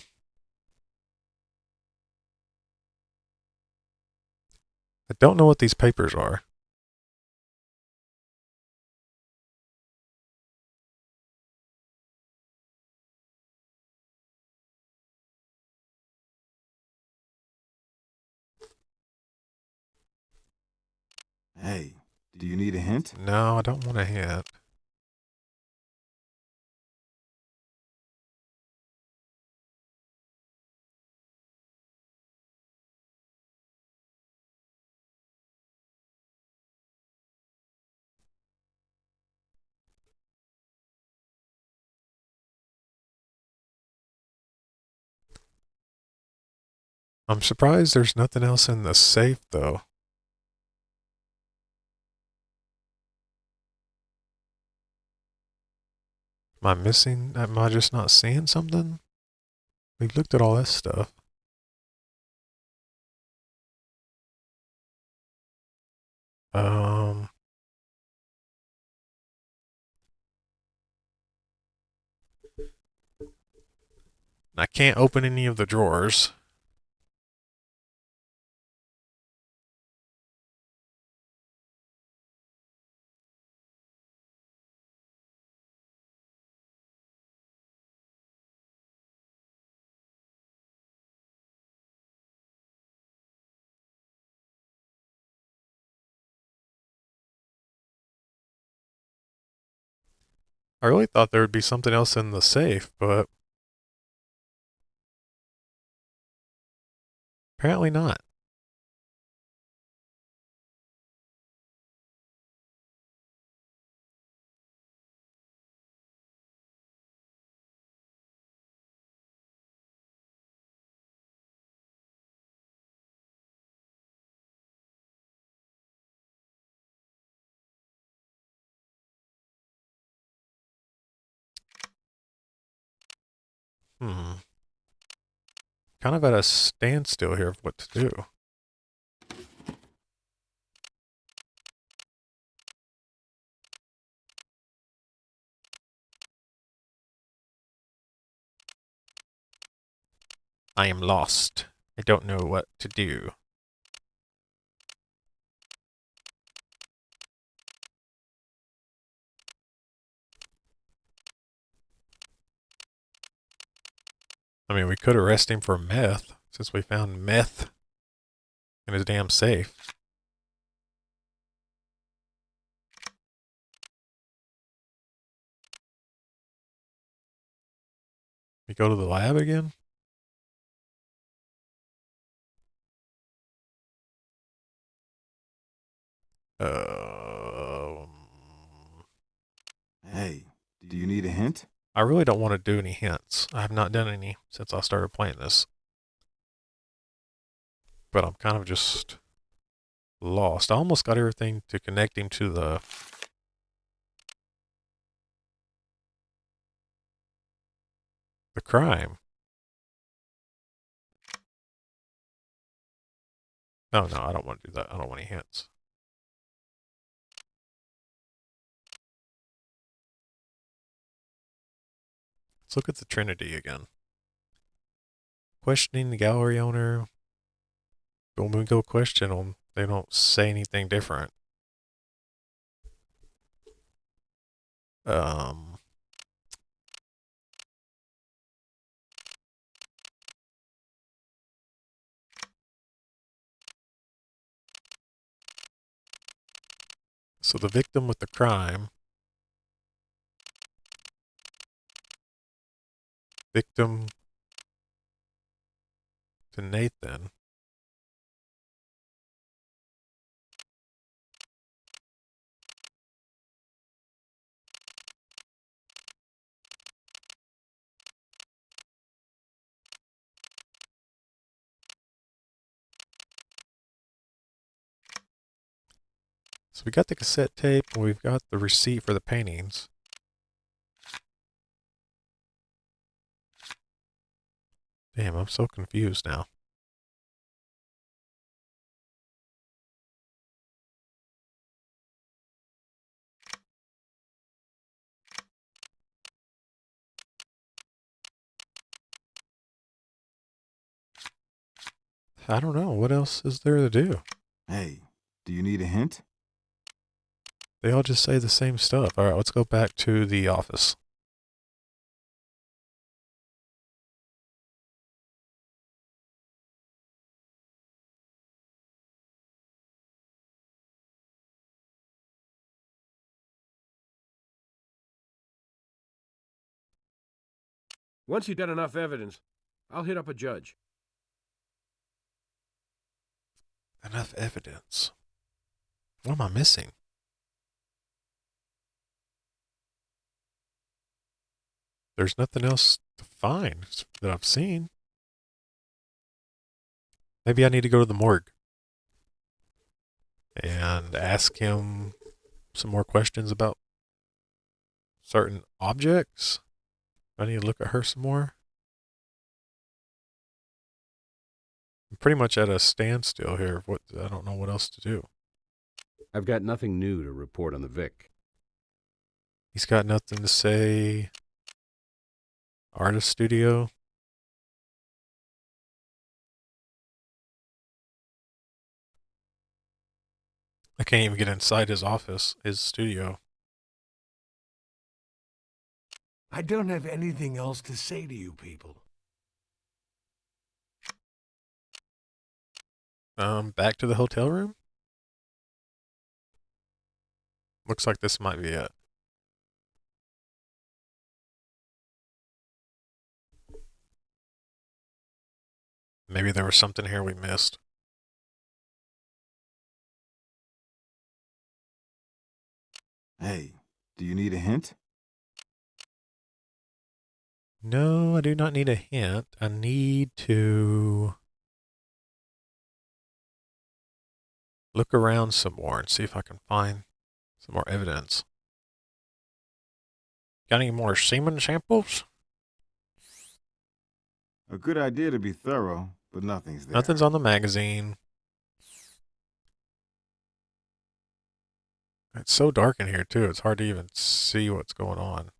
don't know what these papers are.
Hey, do you need a hint?
No, I don't want a hint. I'm surprised there's nothing else in the safe, though. Am I missing? Am I just not seeing something? We looked at all this stuff. I can't open any of the drawers. I really thought there would be something else in the safe, but apparently not. Hmm. Kind of at a standstill here of what to do. I am lost. I don't know what to do. I mean, we could arrest him for meth, since we found meth in his damn safe. We go to the lab again? Um,
Hey, do you need a hint?
I really don't want to do any hints. I have not done any since I started playing this. But I'm kind of just lost. I almost got everything to connect him to the crime. No, I don't want to do that. I don't want any hints. Let's look at the Trinity again. Questioning the gallery owner. But when we go question them, they don't say anything different. So the victim with the crime. Victim to Nathan. So we got the cassette tape and we've got the receipt for the paintings. Damn, I'm so confused now. I don't know. What else is there to do?
Hey, do you need a hint?
They all just say the same stuff. All right, let's go back to the office.
Once you've got enough evidence, I'll hit up a judge.
Enough evidence. What am I missing? There's nothing else to find that I've seen. Maybe I need to go to the morgue and ask him some more questions about certain objects. I need to look at her some more. I'm pretty much at a standstill here. I don't know what else to do.
I've got nothing new to report on the Vic.
He's got nothing to say. Artist studio. I can't even get inside his office, his studio.
I don't have anything else to say to you people.
Back to the hotel room? Looks like this might be it. Maybe there was something here we missed.
Hey, do you need a hint?
No, I do not need a hint. I need to look around some more and see if I can find some more evidence. Got any more semen samples?
A good idea to be thorough, but nothing's there.
Nothing's on the magazine. It's so dark in here, too. It's hard to even see what's going on.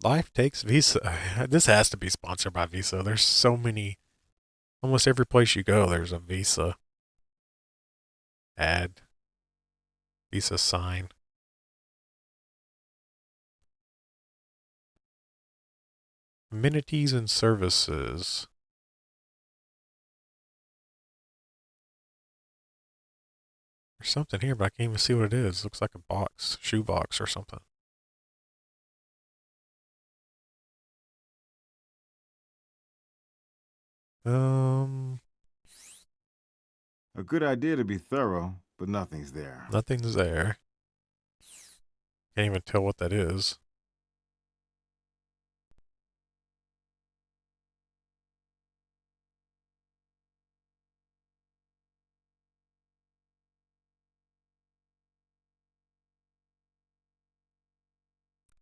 Life takes Visa. This has to be sponsored by Visa. There's so many. Almost every place you go, there's a Visa ad, Visa sign. Amenities and services. There's something here, but I can't even see what it is. Looks like a box, shoe box or something.
A good idea to be thorough, but nothing's there.
Nothing's there. Can't even tell what that is.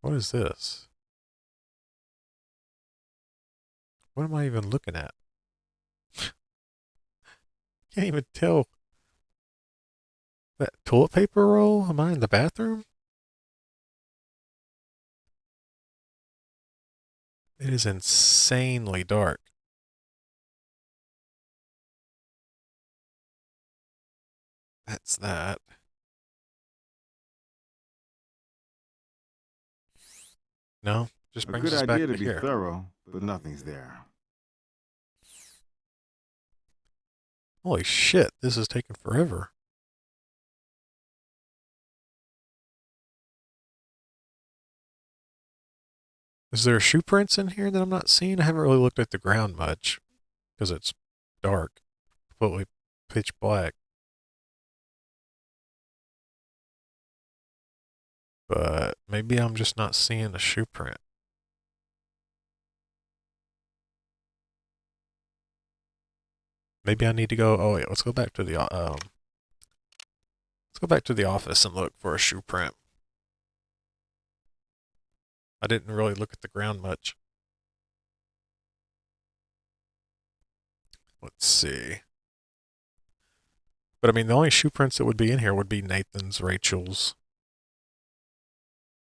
What is this? What am I even looking at? Can't even tell. That toilet paper roll? Am I in the bathroom? It is insanely dark. That's that. No, just
A
brings
good
us back
idea to
to
be
here.
thorough, but nothing's there.
Holy shit, this is taking forever. Is there shoe prints in here that I'm not seeing? I haven't really looked at the ground much because it's dark, completely pitch black. But maybe I'm just not seeing a shoe print. Maybe I need to go. Oh wait, let's go back to the office and look for a shoe print. I didn't really look at the ground much. Let's see. But I mean, the only shoe prints that would be in here would be Nathan's, Rachel's,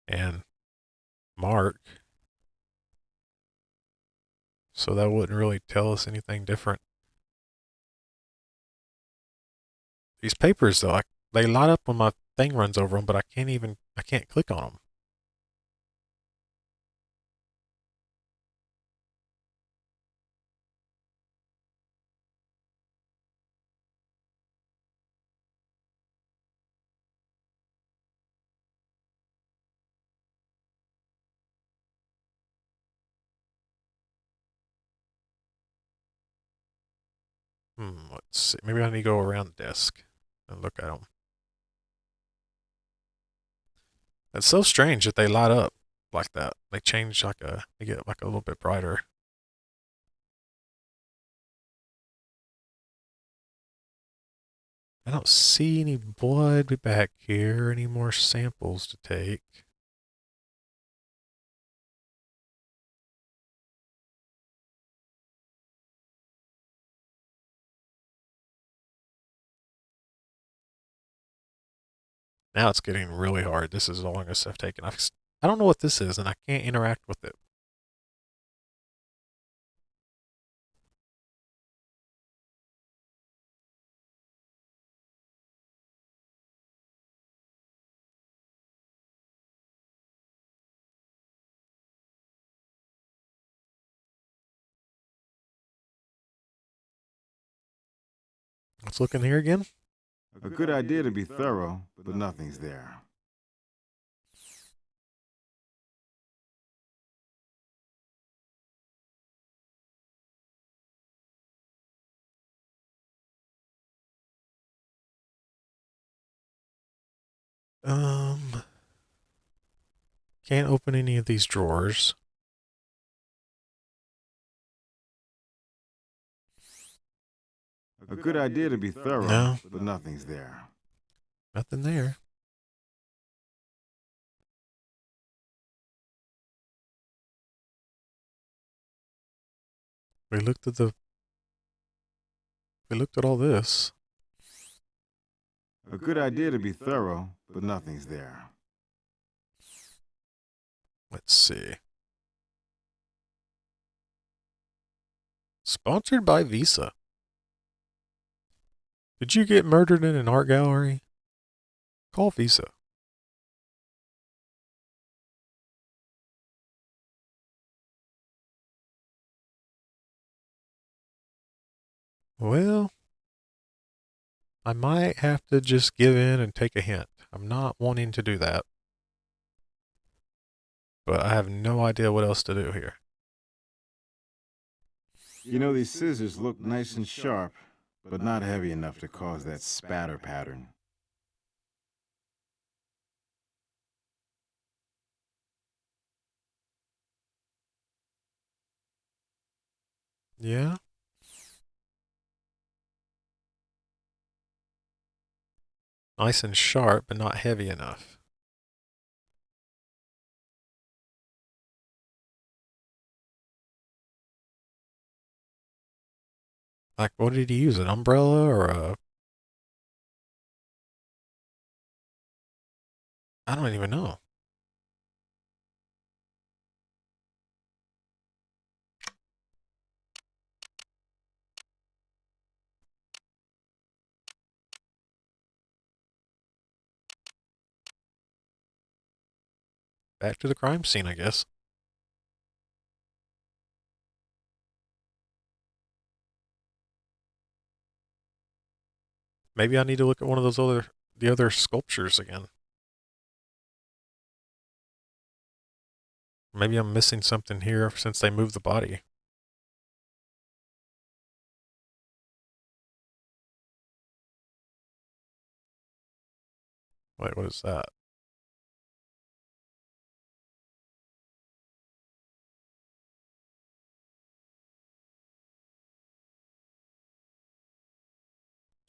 and Mark. So that wouldn't really tell us anything different. These papers, though, they light up when my thing runs over them, but I can't click on them. Let's see. Maybe I need to go around the desk and look at them. It's so strange that they light up like that. They change they get like a little bit brighter. I don't see any blood back here, any more samples to take. Now it's getting really hard. This is the longest I've taken. I don't know what this is, and I can't interact with it. Let's look in here again.
A good idea to be thorough, but nothing's there.
Can't open any of these drawers.
A good idea to be thorough,
No.
but nothing's there.
Nothing there. We looked at all this.
A good idea to be thorough, but nothing's there.
Let's see. Sponsored by Visa. Did you get murdered in an art gallery? Call Visa. Well, I might have to just give in and take a hint. I'm not wanting to do that. But I have no idea what else to do here.
You know, these scissors look nice and sharp, but not heavy enough to cause that spatter pattern.
Yeah? Nice and sharp, but not heavy enough. Like, what did he use? An umbrella or a... I don't even know. Back to the crime scene, I guess. Maybe I need to look at one of those the other sculptures again. Maybe I'm missing something here since they moved the body. Wait, what is that?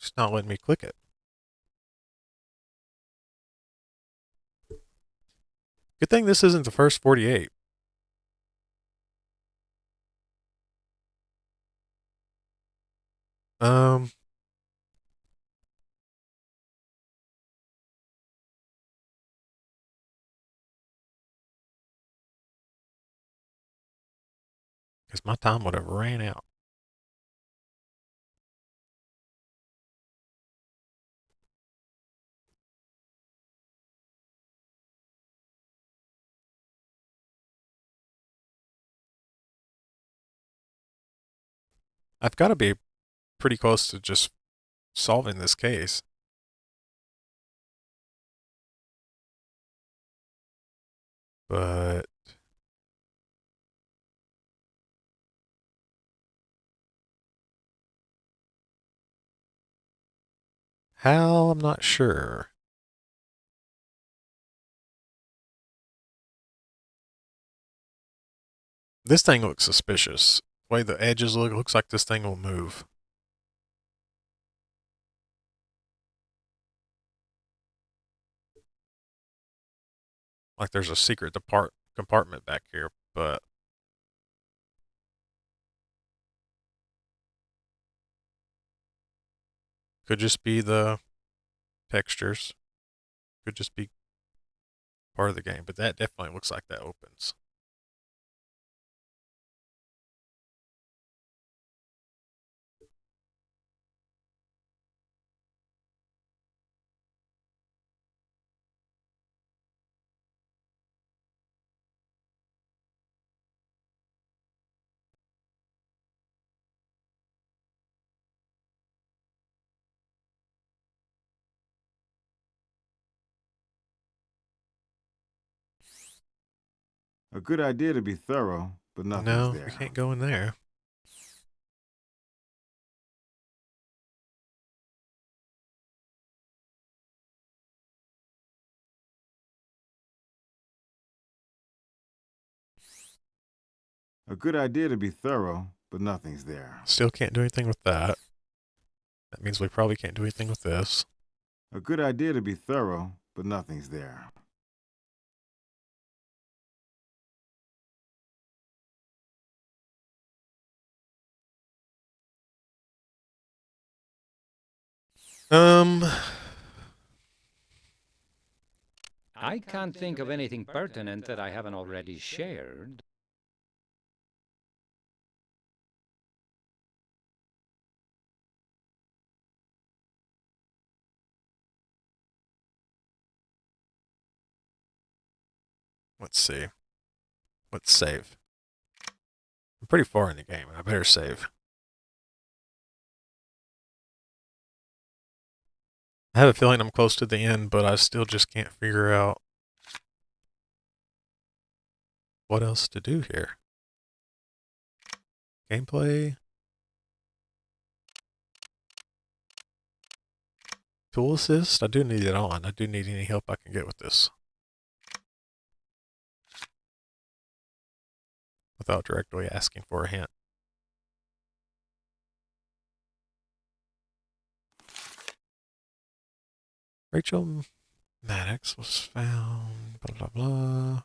It's not letting me click it. Good thing this isn't the first 48. Because my time would have ran out. I've got to be pretty close to just solving this case. But how? I'm not sure. This thing looks suspicious. The way the edges look, looks like this thing will move. Like there's a secret compartment back here, but could just be the textures. Could just be part of the game, but that definitely looks like that opens.
A good idea to be thorough, but nothing's
No,
there.
we can't go in there.
A good idea to be thorough, but nothing's there.
Still can't do anything with that. That means we probably can't do anything with this.
A good idea to be thorough, but nothing's there.
I can't think of anything pertinent that I haven't already shared.
Let's see. Let's save. I'm pretty far in the game. I better save. I have a feeling I'm close to the end, but I still just can't figure out what else to do here. Gameplay. tool assist. I do need it on. I do need any help I can get with this. Without directly asking for a hint. Rachel Maddox was found, blah, blah, blah.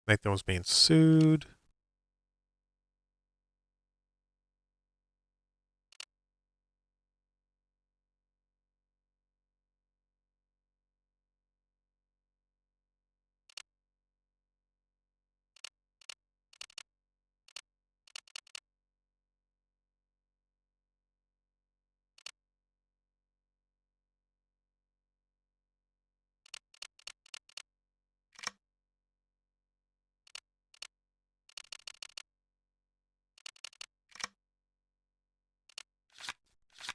Nathan was being sued.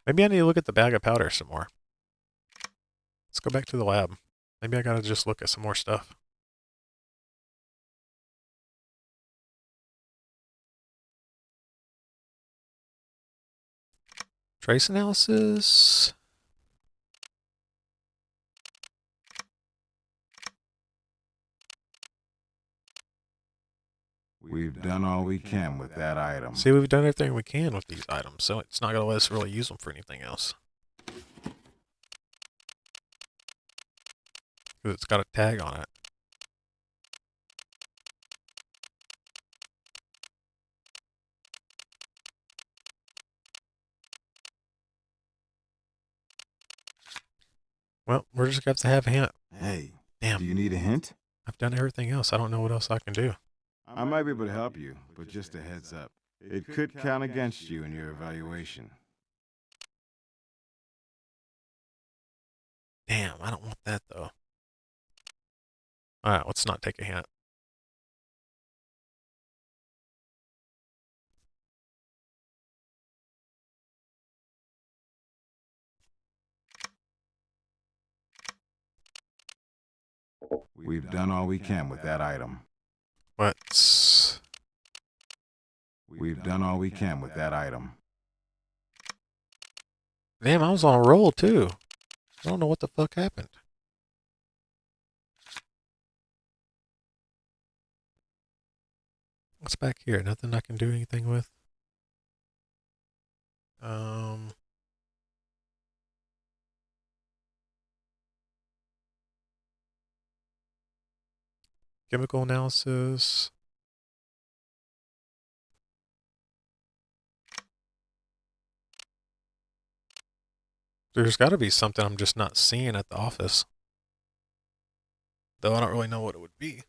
Maybe I need to look at the bag of powder some more. Let's go back to the lab. Maybe I gotta just look at some more stuff. Trace analysis.
We've done all we can with that item.
See, we've done everything we can with these items, so it's not gonna let us really use them for anything else. Because it's got a tag on it. Well, we're just gonna have to have a hint.
Hey,
Damn.
do you need a hint?
I've done everything else. I don't know what else I can do.
I might be able to help you, but just a heads up. It could count against you in your evaluation.
Damn, I don't want that though. Alright, let's not take a hint.
We've done all we can with that item.
Let's...
We've done all we can with that item.
Damn, I was on a roll too. I don't know what the fuck happened. What's back here? Nothing I can do anything with? Chemical analysis. There's got to be something I'm just not seeing at the office. Though I don't really know what it would be.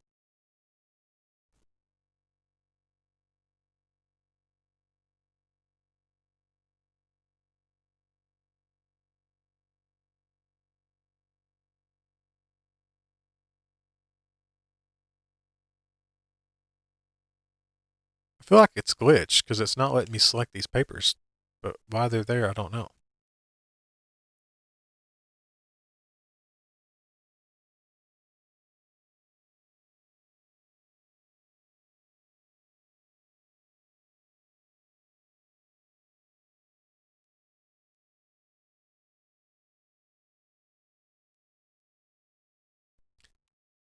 I feel like it's glitched because it's not letting me select these papers. But why they're there, I don't know.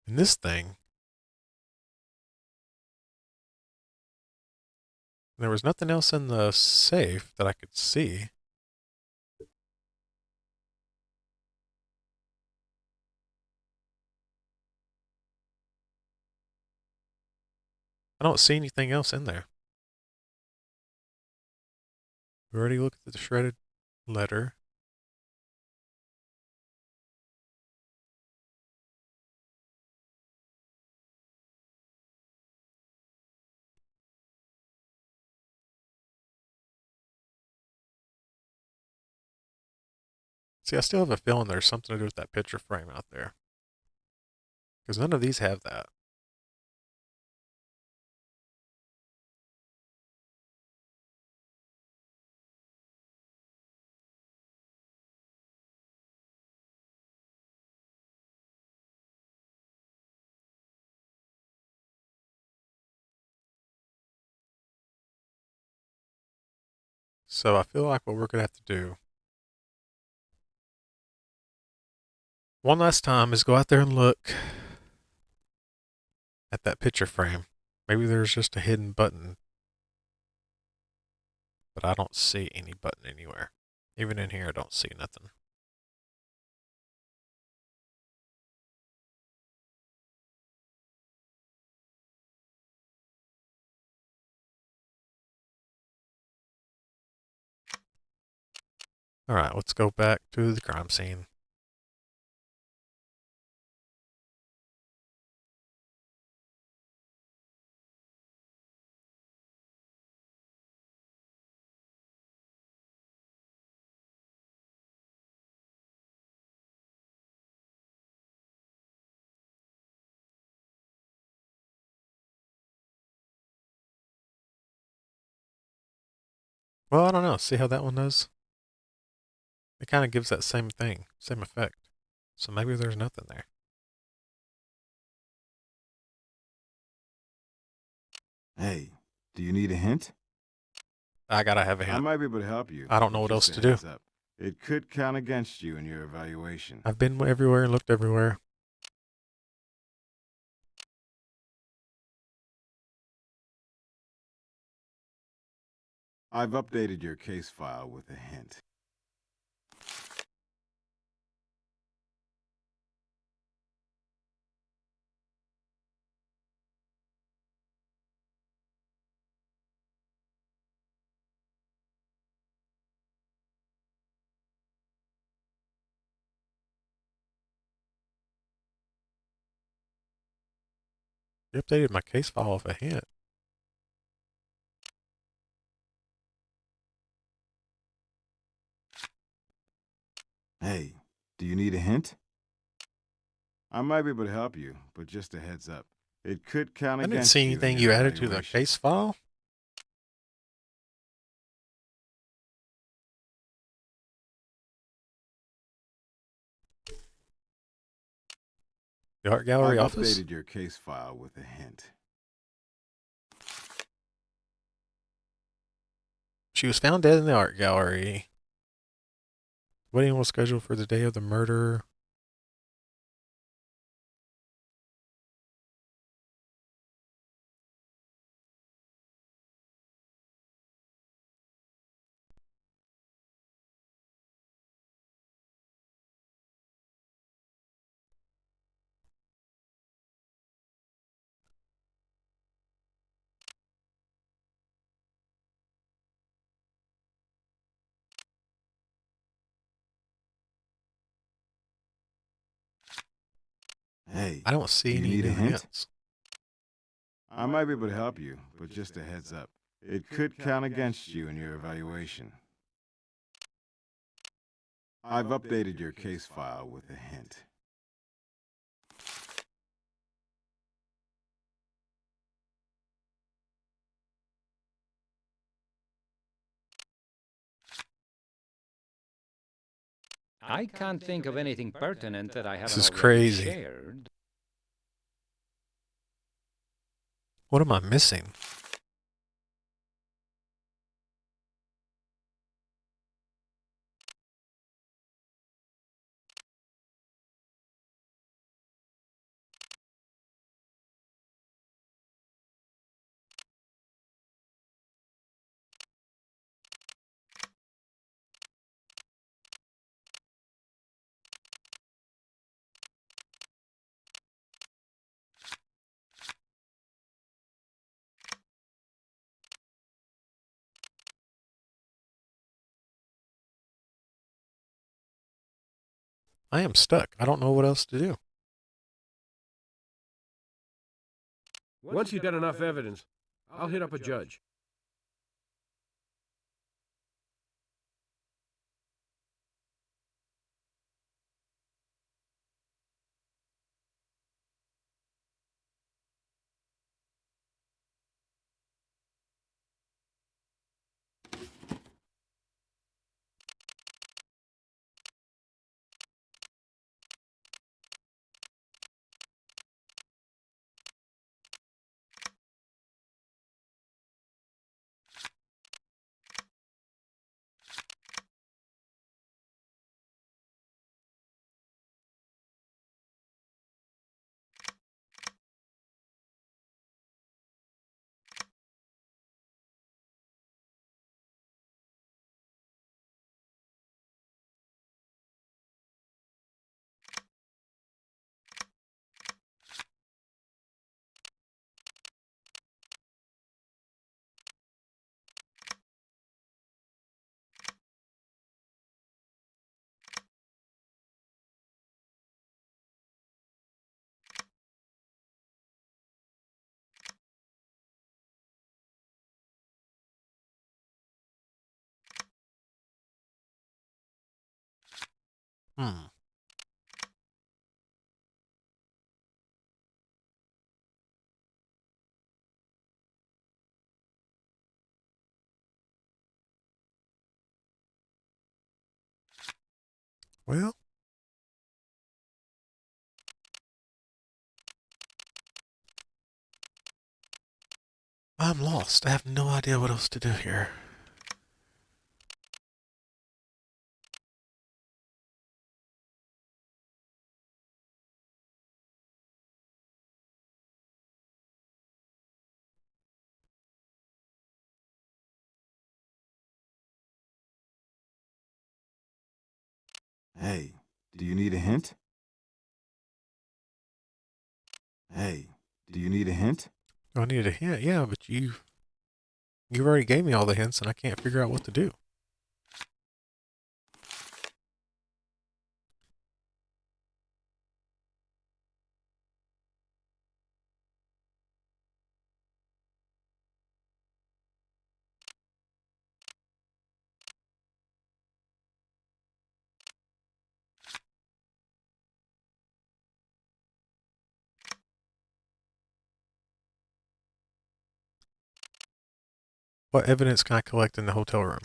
And this thing, there was nothing else in the safe that I could see. I don't see anything else in there. We already looked at the shredded letter. See, I still have a feeling there's something to do with that picture frame out there. Because none of these have that. So I feel like what we're going to have to do one last time is go out there and look at that picture frame. Maybe there's just a hidden button, but I don't see any button anywhere. Even in here, I don't see nothing. All right, let's go back to the crime scene. Well, I don't know. See how that one does? It kind of gives that same thing, same effect. So maybe there's nothing there.
Hey, do you need a hint?
I gotta have a
I
hint.
might be able to help you.
I don't know
but
what else
just a
to do.
heads up. It could count against you in your evaluation.
I've been everywhere and looked everywhere.
I've updated your case file with a hint.
You updated my case file with a hint.
Hey, do you need a hint? I might be able to help you, but just a heads up. It could count
I didn't
against
see
you in
anything
your
you added to the
evaluation.
case file. The art gallery
I've
office?
updated your case file with a hint.
She was found dead in the art gallery. Wedding was scheduled for the day of the murder.
Hey,
I don't see
do you
any
need a
new
hint?
hints.
I might be able to help you, but just a heads up. It could count against you in your evaluation. I've updated your case file with a hint.
I can't think of anything pertinent that I
This
haven't
is
already
crazy.
shared.
What am I missing? I am stuck. I don't know what else to do.
Once you've got enough evidence, I'll hit up a judge.
Hmm. Well, I'm lost. I have no idea what else to do here.
Hey, do you need a hint? Hey, do you need a hint?
Do I need a hint? Yeah, but you already gave me all the hints, and I can't figure out what to do. What evidence can I collect in the hotel room?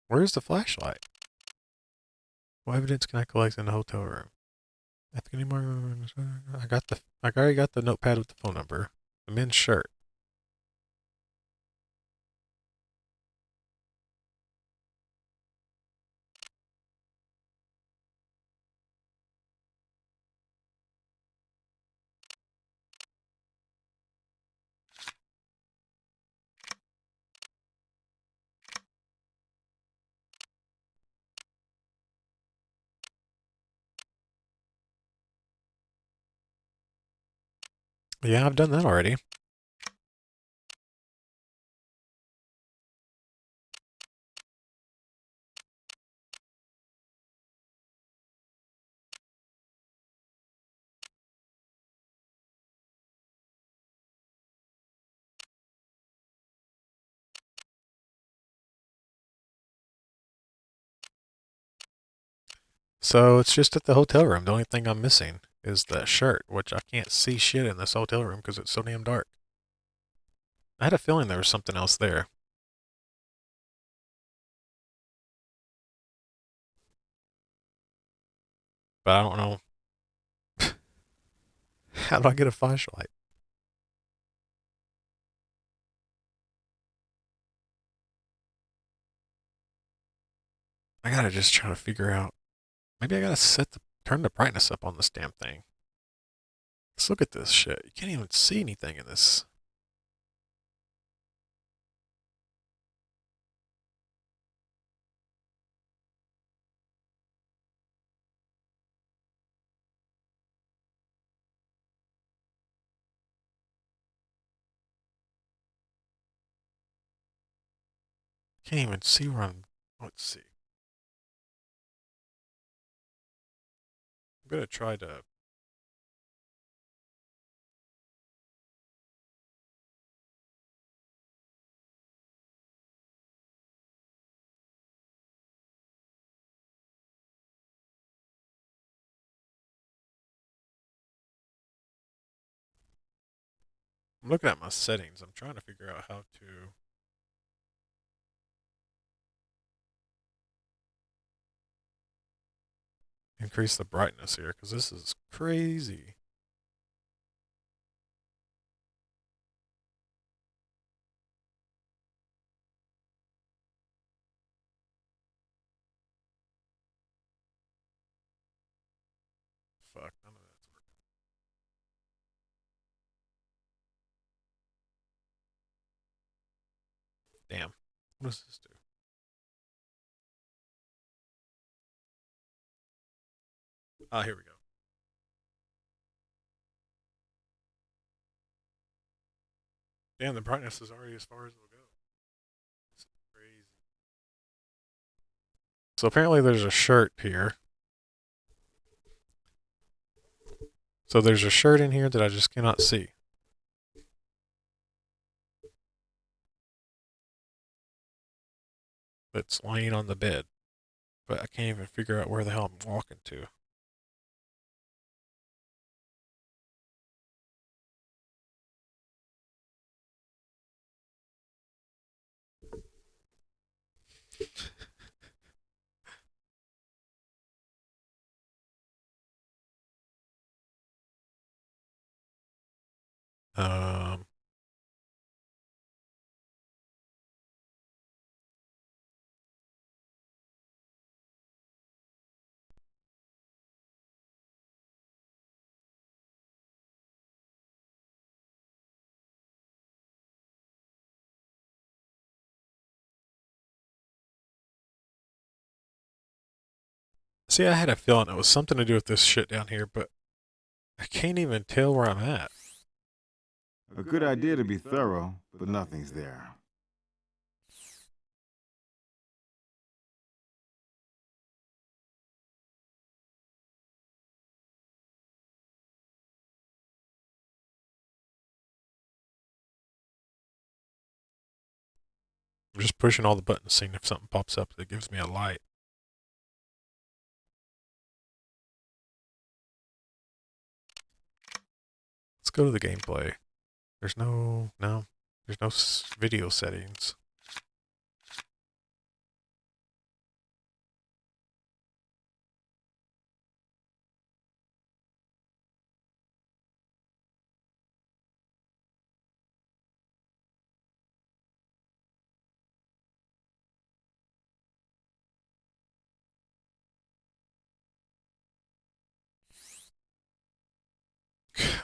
Where's the flashlight? What evidence can I collect in the hotel room? I already got the notepad with the phone number. The men's shirt. Yeah, I've done that already. So it's just at the hotel room. The only thing I'm missing is the shirt, which I can't see shit in this hotel room because it's so damn dark. I had a feeling there was something else there. But I don't know. How do I get a flashlight? I gotta just try to figure out. Maybe I gotta turn the brightness up on this damn thing. Let's look at this shit. You can't even see anything in this. Can't even see where I'm. Let's see. I'm gonna try to. I'm looking at my settings. I'm trying to figure out how to increase the brightness here because this is crazy. Fuck, none of that's working. Damn. What does this do? Ah, here we go. Damn, the brightness is already as far as it'll go. So apparently there's a shirt here. So there's a shirt in here that I just cannot see. It's laying on the bed. But I can't even figure out where the hell I'm walking to. Um, See, I had a feeling it was something to do with this shit down here, but I can't even tell where I'm at.
A good idea to be thorough, but nothing's there.
I'm just pushing all the buttons, seeing if something pops up that gives me a light. Let's go to the gameplay. There's no video settings.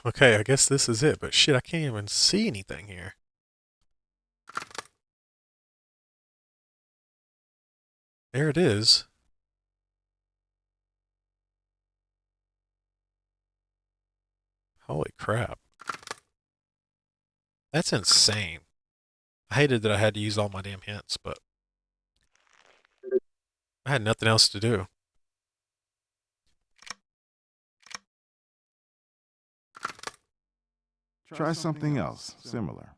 Okay, I guess this is it, but shit, I can't even see anything here. There it is. Holy crap. That's insane. I hated that I had to use all my damn hints, but I had nothing else to do.
Try something else, similar.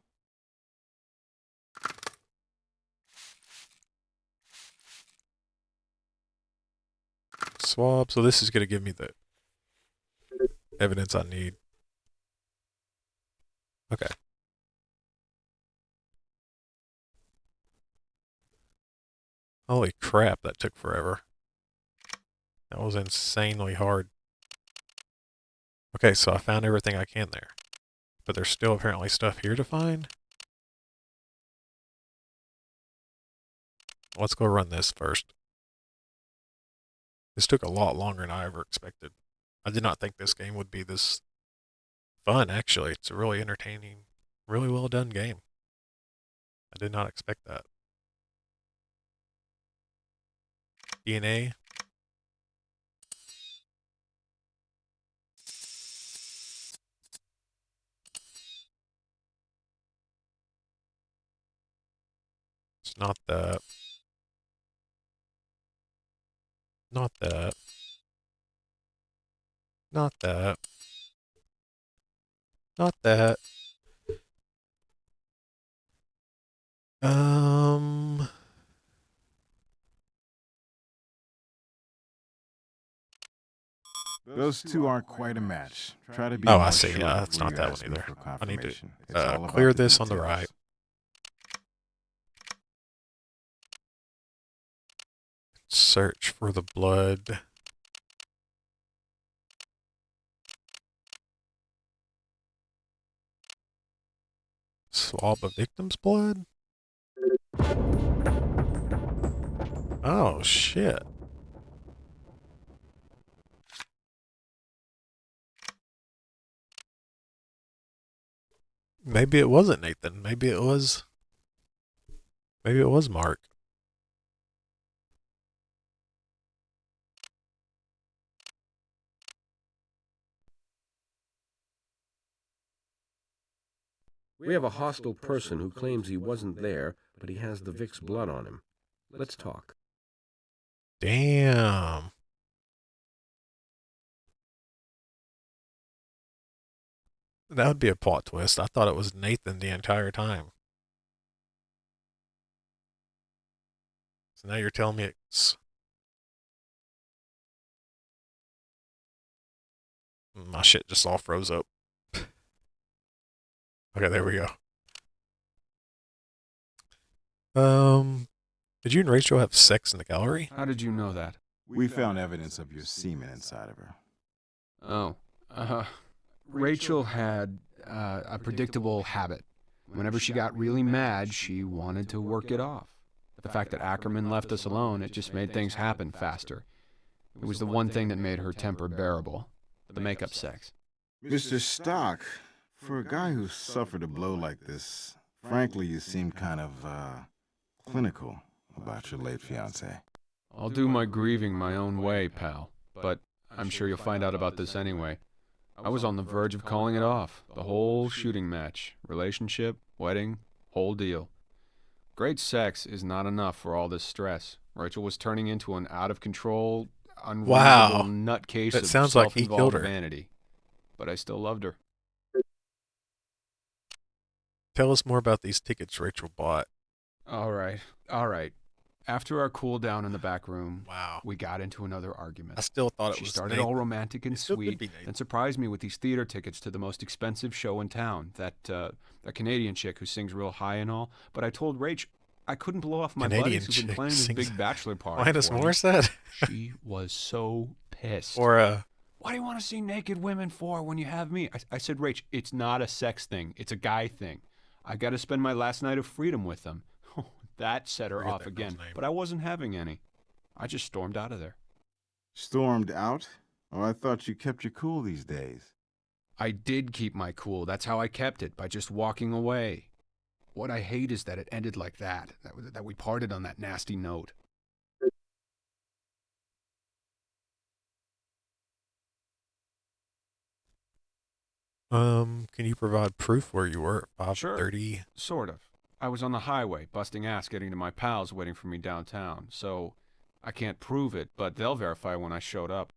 Swab, so this is going to give me the evidence I need. Okay. Holy crap, that took forever. That was insanely hard. Okay, so I found everything I can there. But there's still apparently stuff here to find. Let's go run this first. This took a lot longer than I ever expected. I did not think this game would be this fun, actually. It's a really entertaining, really well done game. I did not expect that. DNA. It's not that. Not that. Not that. Not that.
Those two aren't quite a match. Try to be
Oh,
more
I see.
sure
Yeah, it's
when
not
you
that
ask
one
me
either.
for
I need to
confirmation. It's all about
clear
the
this on the
details.
right. Search for the blood. Swab a victim's blood? Oh, shit. Maybe it wasn't Nathan. Maybe it was Mark.
We have a hostile person who claims he wasn't there, but he has the Vic's blood on him. Let's talk.
Damn. That would be a plot twist. I thought it was Nathan the entire time. So now you're telling me it's... My shit just all froze up. Okay, there we go. Did you and Rachel have sex in the gallery?
How did you know that?
We found evidence of your semen inside of her.
Oh, Rachel had a predictable habit. Whenever she got really mad, she wanted to work it off. The fact that Ackerman left us alone, it just made things happen faster. It was the one thing that made her temper bearable. The makeup sex.
Mr. Stock, for a guy who suffered a blow like this, frankly, you seem kind of, clinical about your late fiancé.
I'll do my grieving my own way, pal. But I'm sure you'll find out about this anyway. I was on the verge of calling it off. The whole shooting match. Relationship, wedding, whole deal. Great sex is not enough for all this stress. Rachel was turning into an out-of-control, unreasonable
Wow.
nutcase
That
of
sounds like he
self-involved
killed her.
vanity. But I still loved her.
Tell us more about these tickets Rachel bought.
All right. After our cool down in the back room,
Wow.
we got into another argument.
I still thought it
She
was
started
Nathan.
all romantic and
It still could
sweet,
be Nathan.
then surprised me with these theater tickets to the most expensive show in town. That Canadian chick who sings real high and all. But I told Rach I couldn't blow off my
Canadian
buddies who've been
chick
planning this
sings-
big bachelor party.
Linus
for me.
Morissette?
She was so pissed.
Or,
What do you want to see naked women for when you have me? I said, Rach, it's not a sex thing. It's a guy thing. I got to spend my last night of freedom with them. That set her
Forget
off
that girl's
again.
name.
But I wasn't having any. I just stormed out of there.
Stormed out? Oh, I thought you kept your cool these days.
I did keep my cool. That's how I kept it, by just walking away. What I hate is that it ended like that we parted on that nasty note.
can you provide proof where you were at 5:30?
Sort of. I was on the highway, busting ass getting to my pals waiting for me downtown, so I can't prove it, but they'll verify when I showed up.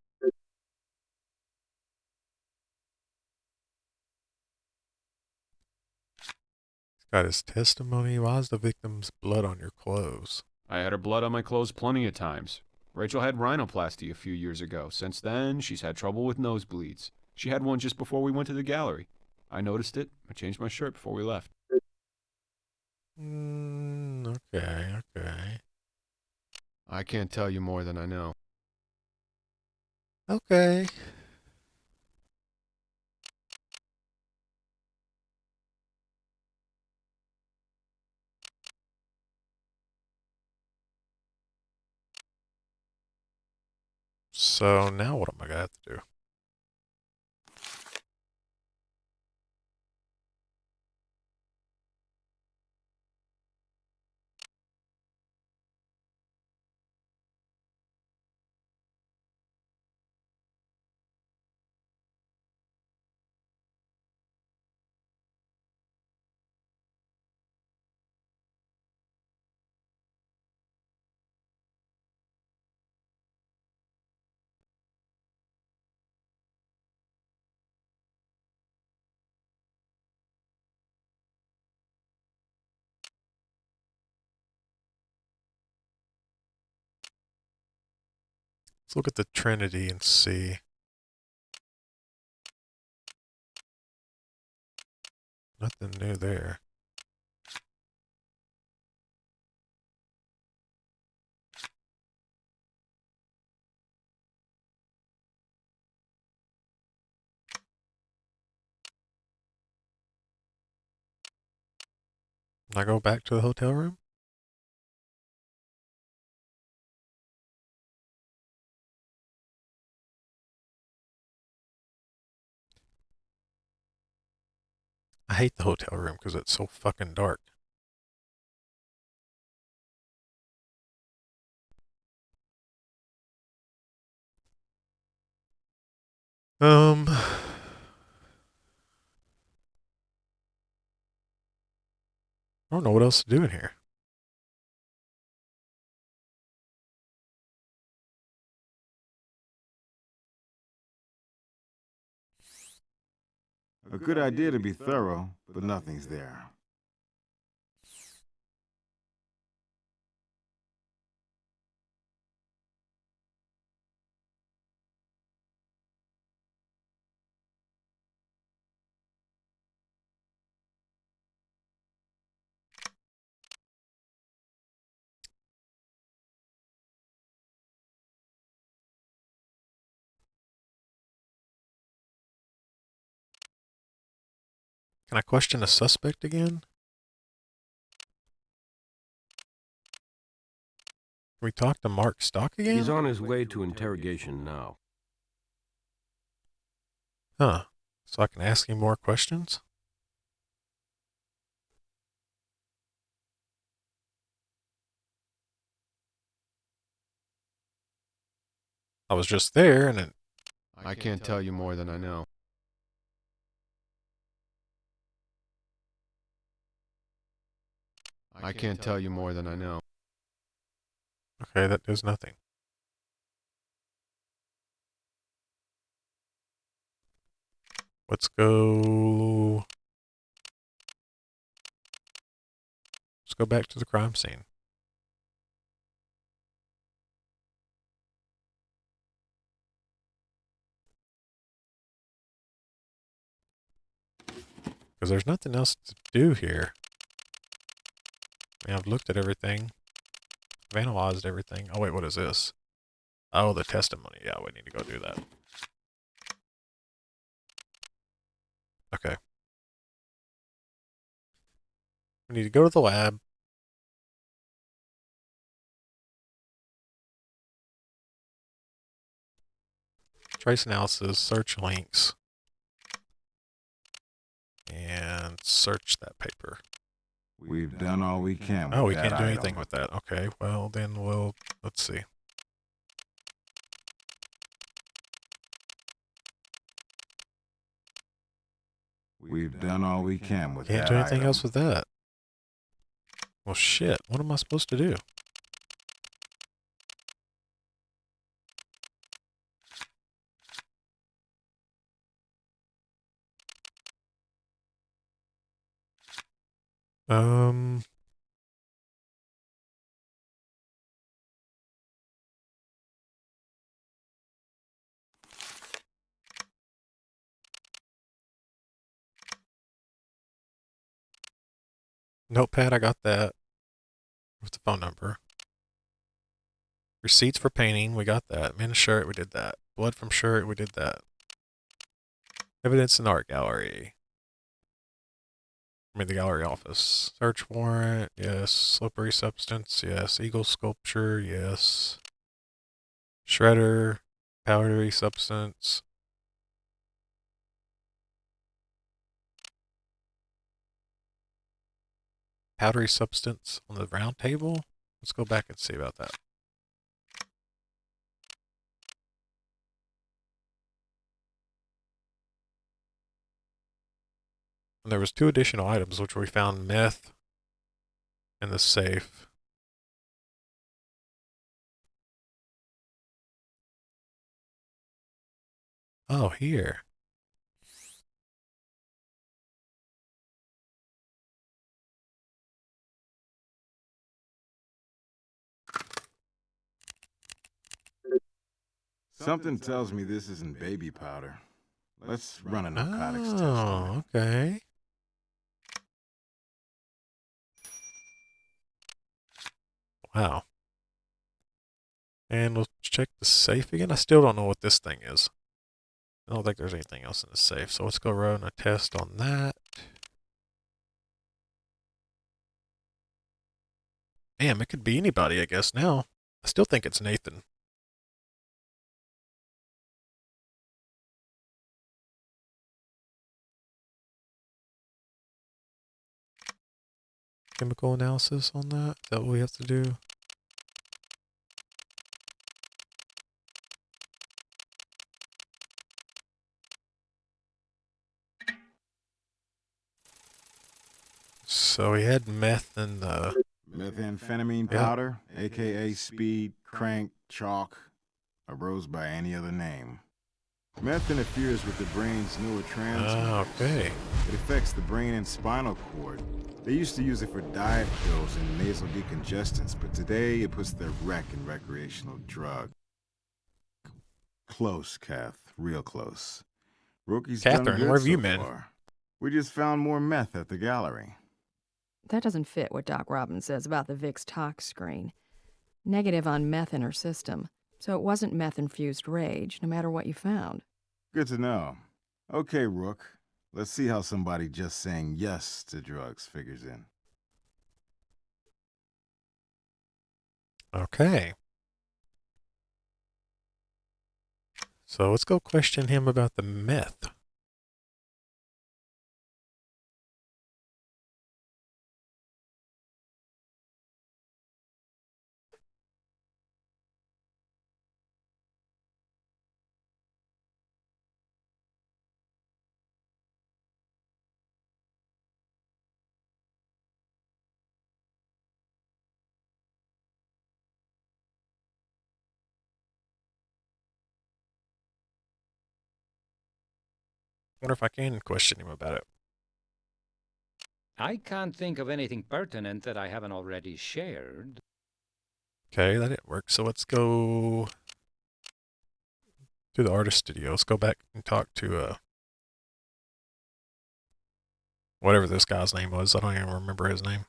Got his testimony. Why is the victim's blood on your clothes?
I had her blood on my clothes plenty of times. Rachel had rhinoplasty a few years ago. Since then, she's had trouble with nosebleeds. She had one just before we went to the gallery. I noticed it. I changed my shirt before we left.
Okay.
I can't tell you more than I know.
Okay. So now what am I gonna have to do? Let's look at the Trinity and see. Nothing new there. Can I go back to the hotel room? I hate the hotel room because it's so fucking dark. I don't know what else to do in here.
A good idea to be thorough, but nothing's there.
Can I question a suspect again? Can we talk to Mark Stock again?
He's on his way to interrogation now.
Huh. So I can ask him more questions? I was just there and it...
I can't tell you more than I know. I can't tell you more than I know.
Okay, that does nothing. Let's go... Let's go back to the crime scene. Because there's nothing else to do here. I mean, I've looked at everything. I've analyzed everything. Oh, wait, what is this? Oh, the testimony. Yeah, we need to go do that. Okay. We need to go to the lab. Trace analysis, search links. And search that paper.
We've done all we can with
Oh, we
that
can't do
item.
anything with that. Okay, well, then we'll... Let's see.
We've done all we can with
Can't
that
do anything
item.
else with that. Well, shit. What am I supposed to do? Notepad, I got that. With the phone number. Receipts for painting, we got that. Men's shirt, we did that. Blood from shirt, we did that. Evidence in art gallery. I mean, the gallery office. Search warrant, yes. Slippery substance, yes. Eagle sculpture, yes. Shredder, powdery substance. Powdery substance on the round table? Let's go back and see about that. And there was 2 additional items, which we found meth in the safe. Oh, here.
Something tells me this isn't baby powder. Let's run a narcotics test on it.
Oh, okay. Wow. And we'll check the safe again. I still don't know what this thing is. I don't think there's anything else in the safe. So let's go run a test on that. Damn, it could be anybody, I guess, now. I still think it's Nathan. Chemical analysis on that? Is that what we have to do? So we had meth in the...
Methamphetamine
Yeah.
powder, aka speed, crank, chalk, arose by any other name. Meth interferes with the brain's neurotransmitters.
Ah, okay.
It affects the brain and spinal cord. They used to use it for diet pills and nasal decongestants, but today it puts the rec in recreational drug. Close, Kath. Real close. Rookie's done
Catherine,
good
where have you
so
been?
far. We just found more meth at the gallery.
That doesn't fit what Doc Robbins says about the Vicks tox screen. Negative on meth in her system, so it wasn't meth-infused rage, no matter what you found.
Good to know. Okay, Rook. Let's see how somebody just saying yes to drugs figures in.
Okay. So let's go question him about the meth. Wonder if I can question him about it.
I can't think of anything pertinent that I haven't already shared.
Okay, that didn't work. So let's go to the artist studio. Let's go back and talk to whatever this guy's name was. I don't even remember his name.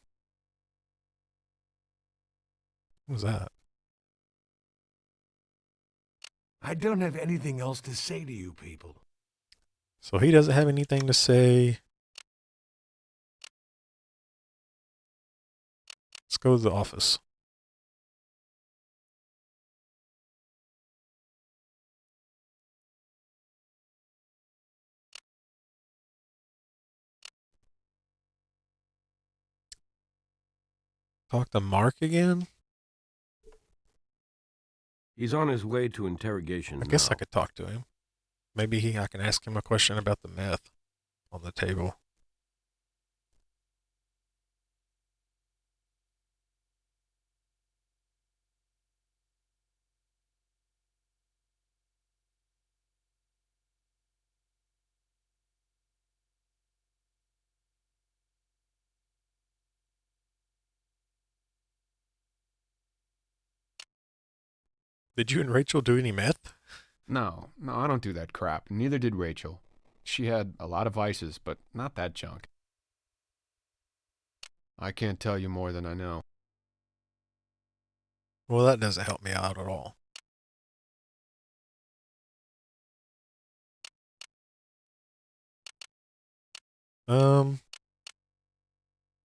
What was that?
I don't have anything else to say to you people.
So he doesn't have anything to say. Let's go to the office. Talk to Mark again?
He's on his way to interrogation
I guess I
now.
could talk to him. Maybe I can ask him a question about the meth on the table. Did you and Rachel do any meth?
No, I don't do that crap. Neither did Rachel. She had a lot of vices, but not that junk. I can't tell you more than I know.
Well, that doesn't help me out at all.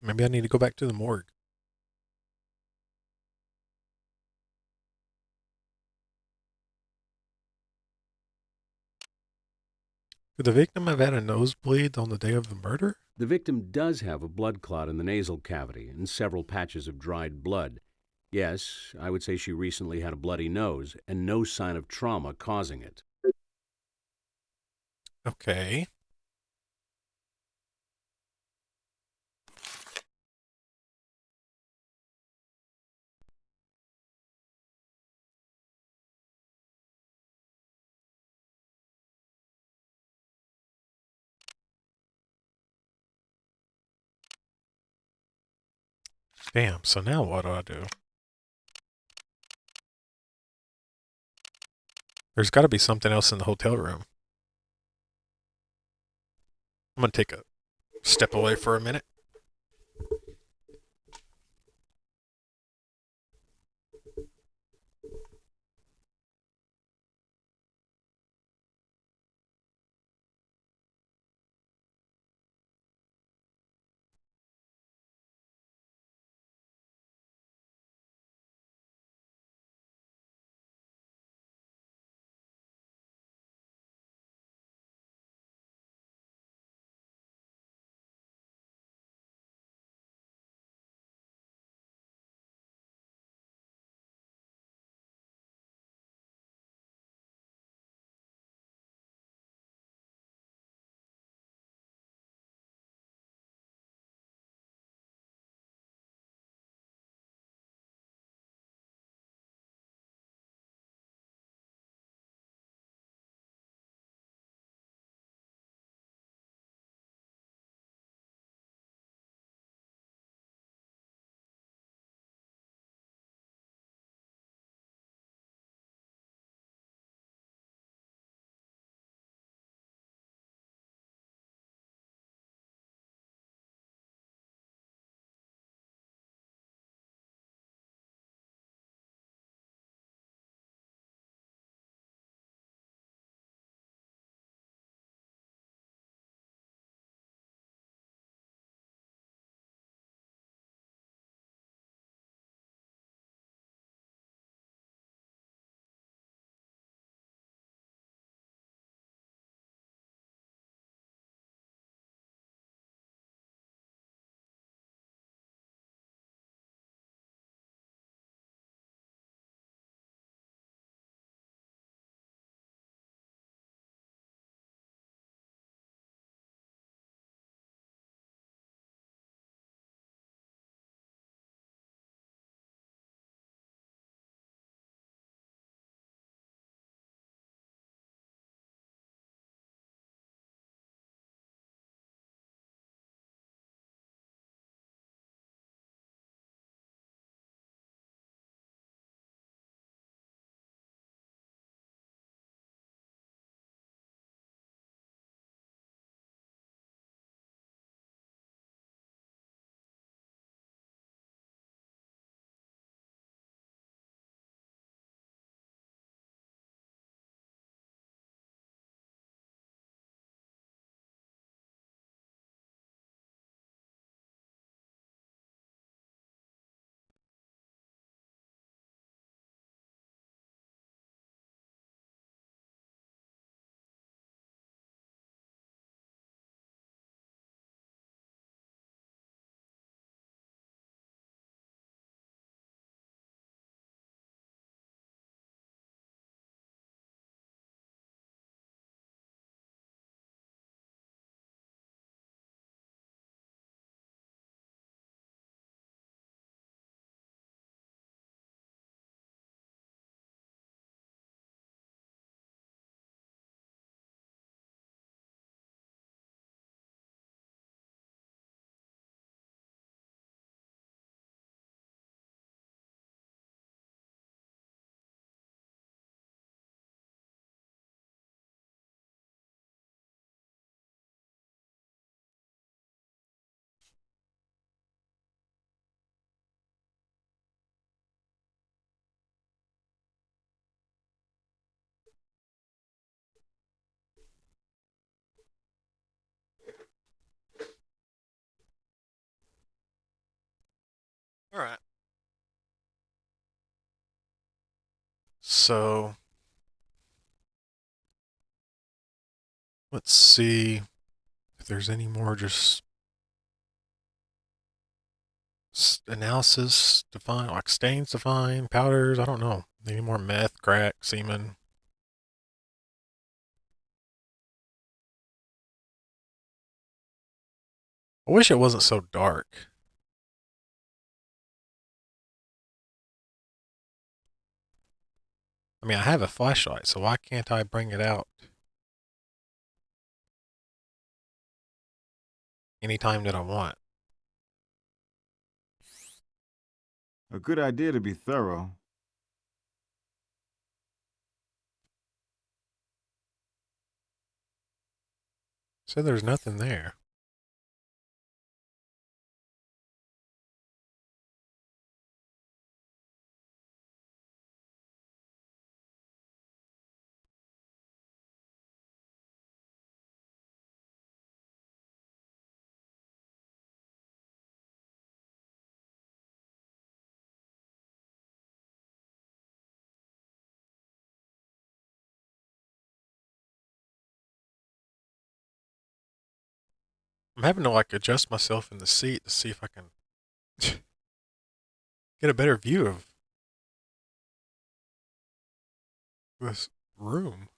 Maybe I need to go back to the morgue. Could the victim have had a nosebleed on the day of the murder?
The victim does have a blood clot in the nasal cavity and several patches of dried blood. Yes, I would say she recently had a bloody nose and no sign of trauma causing it.
Okay. Damn, so now what do I do? There's got to be something else in the hotel room. I'm going to take a step away for a minute. All right. So let's see if there's any more just analysis to find, like stains to find, powders. I don't know. Any more meth, crack, semen? I wish it wasn't so dark. I mean, I have a flashlight, so why can't I bring it out anytime that I want?
A good idea to be thorough.
So there's nothing there. I'm having to like adjust myself in the seat to see if I can get a better view of this room.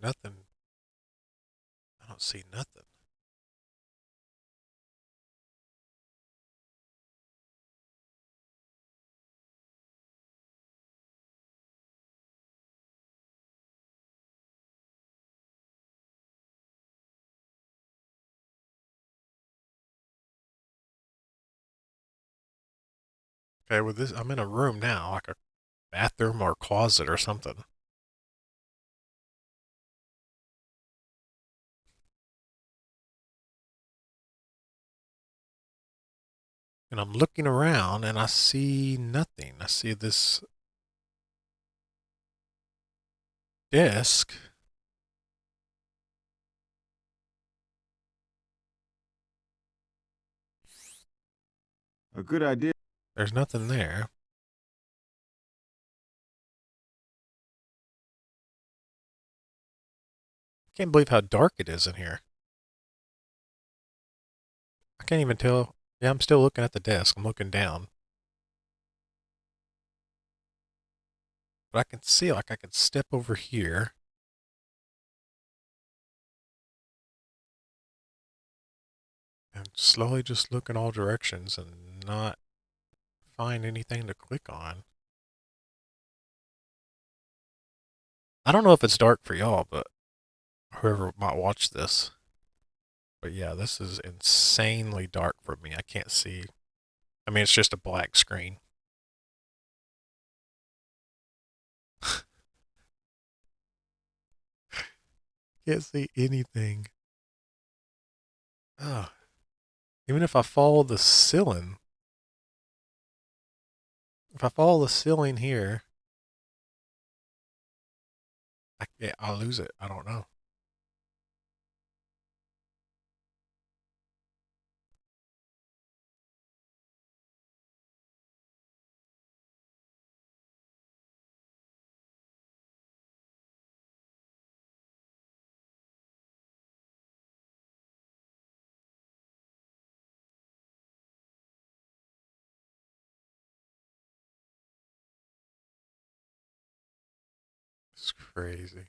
Nothing. I don't see nothing. Okay, with this, I'm in a room now, like a bathroom or closet or something. And I'm looking around and I see nothing. I see this desk.
A good idea.
There's nothing there. I can't believe how dark it is in here. I can't even tell. Yeah, I'm still looking at the desk. I'm looking down. But I can see, like, I can step over here. And slowly just look in all directions and not find anything to click on. I don't know if it's dark for y'all, but whoever might watch this. But yeah, this is insanely dark for me. I can't see. I mean, it's just a black screen. Can't see anything. Oh. Even if I follow the ceiling. If I follow the ceiling here, I'll lose it. I don't know. It's crazy.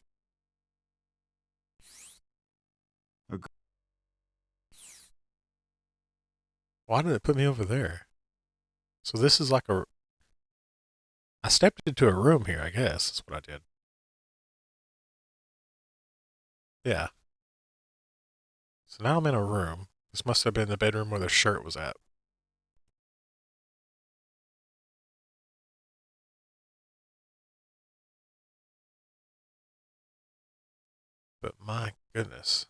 Why did it put me over there? So this is like a... I stepped into a room here, I guess. That's what I did. Yeah. So now I'm in a room. This must have been the bedroom where the shirt was at. But my goodness.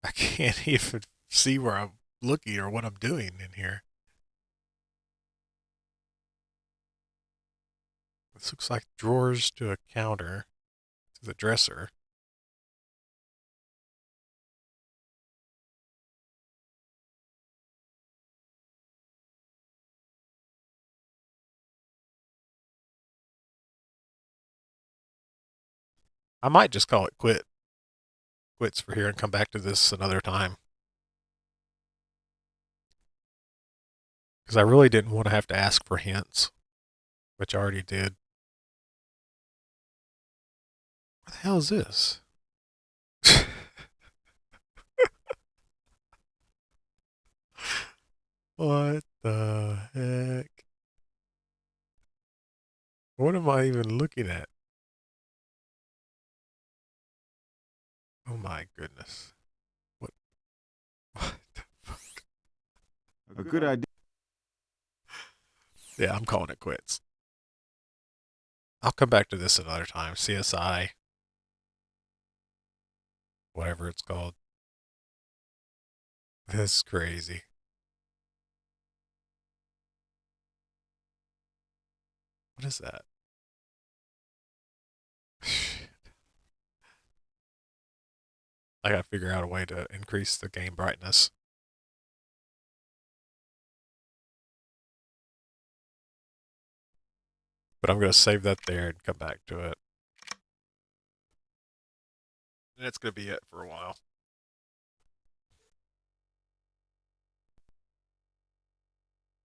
I can't even see where I'm looking or what I'm doing in here. This looks like drawers to a counter. to the dresser. I might just call it quits for here and come back to this another time. Because I really didn't want to have to ask for hints, which I already did. What the hell is this? What the heck? What am I even looking at? Oh my goodness. What the fuck?
A good idea.
Yeah, I'm calling it quits. I'll come back to this another time. CSI. Whatever it's called. That's crazy. What is that? I gotta figure out a way to increase the game brightness. But I'm gonna save that there and come back to it. And it's gonna be it for a while.